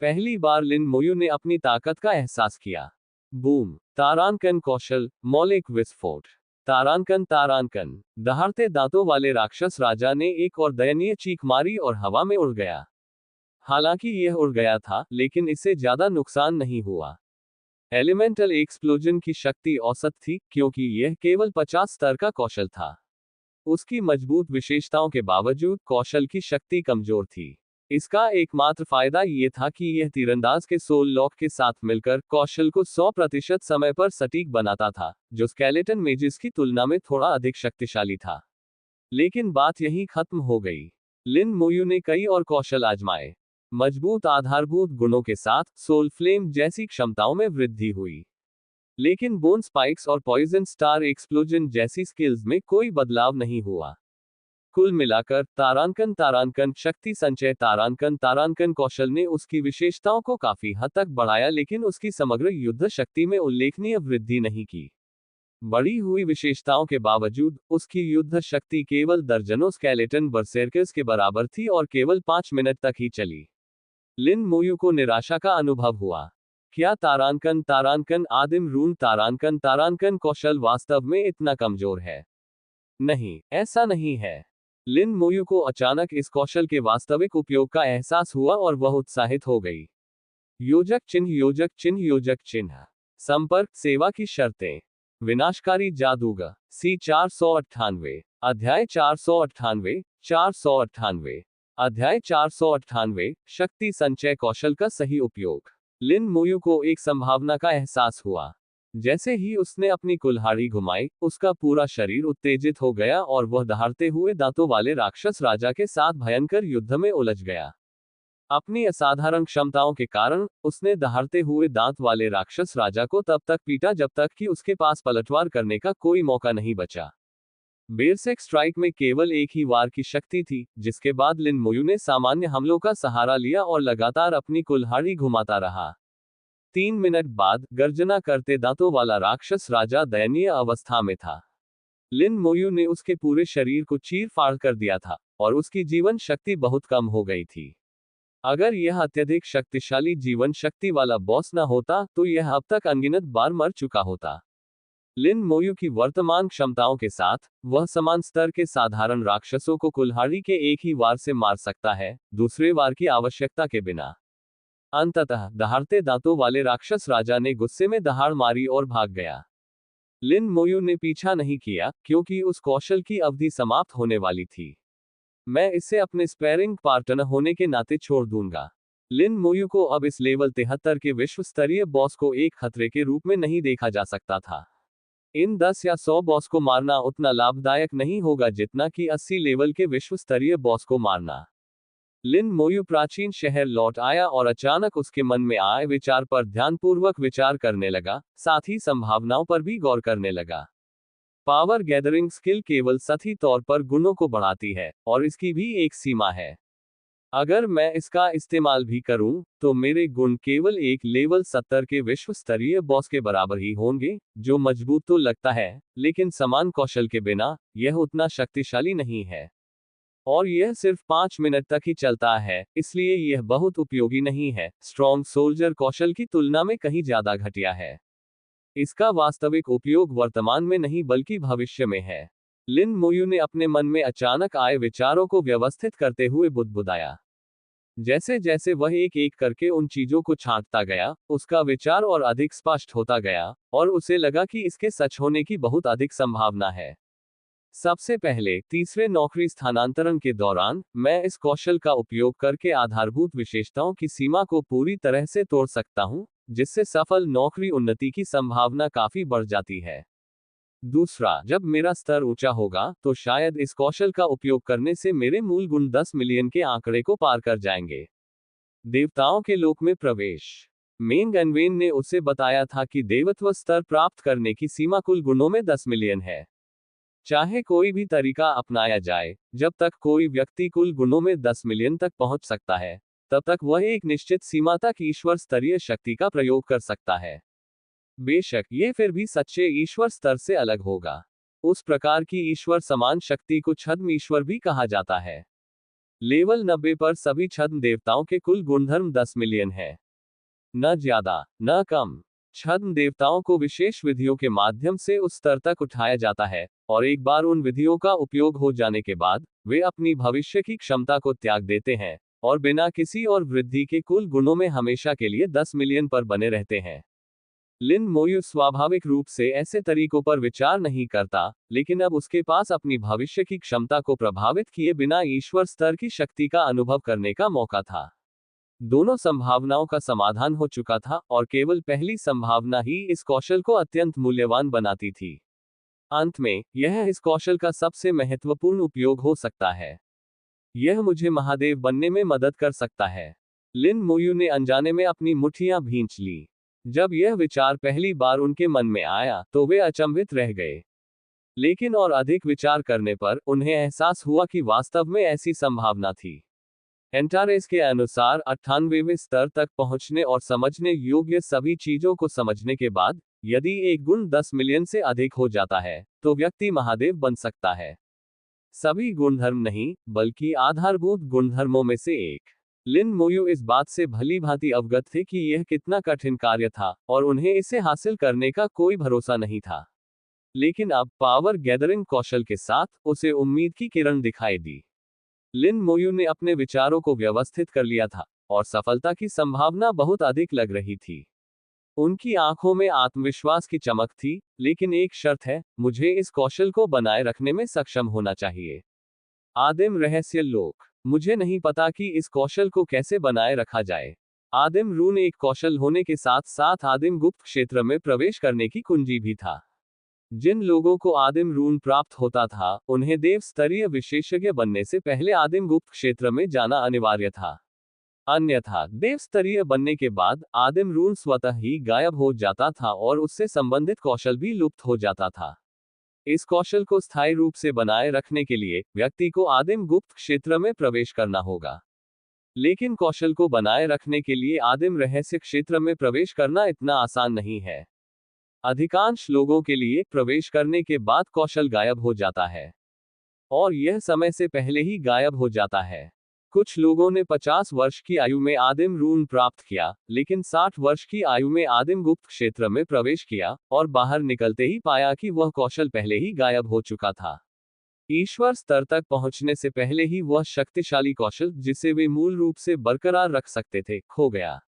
पहली बार लिन मोयू ने अपनी ताकत का एहसास किया। बूम! तारांकन कौशल, मौलिक विस्फोट। तारांकन दहाड़ते दांतों वाले राक्षस राजा ने एक और दयनीय चीख मारी और हवा में उड़ गया। हालांकि यह उड़ गया था, लेकिन इससे ज्यादा नुकसान नहीं हुआ। एलिमेंटल एक्सप्लोजन की शक्ति औसत थी, क्योंकि यह केवल 50 स्तर का कौशल था। उसकी मजबूत विशेषताओं के बावजूद कौशल की शक्ति कमजोर थी। इसका एकमात्र फायदा यह था कि यह तीरंदाज के सोल लॉक के साथ मिलकर कौशल को 100% समय पर सटीक बनाता था, जो स्केलेटन मेजिस की तुलना में थोड़ा अधिक शक्तिशाली था। लेकिन बात यहीं खत्म हो गई। लिन मोयू ने कई और कौशल आजमाए। मजबूत आधारभूत गुणों के साथ सोल फ्लेम जैसी क्षमताओं में वृद्धि हुई। लेकिन बोन स्पाइक्स और पॉइजन स्टार एक्सप्लोजन जैसी स्किल्स में कोई बदलाव नहीं हुआ। कुल मिलाकर तारांकन शक्ति संचय तारांकन कौशल ने उसकी विशेषताओं को काफी हद तक बढ़ाया, लेकिन उसकी समग्र युद्ध शक्ति में उल्लेखनीय वृद्धि नहीं की। बढ़ी हुई विशेषताओं के बावजूद उसकी युद्ध शक्ति केवल दर्जनों स्केलेटन बरसेर्कर्स के बराबर थी और केवल 5 मिनट तक ही चली। लिन मोयू को निराशा का अनुभव हुआ। क्या तारांकन आदिम रून तारांकन कौशल वास्तव में इतना कमजोर है? नहीं, ऐसा नहीं है। लिन मोयू को अचानक इस कौशल के वास्तविक उपयोग का एहसास हुआ और वह उत्साहित हो गई। योजक चिन्ह। संपर्क सेवा की शर्तें। विनाशकारी जादूगर। सी 498। अध्याय 498। अध्याय 498। शक्ति संचय कौशल का सही उपयोग। लिन मोयू को एक संभावना का एहसास हुआ। जैसे ही उसने अपनी कुल्हाड़ी घुमाई, उसका पूरा शरीर उत्तेजित हो गया और वह दहाड़ते हुए दांतों वाले राक्षस राजा के साथ भयंकर युद्ध में उलझ गया। अपनी असाधारण क्षमताओं के कारण उसने दहाड़ते हुए दांत वाले राक्षस राजा को तब तक पीटा जब तक कि उसके पास पलटवार करने का कोई मौका नहीं बचा। बेरसेक स्ट्राइक में केवल एक ही वार की शक्ति थी, जिसके बाद लिन मोयू ने सामान्य हमलों का सहारा लिया और लगातार अपनी कुल्हाड़ी घुमाता रहा। 3 मिनट बाद गर्जना करते दांतों वाला राक्षस राजा दयनीय अवस्था में था। लिन मोयू ने उसके पूरे शरीर को चीर फाड़ कर दिया था और उसकी जीवन शक्ति बहुत कम हो गई थी। अगर यह अत्यधिक शक्तिशाली जीवन शक्ति वाला बॉस न होता, तो यह अब तक अनगिनत बार मर चुका होता। लिन मोयू की वर्तमान क्षमताओं के साथ, वह समान स्तर के साधारण राक्षसों को कुल्हाड़ी के एक ही वार से मार सकता है, दूसरे वार की आवश्यकता के बिना। अंततः दहाड़ते दांतों वाले राक्षस राजा ने गुस्से में दहाड़ मारी और भाग गया। लिन मोयू ने पीछा नहीं किया, क्योंकि उस कौशल की अवधि समाप्त होने वाली थी। मैं इसे अपने स्पैरिंग पार्टनर होने के नाते छोड़ दूंगा। लिन मोयू को अब इस लेवल 73 के विश्व स्तरीय बॉस को एक खतरे के रूप में नहीं देखा जा सकता था। इन 10 या 100 बॉस को मारना उतना लाभदायक नहीं होगा जितना कि 80 लेवल के विश्व स्तरीय बॉस को मारना। लिन मोयू प्राचीन शहर लौट आया और अचानक उसके मन में आए विचार पर ध्यानपूर्वक विचार करने लगा, साथ ही संभावनाओं पर भी गौर करने लगा। पावर गैदरिंग स्किल केवल सतही तौर पर गुणों को बढ़ाती है, और इसकी भी एक सीमा है। अगर मैं इसका इस्तेमाल भी करूं, तो मेरे गुण केवल एक लेवल 70 के विश्व स्तरीय बॉस के बराबर ही होंगे, जो मजबूत तो लगता है, लेकिन समान कौशल के बिना, यह उतना शक्तिशाली नहीं है। और यह सिर्फ 5 मिनट तक ही चलता है, इसलिए यह बहुत उपयोगी नहीं है, स्ट्रॉन्ग सोल्जर कौशल की तुलना में कहीं ज्यादा घटिया है। इसका वास्तविक उपयोग वर्तमान में नहीं बल्कि भविष्य में है। लिन मोयू ने अपने मन में अचानक आए विचारों को व्यवस्थित करते हुए बुदबुदाया। जैसे जैसे वह एक एक करके उन चीजों को छांटता गया, उसका विचार और अधिक स्पष्ट होता गया, और उसे लगा कि इसके सच होने की बहुत अधिक संभावना है। सबसे पहले, तीसरे नौकरी स्थानांतरण के दौरान, मैं इस कौशल का उपयोग करके आधारभूत विशेषताओं की सीमा को पूरी तरह से तोड़ सकता हूं, जिससे सफल नौकरी उन्नति की संभावना काफी बढ़ जाती है। दूसरा, जब मेरा स्तर ऊंचा होगा, तो शायद इस कौशल का उपयोग करने से मेरे मूल गुण 10 मिलियन के आंकड़े को पार कर जाएंगे। देवताओं के लोक में प्रवेश। मेंग एनवेन ने उसे बताया था कि देवत्व स्तर प्राप्त करने की सीमा कुल गुणों में 10 मिलियन है। चाहे कोई भी तरीका अपनाया जाए, जब तक कोई व्यक्ति कुल गुणों में 10 मिलियन तक पहुंच सकता है, तब तक वह एक निश्चित सीमा तक ईश्वर स्तरीय शक्ति का प्रयोग कर सकता है। बेशक यह फिर भी सच्चे ईश्वर स्तर से अलग होगा। उस प्रकार की ईश्वर समान शक्ति को छद्म ईश्वर भी कहा जाता है। लेवल 90 पर सभी छद्म देवताओं के कुल गुणधर्म 10 मिलियन है। न ज्यादा, न कम। छद्म देवताओं को विशेष विधियों के माध्यम से उस स्तर तक उठाया जाता है, और एक बार उन विधियों का उपयोग हो जाने के बाद, वे अपनी भविष्य की क्षमता को त्याग देते हैं, और बिना किसी और वृद्धि के कुल गुणों में हमेशा के लिए 10 मिलियन पर बने रहते हैं। लिन मोयू स्वाभाविक रूप से ऐसे तरीकों पर विचार नहीं करता, लेकिन अब उसके पास अपनी भविष्य की क्षमता को प्रभावित किए बिना ईश्वर स्तर की शक्ति का अनुभव करने का मौका था। दोनों संभावनाओं का समाधान हो चुका था, और केवल पहली संभावना ही इस कौशल को अत्यंत मूल्यवान बनाती थी। अंत में, यह इस कौशल का सबसे महत्वपूर्ण उपयोग हो सकता है। यह मुझे महादेव बनने में मदद कर सकता है। लिन मोयू ने अनजाने में अपनी मुट्ठियां भींच ली। जब यह विचार पहली बार उनके मन में आया, तो वे अचंभित रह गए। लेकिन और अधिक विचार करने पर, उन्हें एहसास हुआ कि वास्तव में ऐसी संभावना थी। एंटारेस के अनुसार 98वें स्तर तक पहुंचने और समझने योग्य सभी चीजों को समझने के बाद, यदि एक गुण 10 मिलियन से अधिक हो जाता है, तो व्यक्ति महादेव बन सकता है। सभी गुणधर्म नहीं, बल्कि आधारभूत गुणधर्मों में से एक। लिन मोयू इस बात से भली भांति अवगत थे कि यह कितना कठिन कार्य था, और उन्हें इसे हासिल करने का कोई भरोसा नहीं था। लेकिन अब पावर गैदरिंग कौशल के साथ, उसे उम्मीद की किरण दिखाई दी। लिन मोयू ने अपने विचारों को व्यवस्थित कर लिया था, और सफलता की संभावना बहुत अधिक लग रही थी। उनकी आंखों में आत्मविश्वास की चमक थी, लेकिन एक शर्त है, मुझे इस कौशल को बनाए रखने में सक्षम होना चाहिए। आदिम रहस्य लोक। मुझे नहीं पता कि इस कौशल को कैसे बनाए रखा जाए। आदिम रून एक कौशल होने के साथ साथ आदिम गुप्त क्षेत्र में प्रवेश करने की कुंजी भी था। जिन लोगों को आदिम रून प्राप्त होता था, उन्हें देव स्तरीय विशेषज्ञ बनने से पहले आदिम गुप्त क्षेत्र में जाना अनिवार्य था। अन्यथा, देव स्तरीय बनने के बाद, आदिम रून स्वतः ही गायब हो जाता था और उससे संबंधित कौशल भी लुप्त हो जाता था। इस कौशल को स्थायी रूप से बनाए रखने के लिए, व्यक्ति को आदिम गुप्त क्षेत्र में प्रवेश करना होगा। लेकिन कौशल को बनाए रखने के लिए आदिम रहस्य क्षेत्र में प्रवेश करना इतना आसान नहीं है। अधिकांश लोगों के लिए, प्रवेश करने के बाद कौशल गायब हो जाता है। और यह समय से पहले ही गायब हो जाता है। कुछ लोगों ने 50 वर्ष की आयु में आदिम रून प्राप्त किया, लेकिन 60 वर्ष की आयु में आदिम गुप्त क्षेत्र में प्रवेश किया, और बाहर निकलते ही पाया कि वह कौशल पहले ही गायब हो चुका था। ईश्वर स्तर तक पहुंचने से पहले ही वह शक्तिशाली कौशल, जिसे वे मूल रूप से बरकरार रख सकते थे, खो गया।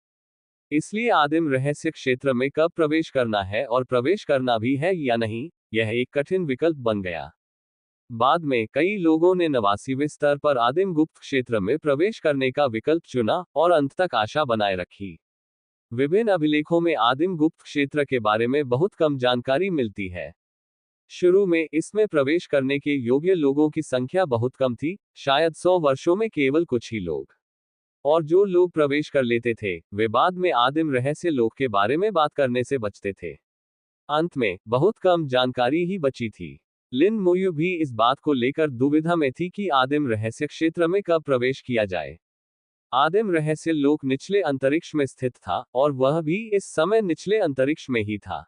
इसलिए आदिम रहस्य क्षेत्र में कब प्रवेश करना है और प्रवेश करना भी है या नहीं, यह एक कठिन विकल्प बन गया। बाद में कई लोगों ने 89वें स्तर पर आदिम गुप्त क्षेत्र में प्रवेश करने का विकल्प चुना और अंत तक आशा बनाए रखी। विभिन्न अभिलेखों में आदिम गुप्त क्षेत्र के बारे में बहुत कम जानकारी मिलती है। शुरू में इसमें प्रवेश करने के योग्य लोगों की संख्या बहुत कम थी, शायद 100 वर्षों में केवल कुछ ही लोग। और जो लोग प्रवेश कर लेते थे, वे बाद में आदिम रहस्य लोक के बारे में बात करने से बचते थे। अंत में बहुत कम जानकारी ही बची थी। लिन मोयू भी इस बात को लेकर दुविधा में थी कि आदिम रहस्य क्षेत्र में कब प्रवेश किया जाए। आदिम रहस्य लोक निचले अंतरिक्ष में स्थित था, और वह भी इस समय निचले अंतरिक्ष में ही था।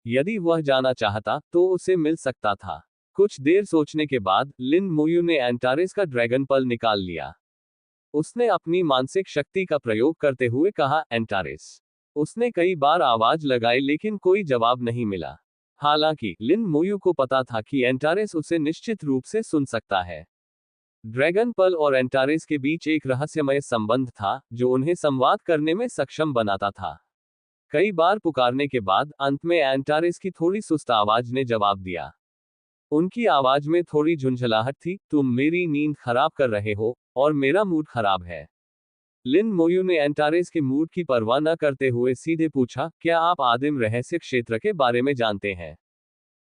यदि वह जाना चाहता तो उसे मिल सकता था। कुछ देर सोचने के बाद लिन मोयू ने एंटारेस का ड्रैगन पल निकाल लिया। उसने अपनी मानसिक शक्ति का प्रयोग करते हुए कहा, एंटारेस। उसने कई बार आवाज लगाई लेकिन कोई जवाब नहीं मिला। हालांकि लिन मोयू को पता था कि एंटारेस उसे निश्चित रूप से सुन सकता है। ड्रैगन पल और एंटारेस के बीच एक रहस्यमय संबंध था, जो उन्हें संवाद करने में सक्षम बनाता था। कई बार पुकारने के बाद अंत में एंटारेस की थोड़ी सुस्त आवाज ने जवाब दिया। उनकी आवाज में थोड़ी झुंझलाहट थी, तुम मेरी नींद खराब कर रहे हो, और मेरा मूड खराब है। लिन मोयू ने एंटारेस के मूड की परवाह न करते हुए सीधे पूछा, क्या आप आदिम रहस्य क्षेत्र के बारे में जानते हैं?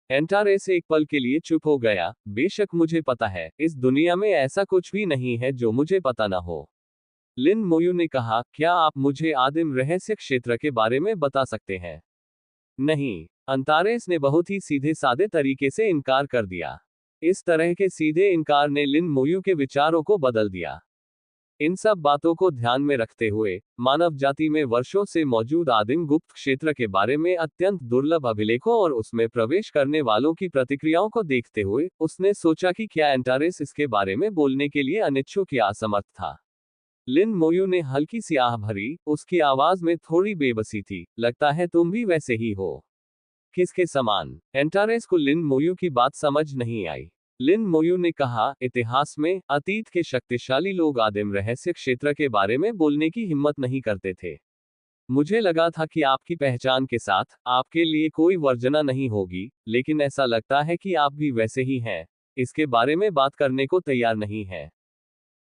एंटारेस एक पल के लिए चुप हो गया। बेशक मुझे पता है, इस दुनिया में ऐसा कुछ भी नहीं है जो मुझे पता न हो। लिन मोयू ने कहा, क्या आप मुझे आदिम रहस्य क्षेत्र के बारे में बता सकते हैं? नहीं, एंटारेस ने बहुत ही सीधे सादे तरीके से इनकार कर दिया। इस तरह के सीधे इनकार ने लिन मोयू के विचारों को बदल दिया। इन सब बातों को ध्यान में रखते हुए, मानव जाति में वर्षों से मौजूद आदिम गुप्त क्षेत्र के बारे में अत्यंत दुर्लभ अभिलेखों और उसमें प्रवेश करने वालों की प्रतिक्रियाओं को देखते हुए, उसने सोचा कि क्या एंटारेस इसके बारे में बोलने के लिए अनिच्छुक या असमर्थ था। लिन मोयू ने हल्की सी आह भरी, उसकी आवाज में थोड़ी बेबसी थी, लगता है तुम भी वैसे ही हो। किसके समान? एंटारेस को लिन मोयू की बात समझ नहीं आई। लिन मोयू ने कहा, इतिहास में अतीत के शक्तिशाली लोग आदिम रहस्य क्षेत्र के बारे में बोलने की हिम्मत नहीं करते थे। मुझे लगा था कि आपकी पहचान के साथ आपके लिए कोई वर्जना नहीं होगी, लेकिन ऐसा लगता है कि आप भी वैसे ही हैं, इसके बारे में बात करने को तैयार नहीं है।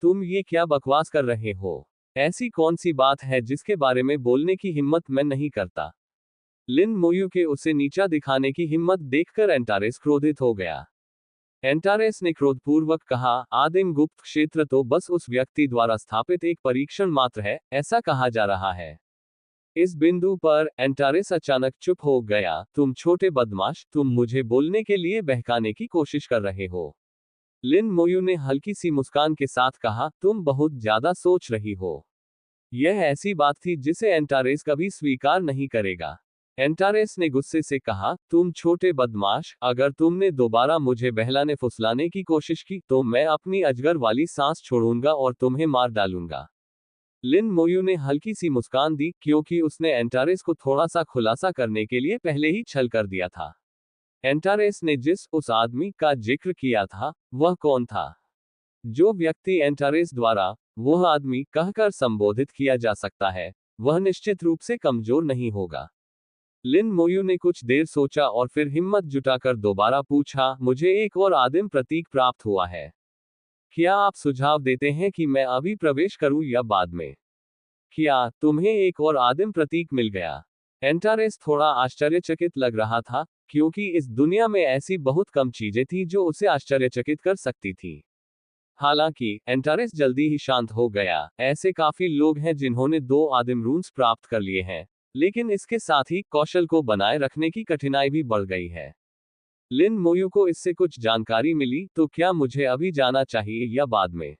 तुम ये क्या बकवास कर रहे हो? ऐसी कौन सी बात है जिसके बारे में बोलने की हिम्मत मैं नहीं करता? लिन मोयू के उसे नीचा दिखाने की हिम्मत देखकर एंटारेस क्रोधित हो गया। एंटारेस ने क्रोधपूर्वक कहा, आदिम गुप्त क्षेत्र तो बस उस व्यक्ति द्वारा स्थापित एक परीक्षण मात्र है, ऐसा कहा जा रहा है। इस बिंदु पर एंटारेस अचानक चुप हो गया। तुम छोटे बदमाश, तुम मुझे बोलने के लिए बहकाने की कोशिश कर रहे हो। लिन मोयू ने हल्की सी मुस्कान के साथ कहा, तुम बहुत ज्यादा सोच रही हो। यह ऐसी बात थी जिसे एंटारेस कभी स्वीकार नहीं करेगा। एंटारेस ने गुस्से से कहा, तुम छोटे बदमाश, अगर तुमने दोबारा मुझे बहलाने फुसलाने की कोशिश की तो मैं अपनी अजगर वाली सांस छोड़ूंगा और तुम्हें मार डालूंगा। लिन मोयू ने हल्की सी मुस्कान दी, क्योंकि उसने एंटारेस को थोड़ा सा खुलासा करने के लिए पहले ही छल कर दिया था। एंटारेस ने जिस उस आदमी का जिक्र किया था, वह कौन था? जो व्यक्ति एंटारेस द्वारा वह आदमी कहकर संबोधित किया जा सकता है, वह निश्चित रूप से कमजोर नहीं होगा। लिन मोयू ने कुछ देर सोचा और फिर हिम्मत जुटाकर दोबारा पूछा, मुझे एक और आदिम प्रतीक प्राप्त हुआ है। क्या आप सुझाव देते हैं कि मैं अभी प्रवेश करूं या बाद में? क्या तुम्हें एक और आदिम प्रतीक मिल गया? एंटारेस थोड़ा आश्चर्यचकित लग रहा था, क्योंकि इस दुनिया में ऐसी बहुत कम चीजें थी जो उसे आश्चर्यचकित कर सकती थी। हालांकि एंटारेस जल्दी ही शांत हो गया। ऐसे काफी लोग हैं जिन्होंने 2 आदिम रून्स प्राप्त कर लिए हैं, लेकिन इसके साथ ही कौशल को बनाए रखने की कठिनाई भी बढ़ गई है। लिन मोयू को इससे कुछ जानकारी मिली, तो क्या मुझे अभी जाना चाहिए या बाद में?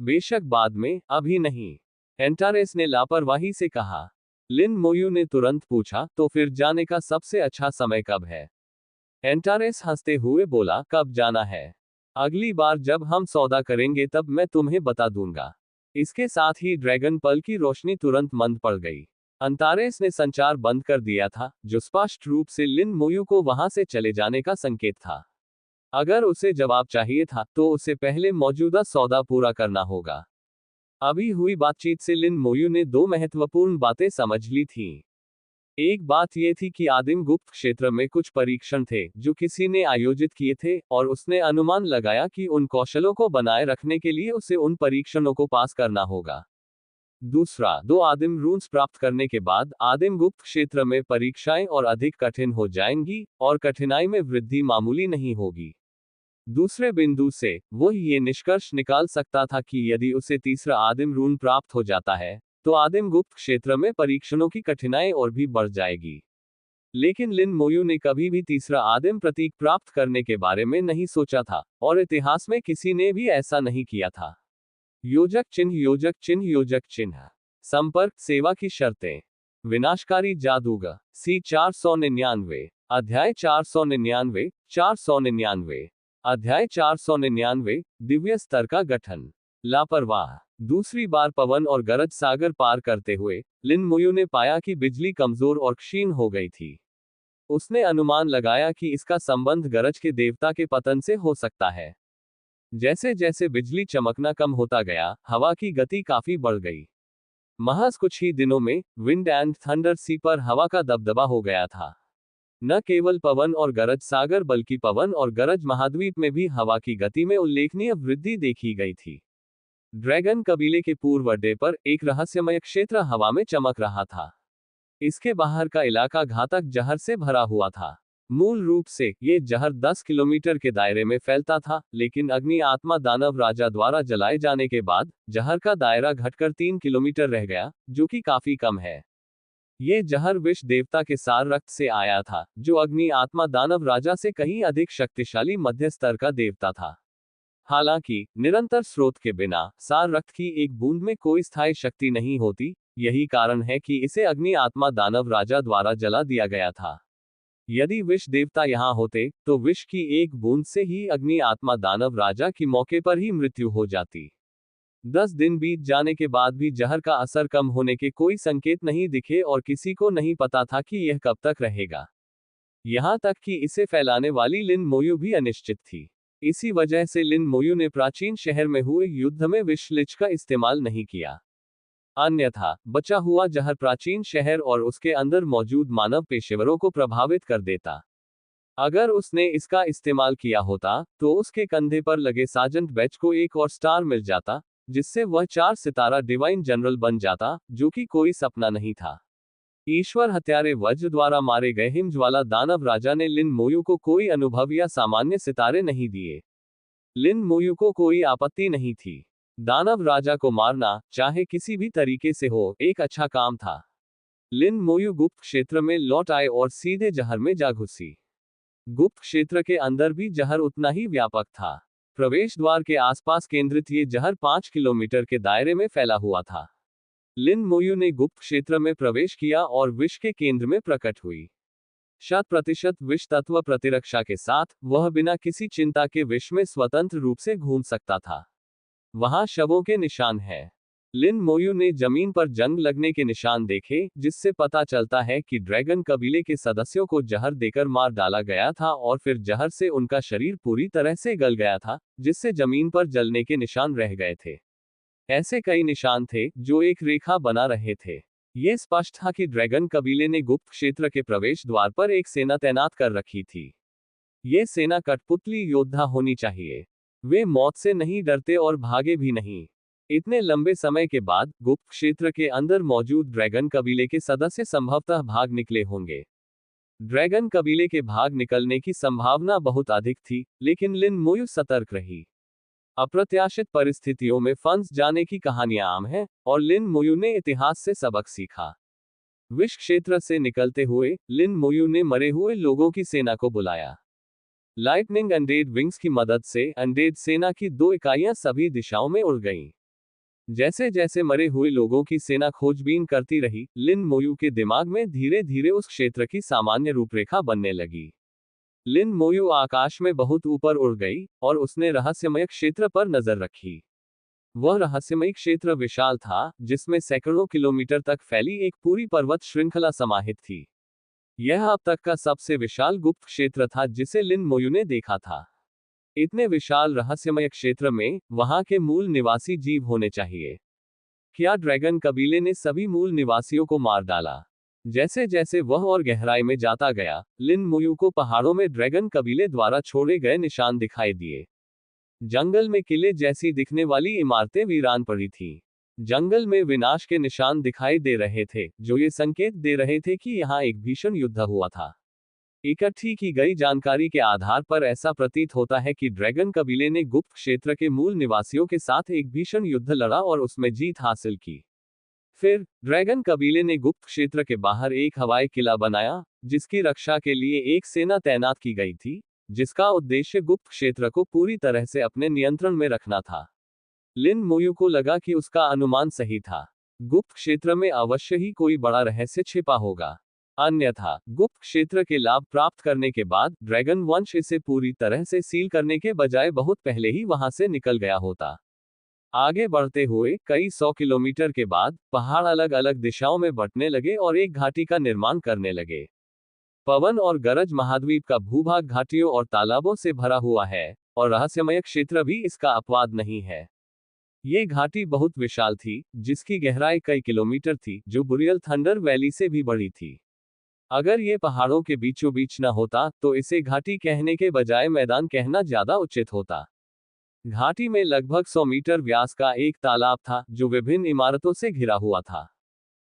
बेशक बाद में, अभी नहीं, एंटारेस ने लापरवाही से कहा। लिन मोयू ने तुरंत पूछा, तो फिर जाने का सबसे अच्छा समय कब है? एंटारेस हंसते हुए बोला, कब जाना है? अगली बार जब हम सौदा करेंगे तब मैं तुम्हें बता दूंगा। इसके साथ ही ड्रैगन पर्ल की रोशनी तुरंत मंद पड़ गई। अंतारेस ने संचार बंद कर दिया था, जो स्पष्ट रूप से लिन मोयू को वहां से चले जाने का संकेत था। अगर उसे जवाब चाहिए था तो उसे पहले मौजूदा सौदा पूरा करना होगा। अभी हुई बातचीत से लिन मोयू ने दो महत्वपूर्ण बातें समझ ली थीं। एक बात यह थी कि आदिम गुप्त क्षेत्र में कुछ परीक्षण थे जो किसी ने आयोजित किए थे, और उसने अनुमान लगाया कि उन कौशलों को बनाए रखने के लिए उसे उन परीक्षणों को पास करना होगा। दूसरा, दो आदिम रून्स प्राप्त करने के बाद आदिम गुप्त क्षेत्र में परीक्षाएं और अधिक कठिन हो जाएंगी, और कठिनाई में वृद्धि मामूली नहीं होगी। दूसरे बिंदु से वो ये निष्कर्ष निकाल सकता था कि यदि उसे तीसरा आदिम रून प्राप्त हो जाता है तो आदिम गुप्त क्षेत्र में परीक्षणों की कठिनाई और भी बढ़ जाएगी। लेकिन लिन मोयू ने कभी भी तीसरा आदिम प्रतीक प्राप्त करने के बारे में नहीं सोचा था, और इतिहास में किसी ने भी ऐसा नहीं किया था। योजक चिन्ह, योजक चिन्ह, योजक चिन्ह। संपर्क सेवा की शर्तें। विनाशकारी जादूगर। सी 499। अध्याय 499। 499। अध्याय 499। दिव्य स्तर का गठन। लापरवाह। दूसरी बार पवन और गरज सागर पार करते हुए लिन मोयू ने पाया कि बिजली कमजोर और क्षीण हो गई थी। उसने अनुमान लगाया कि इसका संबंध गरज के देवता के पतन से हो सकता है। जैसे जैसे बिजली चमकना कम होता गया, हवा की गति काफी बढ़ गई। महज कुछ ही दिनों में विंड एंड थंडर सी पर हवा का दबदबा हो गया था। न केवल पवन और गरज सागर बल्कि पवन और गरज महाद्वीप में भी हवा की गति में उल्लेखनीय वृद्धि देखी गई थी। ड्रैगन कबीले के पूर्व अड्डे पर एक रहस्यमय क्षेत्र हवा में चमक रहा था। इसके बाहर का इलाका घातक जहर से भरा हुआ था। मूल रूप से ये जहर 10 किलोमीटर के दायरे में फैलता था, लेकिन अग्नि आत्मा दानव राजा द्वारा जलाए जाने के बाद जहर का दायरा घटकर 3 किलोमीटर रह गया, जो कि काफी कम है। ये जहर विष देवता के सार रक्त से आया था, जो अग्नि आत्मा दानव राजा से कहीं अधिक शक्तिशाली मध्य स्तर का देवता था। हालांकि निरंतर स्रोत के बिना सार रक्त की एक बूंद में कोई स्थायी शक्ति नहीं होती। यही कारण है कि इसे अग्नि आत्मा दानव राजा द्वारा जला दिया गया था। यदि विष देवता यहाँ होते तो विष की एक बूंद से ही अग्नि आत्मा दानव राजा की मौके पर ही मृत्यु हो जाती। 10 दिन बीत जाने के बाद भी जहर का असर कम होने के कोई संकेत नहीं दिखे, और किसी को नहीं पता था कि यह कब तक रहेगा। यहाँ तक कि इसे फैलाने वाली लिन मोयू भी अनिश्चित थी। इसी वजह से लिन मोयू ने प्राचीन शहर में हुए युद्ध में विषलिच का इस्तेमाल नहीं किया। अन्यथा बचा हुआ जहर प्राचीन शहर और उसके अंदर मौजूद मानव पेशेवरों को प्रभावित कर देता। अगर उसने इसका इस्तेमाल किया होता तो उसके कंधे पर लगे सार्जेंट बेच को एक और स्टार मिल जाता, जिससे वह 4 सितारा डिवाइन जनरल बन जाता, जो कि कोई सपना नहीं था। ईश्वर हत्यारे वज्र द्वारा मारे गए हिमज्वाला दानव राजा ने लिन मोयू को कोई अनुभव या सामान्य सितारे नहीं दिए। लिन मोयू को कोई आपत्ति नहीं थी। दानव राजा को मारना, चाहे किसी भी तरीके से हो, एक अच्छा काम था। लिन मोयू गुप्त क्षेत्र में लौट आए और सीधे जहर में जा घुसी। गुप्त क्षेत्र के अंदर भी जहर उतना ही व्यापक था। प्रवेश द्वार के आसपास केंद्रित ये जहर 5 किलोमीटर के दायरे में फैला हुआ था। लिन मोयू ने गुप्त क्षेत्र में प्रवेश किया और विष के केंद्र में प्रकट हुई। 100% विष तत्व प्रतिरक्षा के साथ वह बिना किसी चिंता के विष में स्वतंत्र रूप से घूम सकता था। वहां शवों के निशान हैं। लिन मोयू ने जमीन पर जंग लगने के निशान देखे, जिससे पता चलता है कि ड्रैगन कबीले के सदस्यों को जहर देकर मार डाला गया था, और फिर जहर से उनका शरीर पूरी तरह से गल गया था, जिससे जमीन पर जलने के निशान रह गए थे। ऐसे कई निशान थे जो एक रेखा बना रहे थे। ये स्पष्ट था कि ड्रैगन कबीले ने गुप्त क्षेत्र के प्रवेश द्वार पर एक सेना तैनात कर रखी थी। ये सेना कठपुतली योद्धा होनी चाहिए। वे मौत से नहीं डरते और भागे भी नहीं। इतने लंबे समय के बाद गुप्त क्षेत्र के अंदर मौजूद ड्रैगन कबीले के सदस्य संभवतः भाग निकले होंगे। ड्रैगन कबीले के भाग निकलने की संभावना बहुत अधिक थी, लेकिन लिन मोयू सतर्क रही। अप्रत्याशित परिस्थितियों में फंस जाने की कहानियां आम हैं, और लिन मोयू ने इतिहास से सबक सीखा। विष क्षेत्र से निकलते हुए लिन मोयू ने मरे हुए लोगों की सेना को बुलाया। लाइटनिंग अनडेड विंग्स की मदद से अनडेड सेना की 2 इकाइयां सभी दिशाओं में उड़ गईं। जैसे जैसे मरे हुए लोगों की सेना खोजबीन करती रही, लिन मोयू के दिमाग में धीरे धीरे उस क्षेत्र की सामान्य रूपरेखा बनने लगी। लिन मोयू आकाश में बहुत ऊपर उड़ गई और उसने रहस्यमय क्षेत्र पर नजर रखी। वह रहस्यमय क्षेत्र विशाल था, जिसमें सैकड़ों किलोमीटर तक फैली एक पूरी पर्वत श्रृंखला समाहित थी। यह अब तक का सबसे विशाल गुप्त क्षेत्र था जिसे लिन मोयू ने देखा था। इतने विशाल रहस्यमय क्षेत्र में वहां के मूल निवासी जीव होने चाहिए। क्या ड्रैगन कबीले ने सभी मूल निवासियों को मार डाला? जैसे जैसे वह और गहराई में जाता गया, लिन मोयू को पहाड़ों में ड्रैगन कबीले द्वारा छोड़े गए निशान दिखाई दिए। जंगल में किले जैसी दिखने वाली इमारतें वीरान पड़ी थीं। जंगल में विनाश के निशान दिखाई दे रहे थे, जो ये संकेत दे रहे थे कि यहाँ एक भीषण युद्ध हुआ था। इकट्ठी की गई जानकारी के आधार पर ऐसा प्रतीत होता है कि ड्रैगन कबीले ने गुप्त क्षेत्र के मूल निवासियों के साथ एक भीषण युद्ध लड़ा और उसमें जीत हासिल की। फिर ड्रैगन कबीले ने गुप्त क्षेत्र के बाहर एक हवाई किला बनाया, जिसकी रक्षा के लिए एक सेना तैनात की गई थी, जिसका उद्देश्य गुप्त क्षेत्र को पूरी तरह से अपने नियंत्रण में रखना था। लिन मोयू को लगा कि उसका अनुमान सही था। गुप्त क्षेत्र में अवश्य ही कोई बड़ा रहस्य छिपा होगा। अन्यथा गुप्त क्षेत्र के लाभ प्राप्त करने के बाद ड्रैगन वंश इसे पूरी तरह से सील करने के बजाय बहुत पहले ही वहां से निकल गया होता। आगे बढ़ते हुए कई 100 किलोमीटर के बाद पहाड़ अलग अलग दिशाओं में बंटने लगे और एक घाटी का निर्माण करने लगे। पवन और गरज महाद्वीप का भूभाग घाटियों और तालाबों से भरा हुआ है, और रहस्यमय क्षेत्र भी इसका अपवाद नहीं है। ये घाटी बहुत विशाल थी, जिसकी गहराई कई किलोमीटर थी, जो बुरियल थंडर वैली से भी बड़ी थी। अगर ये पहाड़ों के बीचों बीच न होता तो इसे घाटी कहने के बजाय मैदान कहना ज्यादा उचित होता। घाटी में लगभग 100 मीटर व्यास का एक तालाब था, जो विभिन्न इमारतों से घिरा हुआ था।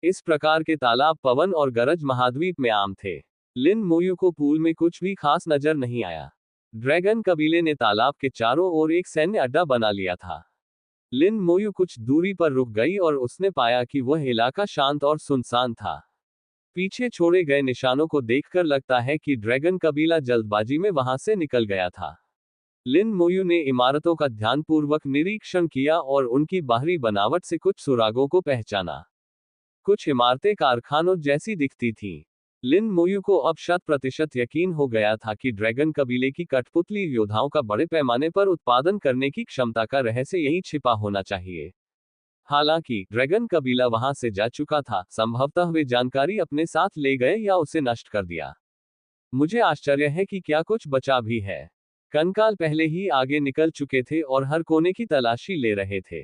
इस प्रकार के तालाब पवन और गरज महाद्वीप में आम थे। लिन मोयू को पूल में कुछ भी खास नजर नहीं आया। ड्रैगन कबीले ने तालाब के चारों ओर एक सैन्य अड्डा बना लिया था। लिन मोयू कुछ दूरी पर रुक गई और उसने पाया कि वह इलाका शांत और सुनसान था। पीछे छोड़े गए निशानों को देखकर लगता है कि ड्रैगन कबीला जल्दबाजी में वहां से निकल गया था। लिन मोयू ने इमारतों का ध्यानपूर्वक निरीक्षण किया और उनकी बाहरी बनावट से कुछ सुरागों को पहचाना। कुछ इमारतें कारखानों जैसी दिखती थीं। लिन मोयू को अब 100% यकीन हो गया था कि ड्रैगन कबीले की कठपुतली योद्धाओं का बड़े पैमाने पर उत्पादन करने की क्षमता का रहस्य यहीं छिपा होना चाहिए। हालांकि ड्रैगन कबीला वहां से जा चुका था, संभवतः वे जानकारी अपने साथ ले गए या उसे नष्ट कर दिया। मुझे आश्चर्य है कि क्या कुछ बचा भी है। कंकाल पहले ही आगे निकल चुके थे और हर कोने की तलाशी ले रहे थे।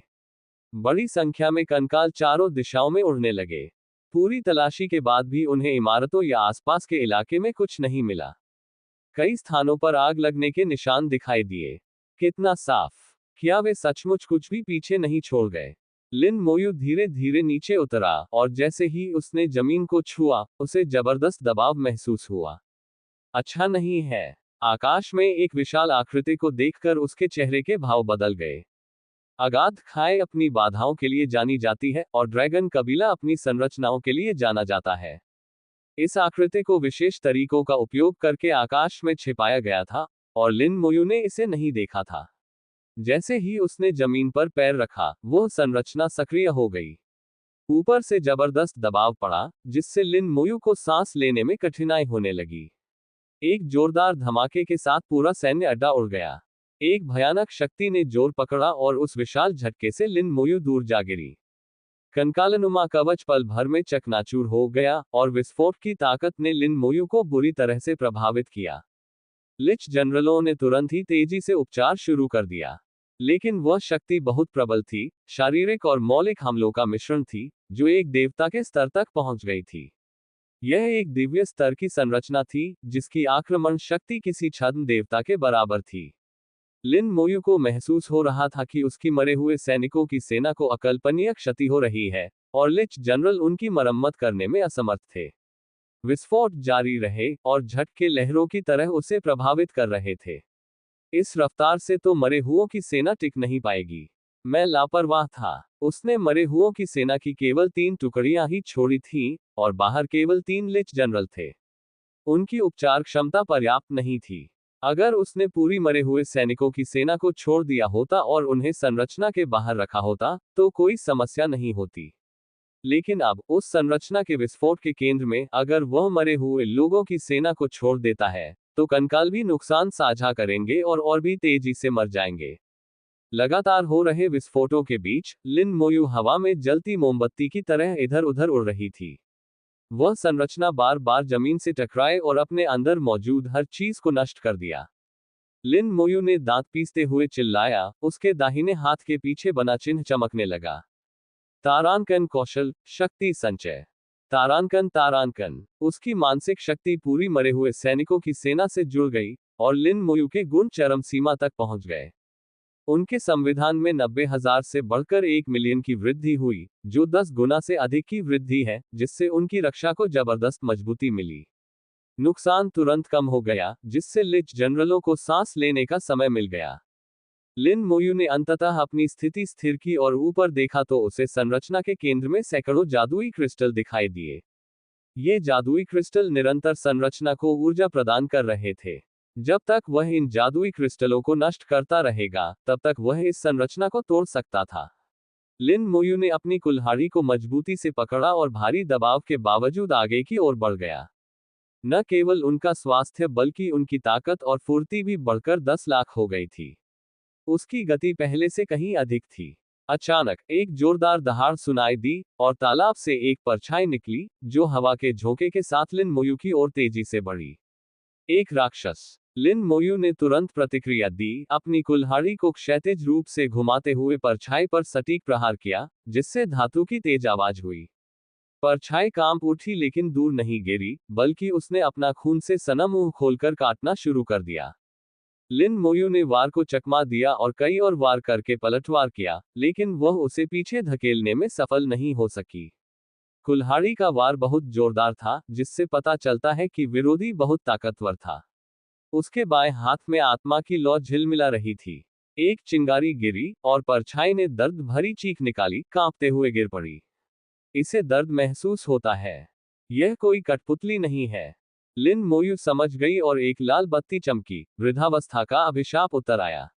बड़ी संख्या में कंकाल चारों दिशाओं में उड़ने लगे। पूरी तलाशी के बाद भी उन्हें इमारतों या आसपास के इलाके में कुछ नहीं मिला। कई स्थानों पर आग लगने के निशान दिखाई दिए। कितना साफ! क्या वे सचमुच कुछ भी पीछे नहीं छोड़ गए? लिन मोयू धीरे धीरे नीचे उतरा, और जैसे ही उसने जमीन को छुआ, उसे जबरदस्त दबाव महसूस हुआ। अच्छा नहीं है। आकाश में एक विशाल आकृति को देखकर उसके चेहरे के भाव बदल गए। अगाध खाई अपनी बाधाओं के लिए जानी जाती है, और ड्रैगन कबीला अपनी संरचनाओं के लिए जाना जाता है। इस आकृति को विशेष तरीकों का उपयोग करके आकाश में छिपाया गया था, और लिन मोयू ने इसे नहीं देखा था। जैसे ही उसने जमीन पर पैर रखा, वह संरचना सक्रिय हो गई। ऊपर से जबरदस्त दबाव पड़ा, जिससे लिन मोयू को सांस लेने में कठिनाई होने लगी। एक जोरदार धमाके के साथ पूरा सैन्य अड्डा उड़ गया। एक भयानक शक्ति ने जोर पकड़ा और उस विशाल झटके से लिन मोयू दूर जा गिरी। कंकालनुमा कवच पल भर में चकनाचूर हो गया, और विस्फोट की ताकत ने लिन मोयू को बुरी तरह से प्रभावित किया। लिच जनरलों ने तुरंत ही तेजी से उपचार शुरू कर दिया। लेकिन वह शक्ति बहुत प्रबल थी, शारीरिक और मौलिक हमलों का मिश्रण थी, जो एक देवता के स्तर तक पहुंच गई थी। यह एक दिव्य स्तर की संरचना थी, जिसकी आक्रमण शक्ति किसी छद्म देवता के बराबर थी। लिन मोयू को महसूस हो रहा था कि उसकी मरे हुए सैनिकों की सेना को अकल्पनीय क्षति हो रही है, और लिच जनरल उनकी मरम्मत करने में असमर्थ थे। विस्फोट जारी रहे, और झटके लहरों की तरह उसे प्रभावित कर रहे थे। इस रफ्तार से तो मरे हुओं की सेना टिक नहीं पाएगी। मैं लापरवाह था। उसने मरे हुओं की सेना की केवल 3 टुकड़ियां ही छोड़ी थीं, और बाहर केवल 3 लिच जनरल थे। उनकी उपचार क्षमता पर्याप्त नहीं थी। अगर उसने पूरी मरे हुए सैनिकों की सेना को छोड़ दिया होता और उन्हें संरचना के बाहर रखा होता, तो कोई समस्या नहीं होती। लेकिन अब उस संरचना के विस्फोट के केंद्र में अगर वह मरे हुए लोगों की सेना को छोड़ देता है, तो कंकाल भी नुकसान साझा करेंगे और भी तेजी से मर जाएंगे। लगातार हो रहे विस्फोटों के बीच लिन मोयू हवा में जलती मोमबत्ती की तरह इधर उधर उड़ रही थी। वह संरचना बार बार जमीन से टकराए और अपने अंदर मौजूद हर चीज को नष्ट कर दिया। लिन मोयू ने दांत पीसते हुए चिल्लाया, उसके दाहिने हाथ के पीछे बना चिन्ह चमकने लगा। तारांकन कौशल, शक्ति संचय। तारांकन तारांकन। उसकी मानसिक शक्ति पूरी मरे हुए सैनिकों की सेना से जुड़ गई और लिन मोयू के गुण चरम सीमा तक पहुंच गए। उनके संविधान में 90,000 से बढ़कर 1 मिलियन की वृद्धि हुई, जो 10 गुना से अधिक की वृद्धि है, जिससे उनकी रक्षा को जबरदस्त मजबूती मिली। नुकसान तुरंत कम हो गया, जिससे लिच जनरलों को सांस लेने का समय मिल गया। लिन मोयू ने अंततः अपनी स्थिति स्थिर की और ऊपर देखा तो उसे संरचना के केंद्र में सैकड़ों जादुई क्रिस्टल दिखाई दिए। ये जादुई क्रिस्टल निरंतर संरचना को ऊर्जा प्रदान कर रहे थे। जब तक वह इन जादुई क्रिस्टलों को नष्ट करता रहेगा, तब तक वह इस संरचना को तोड़ सकता था। लिन मोयू ने अपनी कुल्हाड़ी को मजबूती से पकड़ा और भारी दबाव के बावजूद आगे की ओर बढ़ गया। न केवल उनका स्वास्थ्य बल्कि उनकी ताकत और फुर्ती भी बढ़कर 10 लाख हो गई थी। उसकी गति पहले से कहीं अधिक थी। अचानक एक जोरदार दहाड़ सुनाई दी और तालाब से एक परछाई निकली, जो हवा के झोंके के साथ लिन मोयू की ओर तेजी से बढ़ी। एक राक्षस। लिन मोयू ने तुरंत प्रतिक्रिया दी, अपनी कुल्हाड़ी को क्षैतिज रूप से घुमाते हुए परछाई पर सटीक प्रहार किया, जिससे धातु की तेज आवाज हुई। परछाई कांप उठी लेकिन दूर नहीं गिरी, बल्कि उसने अपना खून से सना मुंह खोलकर काटना शुरू कर दिया। लिन मोयू ने वार को चकमा दिया और कई और वार करके पलटवार किया, लेकिन वह उसे पीछे धकेलने में सफल नहीं हो सकी। कुल्हाड़ी का वार बहुत जोरदार था, जिससे पता चलता है कि विरोधी बहुत ताकतवर था। उसके बाएं हाथ में आत्मा की लौ झिलमिला रही थी। एक चिंगारी गिरी और परछाई ने दर्द भरी चीख निकाली, कांपते हुए गिर पड़ी। इसे दर्द महसूस होता है। यह कोई कठपुतली नहीं है। लिन मोयू समझ गई और एक लाल बत्ती चमकी, वृद्धावस्था का अभिशाप उतर आया।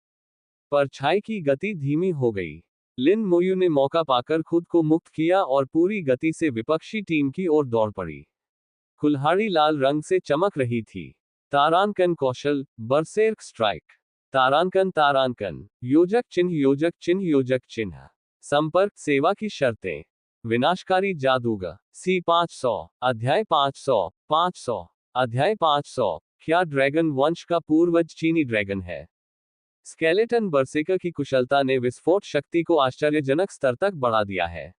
परछाई की गति धीमी हो गई। लिन मोयू ने मौका पाकर खुद को मुक्त किया और पूरी गति से विपक्षी टीम की ओर दौड़ पड़ी। कुल्हाड़ी लाल रंग से चमक रही थी। तारांकन कौशल, बरसेर्क स्ट्राइक। तारांकन तारांकन। योजक चिन्ह योजक चिन्ह योजक चिन्ह। संपर्क सेवा की शर्तें। विनाशकारी जादूगर। C500। अध्याय 500। अध्याय 500। क्या ड्रैगन वंश का पूर्वज चीनी ड्रैगन है? स्केलेटन बरसेकर की कुशलता ने विस्फोट शक्ति को आश्चर्यजनक स्तर तक बढ़ा दिया है।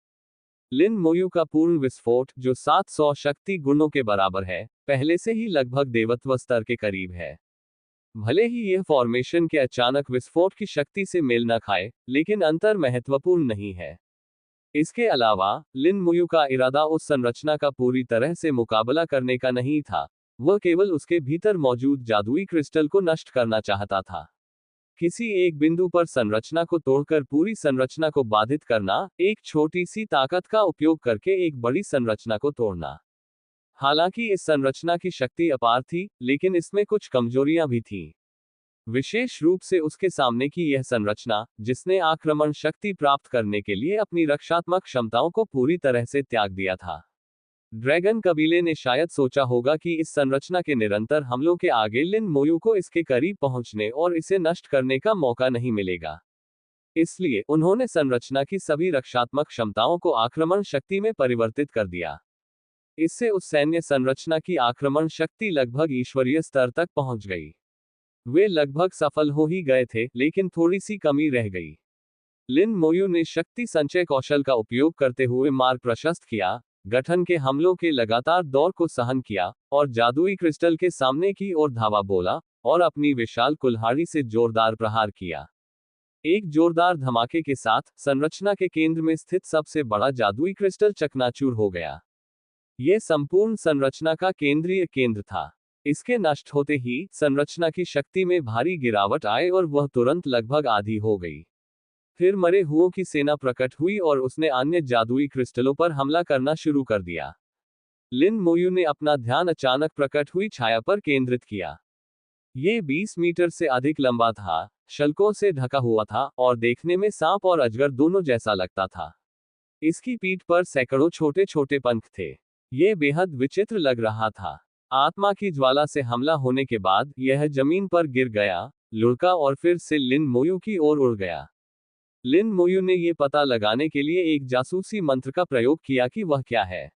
लिन मोयू का पूर्ण विस्फोट, जो 700 शक्ति गुणों के बराबर है, पहले से ही लगभग देवत्व स्तर के करीब है। भले ही यह फॉर्मेशन के अचानक विस्फोट की शक्ति से मेल न खाए, लेकिन अंतर महत्वपूर्ण नहीं है। इसके अलावा लिन मोयू का इरादा उस संरचना का पूरी तरह से मुकाबला करने का नहीं था, वह केवल उसके भीतर मौजूद जादुई क्रिस्टल को नष्ट करना चाहता था। किसी एक बिंदु पर संरचना को तोड़कर पूरी संरचना को बाधित करना, एक छोटी सी ताकत का उपयोग करके एक बड़ी संरचना को तोड़ना। हालांकि इस संरचना की शक्ति अपार थी, लेकिन इसमें कुछ कमजोरियां भी थीं। विशेष रूप से उसके सामने की यह संरचना, जिसने आक्रमण शक्ति प्राप्त करने के लिए अपनी रक्षात्मक क्षमताओं को पूरी तरह से त्याग दिया था। ड्रैगन कबीले ने शायद सोचा होगा कि इस संरचना के निरंतर हमलों के आगे लिन मोयू को इसके करीब पहुंचने और इसे नष्ट करने का मौका नहीं मिलेगा। इसलिए उन्होंने संरचना की सभी रक्षात्मक क्षमताओं को आक्रमण शक्ति में परिवर्तित कर दिया। इससे उस सैन्य संरचना की आक्रमण शक्ति लगभग ईश्वरीय स्तर तक पहुंच गई। वे लगभग सफल हो ही गए थे, लेकिन थोड़ी सी कमी रह गई। लिन मोयू ने शक्ति संचय कौशल का उपयोग करते हुए मार्ग प्रशस्त किया, गठन के हमलों के लगातार दौर को सहन किया, और जादुई क्रिस्टल के सामने की ओर धावा बोला, और अपनी विशाल कुल्हाड़ी से जोरदार प्रहार किया। एक जोरदार धमाके के साथ संरचना के केंद्र में स्थित सबसे बड़ा जादुई क्रिस्टल चकनाचूर हो गया। यह संपूर्ण संरचना का केंद्रीय केंद्र था। इसके नष्ट होते ही संरचना की शक्ति में भारी गिरावट आए और वह तुरंत लगभग आधी हो गई। फिर मरे हुओं की सेना प्रकट हुई और उसने अन्य जादुई क्रिस्टलों पर हमला करना शुरू कर दिया। लिन मोयू ने अपना ध्यान अचानक प्रकट हुई छाया पर केंद्रित किया। ये 20 मीटर से अधिक लंबा था, शल्कों से ढका हुआ था, और देखने में सांप और अजगर दोनों जैसा लगता था। इसकी पीठ पर सैकड़ों छोटे छोटे पंख थे। ये बेहद विचित्र लग रहा था। आत्मा की ज्वाला से हमला होने के बाद यह जमीन पर गिर गया, लुढ़का और फिर से लिन मोयू की ओर उड़ गया। लिन मोयू ने यह पता लगाने के लिए एक जासूसी मंत्र का प्रयोग किया कि वह क्या है।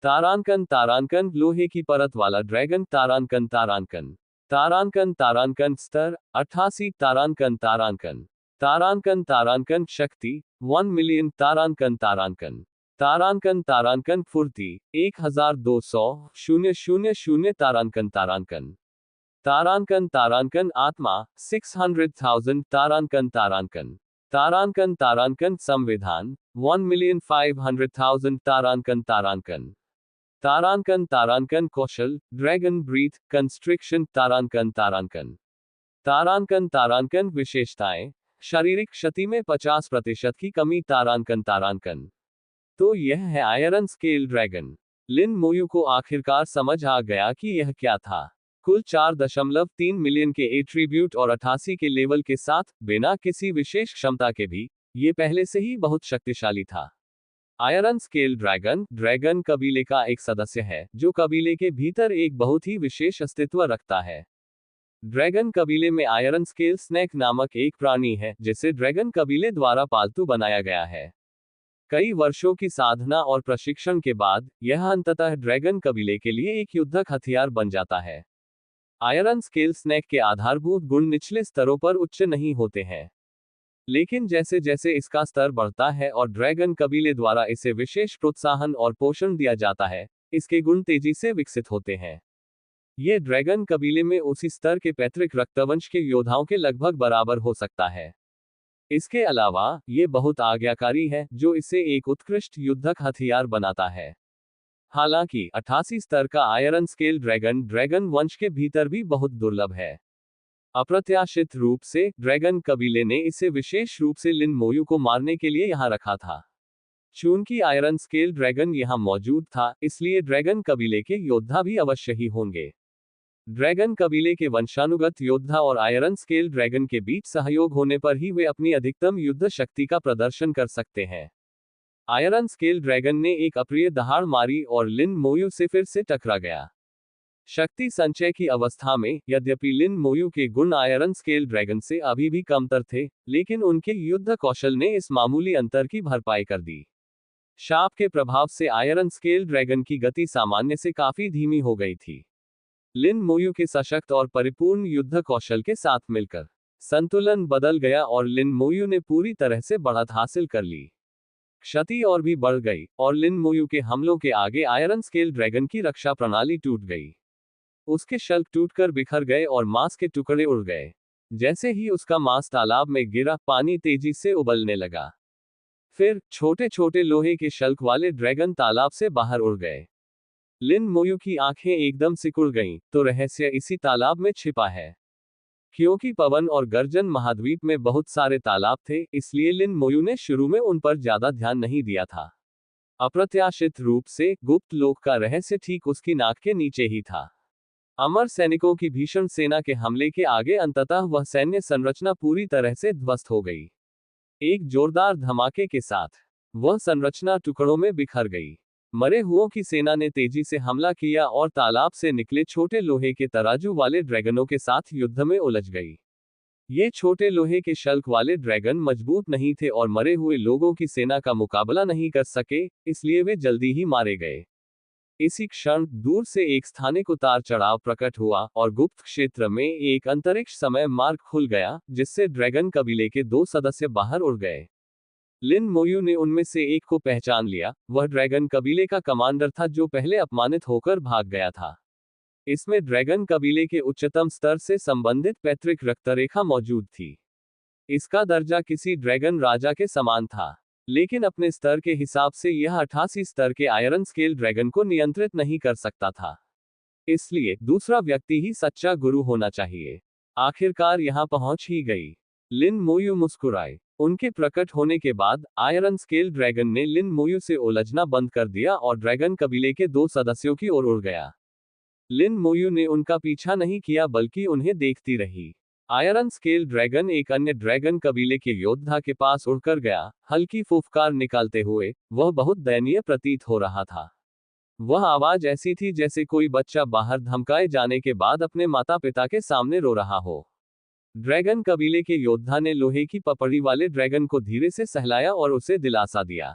तारांकन तारांकन, लोहे की परत वाला ड्रैगन। तारांकन तारांकन तारांकन तारांकन स्तर 88। तारांकन तारांकन तारांकन तारांकन शक्ति 1 मिलियन। तारांकन तारांकन तारांकन तारांकन फुर्ती 1200,000। तारांकन तारांकन तारांकन तारांकन आत्मा 600,000। तारांकन तारांकन तारांकन तारांकन संविधान 1,500,000। तारांकन तारांकन तारांकन तारांकन कौशल ड्रैगन ब्रीथ कंस्ट्रिक्शन। तारांकन तारांकन तारांकन तारांकन विशेषताएं शारीरिक क्षति में 50% की कमी। तारांकन तारांकन तो यह है आयरन स्केल ड्रैगन। लिन मोयू को आखिरकार समझ आ गया कि यह क्या था। कुल 4.3 मिलियन के एट्रीब्यूट और 88 के लेवल के साथ, बिना किसी विशेष क्षमता के भी, ये पहले से ही बहुत शक्तिशाली था। आयरन स्केल ड्रैगन ड्रैगन कबीले का एक सदस्य है, जो कबीले के भीतर एक बहुत ही विशेष अस्तित्व रखता है। ड्रैगन कबीले में आयरन स्केल स्नेक नामक एक प्राणी है, जिसे ड्रैगन कबीले द्वारा पालतू बनाया गया है। कई वर्षों की साधना और प्रशिक्षण के बाद यह अंततः ड्रैगन कबीले के लिए एक युद्धक हथियार बन जाता है। आयरन स्केल स्नेक के आधारभूत गुण निचले स्तरों पर उच्च नहीं होते हैं, लेकिन जैसे जैसे इसका स्तर बढ़ता है और ड्रैगन कबीले द्वारा इसे विशेष प्रोत्साहन और पोषण दिया जाता है, इसके गुण तेजी से विकसित होते हैं। ये ड्रैगन कबीले में उसी स्तर के पैतृक रक्तवंश के योद्धाओं के लगभग बराबर हो सकता है। इसके अलावा, ये बहुत आज्ञाकारी है, जो इसे एक उत्कृष्ट युद्धक हथियार बनाता है। हालांकि 88 स्तर का आयरन स्केल ड्रैगन ड्रैगन वंश के भीतर भी बहुत दुर्लभ है। अप्रत्याशित रूप से, ड्रैगन कबीले ने इसे विशेष रूप से लिन मोयू को मारने के लिए यहां रखा था। चूंकि आयरन स्केल ड्रैगन यहां मौजूद था, इसलिए ड्रैगन कबीले के योद्धा भी अवश्य ही होंगे। ड्रैगन कबीले के वंशानुगत योद्धा और आयरन स्केल ड्रैगन के बीच सहयोग होने पर ही वे अपनी अधिकतम युद्ध शक्ति का प्रदर्शन कर सकते हैं। आयरन स्केल ड्रैगन ने एक अप्रिय दहाड़ मारी और लिन मोयू से फिर से टकरा गया। शक्ति संचय की अवस्था में, यद्यपि लिन मोयू के गुण आयरन स्केल ड्रैगन से अभी भी कमतर थे, लेकिन उनके युद्ध कौशल ने इस मामूली अंतर की भरपाई कर दी। शाप के प्रभाव से आयरन स्केल ड्रैगन की गति सामान्य से काफी धीमी हो गई थी। लिन मोयू के सशक्त और परिपूर्ण युद्ध कौशल के साथ मिलकर संतुलन बदल गया और लिन मोयू ने पूरी तरह से बढ़त हासिल कर ली। क्षति और भी बढ़ गई और लिन मोयू के हमलों के आगे आयरन स्केल ड्रैगन की रक्षा प्रणाली टूट गई। उसके शल्क टूटकर बिखर गए और मांस के टुकड़े उड़ गए। जैसे ही उसका मांस तालाब में गिरा, पानी तेजी से उबलने लगा। फिर छोटे छोटे लोहे के शल्क वाले ड्रैगन तालाब से बाहर उड़ गए। लिन मोयू की आंखें एकदम सिकुड़ गईं, तो रहस्य इसी तालाब में छिपा है। क्योंकि पवन और गर्जन महाद्वीप में बहुत सारे तालाब थे, इसलिए लिन मोयू ने शुरू में उन पर ज्यादा ध्यान नहीं दिया था। अप्रत्याशित रूप से, गुप्त लोक का रहस्य ठीक उसकी नाक के नीचे ही था। अमर सैनिकों की भीषण सेना के हमले के आगे अंततः वह सैन्य संरचना पूरी तरह से ध्वस्त हो गई। एक जोरदार धमाके के साथ वह संरचना टुकड़ों में बिखर गई। मरे हुओं की सेना ने तेजी से हमला किया और तालाब से निकले छोटे लोहे के तराजू वाले ड्रैगनों के साथ युद्ध में उलझ गई। ये छोटे लोहे के शल्क वाले ड्रैगन मजबूत नहीं थे और मरे हुए लोगों की सेना का मुकाबला नहीं कर सके, इसलिए वे जल्दी ही मारे गए। इसी क्षण दूर से एक स्थानिक उतार चढ़ाव प्रकट हुआ और गुप्त क्षेत्र में एक अंतरिक्ष समय मार्ग खुल गया, जिससे ड्रैगन कबीले के 2 सदस्य बाहर उड़ गए। लिन मोयू ने उनमें से एक को पहचान लिया। वह ड्रैगन कबीले का कमांडर था, जो पहले अपमानित होकर भाग गया था। इसमें ड्रैगन कबीले के उच्चतम स्तर से संबंधित पैतृक रक्तरेखा मौजूद थी। इसका दर्जा किसी ड्रैगन राजा के समान था, लेकिन अपने स्तर के हिसाब से यह 88 स्तर के आयरन स्केल ड्रैगन को नियंत्रित नहीं कर सकता था। इसलिए दूसरा व्यक्ति ही सच्चा गुरु होना चाहिए। आखिरकार यहां पहुंच ही गई। लिन मोयू मुस्कुराए। उनके प्रकट होने के बाद आयरन स्केल ड्रैगन ने लिन मोयू से उलझना बंद कर दिया और ड्रैगन कबीले के 2 सदस्यों की ओर उड़ गया। लिन मोयू ने उनका पीछा नहीं किया, बल्कि उन्हें देखती रही। आयरन स्केल ड्रैगन एक अन्य ड्रैगन कबीले के योद्धा के पास उड़कर गया। हल्की फुफकार निकालते हुए वह बहुत दयनीय प्रतीत हो रहा था। वह आवाज ऐसी थी जैसे कोई बच्चा बाहर धमकाए जाने के बाद अपने माता पिता के सामने रो रहा हो। ड्रैगन कबीले के योद्धा ने लोहे की पपड़ी वाले ड्रैगन को धीरे से सहलाया और उसे दिलासा दिया।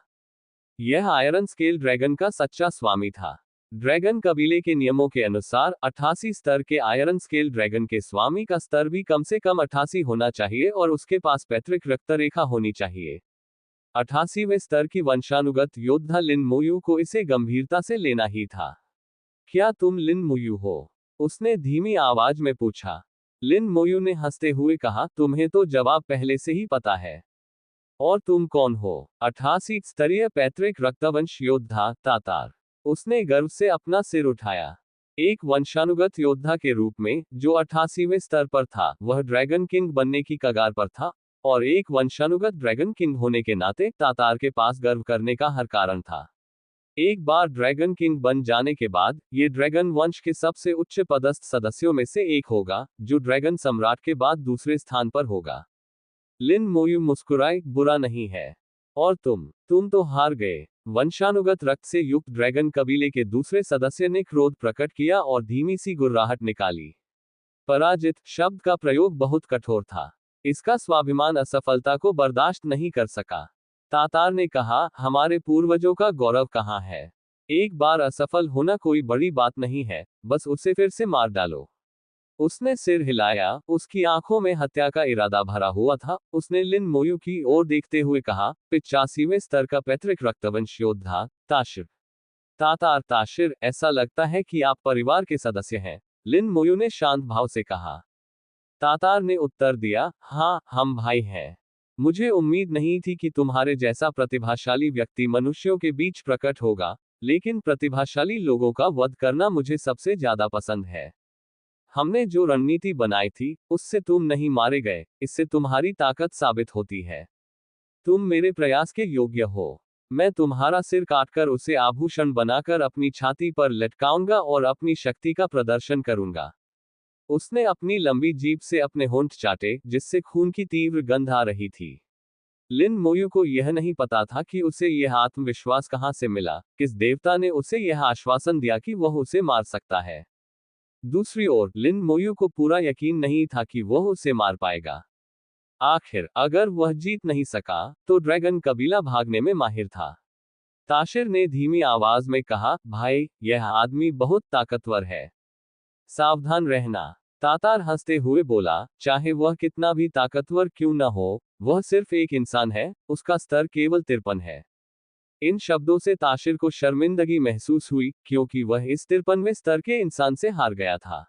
यह आयरन स्केल ड्रैगन का सच्चा स्वामी था। ड्रैगन कबीले के नियमों के अनुसार 88 स्तर के आयरन स्केल ड्रैगन के स्वामी का स्तर भी कम से कम 88 होना चाहिए और उसके पास पैतृक रक्तरेखा होनी चाहिए। 88वें स्तर की वंशानुगत योद्धा लिन मोयू को इसे गंभीरता से लेना ही था। क्या तुम लिन मोयू हो? उसने धीमी आवाज में पूछा। लिन मोयू ने हंसते हुए कहा, तुम्हें तो जवाब पहले से ही पता है। और तुम कौन हो? 88 स्तरीय पैतृक रक्तवंश योद्धा तातार। उसने गर्व से अपना सिर उठाया। एक वंशानुगत योद्धा के रूप में, जो 88वें स्तर पर था, वह ड्रैगन किंग बनने की कगार पर था, और एक वंशानुगत ड्रैगन किंग होने के नाते तातार के पास गर्व करने का हर कारण था। एक बार ड्रैगन किंग बन जाने के बाद, ये ड्रैगन वंश के सबसे उच्च पदस्थ सदस्यों में से एक होगा, जो ड्रैगन सम्राट के बाद दूसरे स्थान पर होगा। लिन मोयू मुस्कुराए, बुरा नहीं है। और तुम तो हार गए। वंशानुगत रक्त से युक्त ड्रैगन कबीले के दूसरे सदस्य ने क्रोध प्रकट किया और धीमी सी गुर्राहट निकाली। पराजित शब्द का प्रयोग बहुत कठोर था। इसका स्वाभिमान असफलता को बर्दाश्त नहीं कर सका। तातार ने कहा, हमारे पूर्वजों का गौरव कहाँ है? एक बार असफल होना कोई बड़ी बात नहीं है, बस उसे फिर से मार डालो। उसने सिर हिलाया, उसकी आंखों में हत्या का इरादा भरा हुआ था। उसने लिन मोयू की ओर देखते हुए कहा, 85वें स्तर का पैतृक रक्तवंश योद्धा ताशिर। तातार ताशिर, ऐसा लगता है कि आप परिवार के सदस्य हैं, लिन मोयू ने शांत भाव से कहा। तातार ने उत्तर दिया, हाँ, हम भाई हैं। मुझे उम्मीद नहीं थी कि तुम्हारे जैसा प्रतिभाशाली व्यक्ति मनुष्यों के बीच प्रकट होगा, लेकिन प्रतिभाशाली लोगों का वध करना मुझे सबसे ज्यादा पसंद है। हमने जो रणनीति बनाई थी, उससे तुम नहीं मारे गए, इससे तुम्हारी ताकत साबित होती है। तुम मेरे प्रयास के योग्य हो। मैं तुम्हारा सिर काटकर उसे आभूषण बनाकर अपनी छाती पर लटकाऊंगा और अपनी शक्ति का प्रदर्शन करूंगा। उसने अपनी लंबी जीभ से अपने होंठ चाटे, जिससे खून की तीव्र गंध आ रही थी। लिन मोयू को यह नहीं पता था कि उसे यह आत्मविश्वास कहां से मिला, किस देवता ने उसे यह आश्वासन दिया कि वह उसे मार सकता है। दूसरी ओर, लिन मोयू को पूरा यकीन नहीं था कि वह उसे मार पाएगा। आखिर, अगर वह जीत नहीं सका, तो ड्रैगन कबीला भागने में माहिर था। ताशिर ने धीमी आवाज में कहा, भाई, यह आदमी बहुत ताकतवर है। सावधान रहना। तातार हंसते हुए बोला, चाहे वह कितना भी ताकतवर क्यों न हो, वह सिर्फ एक इंसान है, उसका स्तर केवल 53 है। इन शब्दों से ताशिर को शर्मिंदगी महसूस हुई, क्योंकि वह इस 53वें स्तर के इंसान से हार गया था।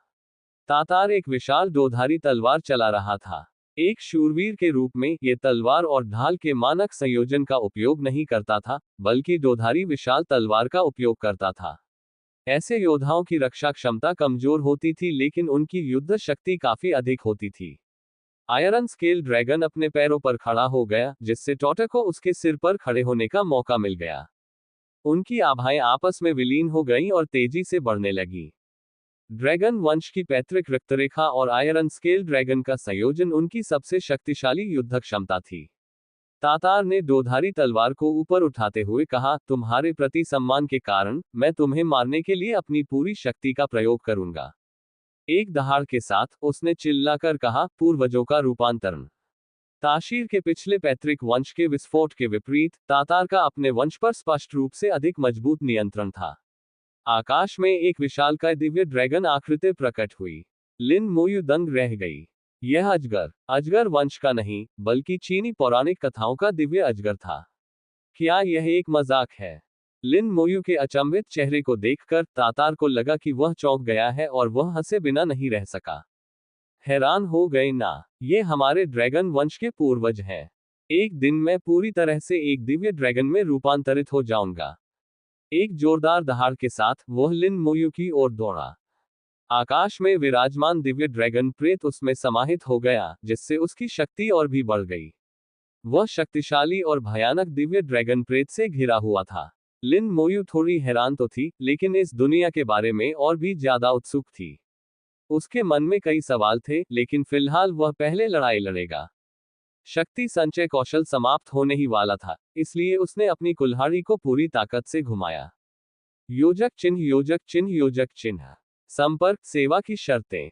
तातार एक विशाल दोधारी तलवार चला रहा था। एक शूरवीर के रूप में, ये तलवार और ढाल के मानक संयोजन का उपयोग नहीं करता था, बल्कि दोधारी विशाल तलवार का उपयोग करता था। ऐसे योद्धाओं की रक्षा क्षमता कमजोर होती थी, लेकिन उनकी युद्ध शक्ति काफी अधिक होती थी। आयरन स्केल ड्रैगन अपने पैरों पर खड़ा हो गया, जिससे टॉटर को उसके सिर पर खड़े होने का मौका मिल गया। उनकी आभाएं आपस में विलीन हो गईं और तेजी से बढ़ने लगी। ड्रैगन वंश की पैतृक रक्तरेखा और आयरन स्केल ड्रैगन का संयोजन उनकी सबसे शक्तिशाली युद्ध क्षमता थी। तातार ने दोधारी तलवार को ऊपर उठाते हुए कहा, तुम्हारे प्रति सम्मान के कारण, मैं तुम्हें मारने के लिए अपनी पूरी शक्ति का प्रयोग करूंगा। एक दहाड़ के साथ, उसने चिल्लाकर कहा, पूर्वजों का रूपांतरण। ताशीर के पिछले पैतृक वंश के विस्फोट के विपरीत, तातार का अपने वंश पर स्पष्ट रूप से अधिक मजबूत नियंत्रण था। आकाश में एक विशालकाय दिव्य ड्रैगन आकृति प्रकट हुई। लिन मोयू दंग रह गई। यह अजगर वंश का नहीं, बल्कि चीनी पौराणिक कथाओं का दिव्य अजगर था। क्या यह एक मजाक है? लिन मोयू के अचंभित चेहरे को देखकर तातार को लगा कि वह चौंक गया है, और वह हंसे बिना नहीं रह सका। हैरान हो गए ना? ये हमारे ड्रैगन वंश के पूर्वज हैं। एक दिन मैं पूरी तरह से एक दिव्य ड्रैगन में रूपांतरित हो जाऊंगा। एक जोरदार दहाड़ के साथ, वह लिन मोयू की ओर दौड़ा। आकाश में विराजमान दिव्य ड्रैगन प्रेत उसमें समाहित हो गया, जिससे उसकी शक्ति और भी बढ़ गई। वह शक्तिशाली और भयानक दिव्य ड्रैगन प्रेत से घिरा हुआ था। लिन मोयू थोड़ी हैरान तो थी, लेकिन इस दुनिया के बारे में और भी ज्यादा उत्सुक थी। उसके मन में कई सवाल थे, लेकिन फिलहाल वह पहले लड़ाई लड़ेगा। शक्ति संचय कौशल समाप्त होने ही वाला था, इसलिए उसने अपनी कुल्हाड़ी को पूरी ताकत से घुमाया। योजक चिन्ह, योजक चिन्ह, योजक चिन्ह। संपर्क सेवा की शर्तें।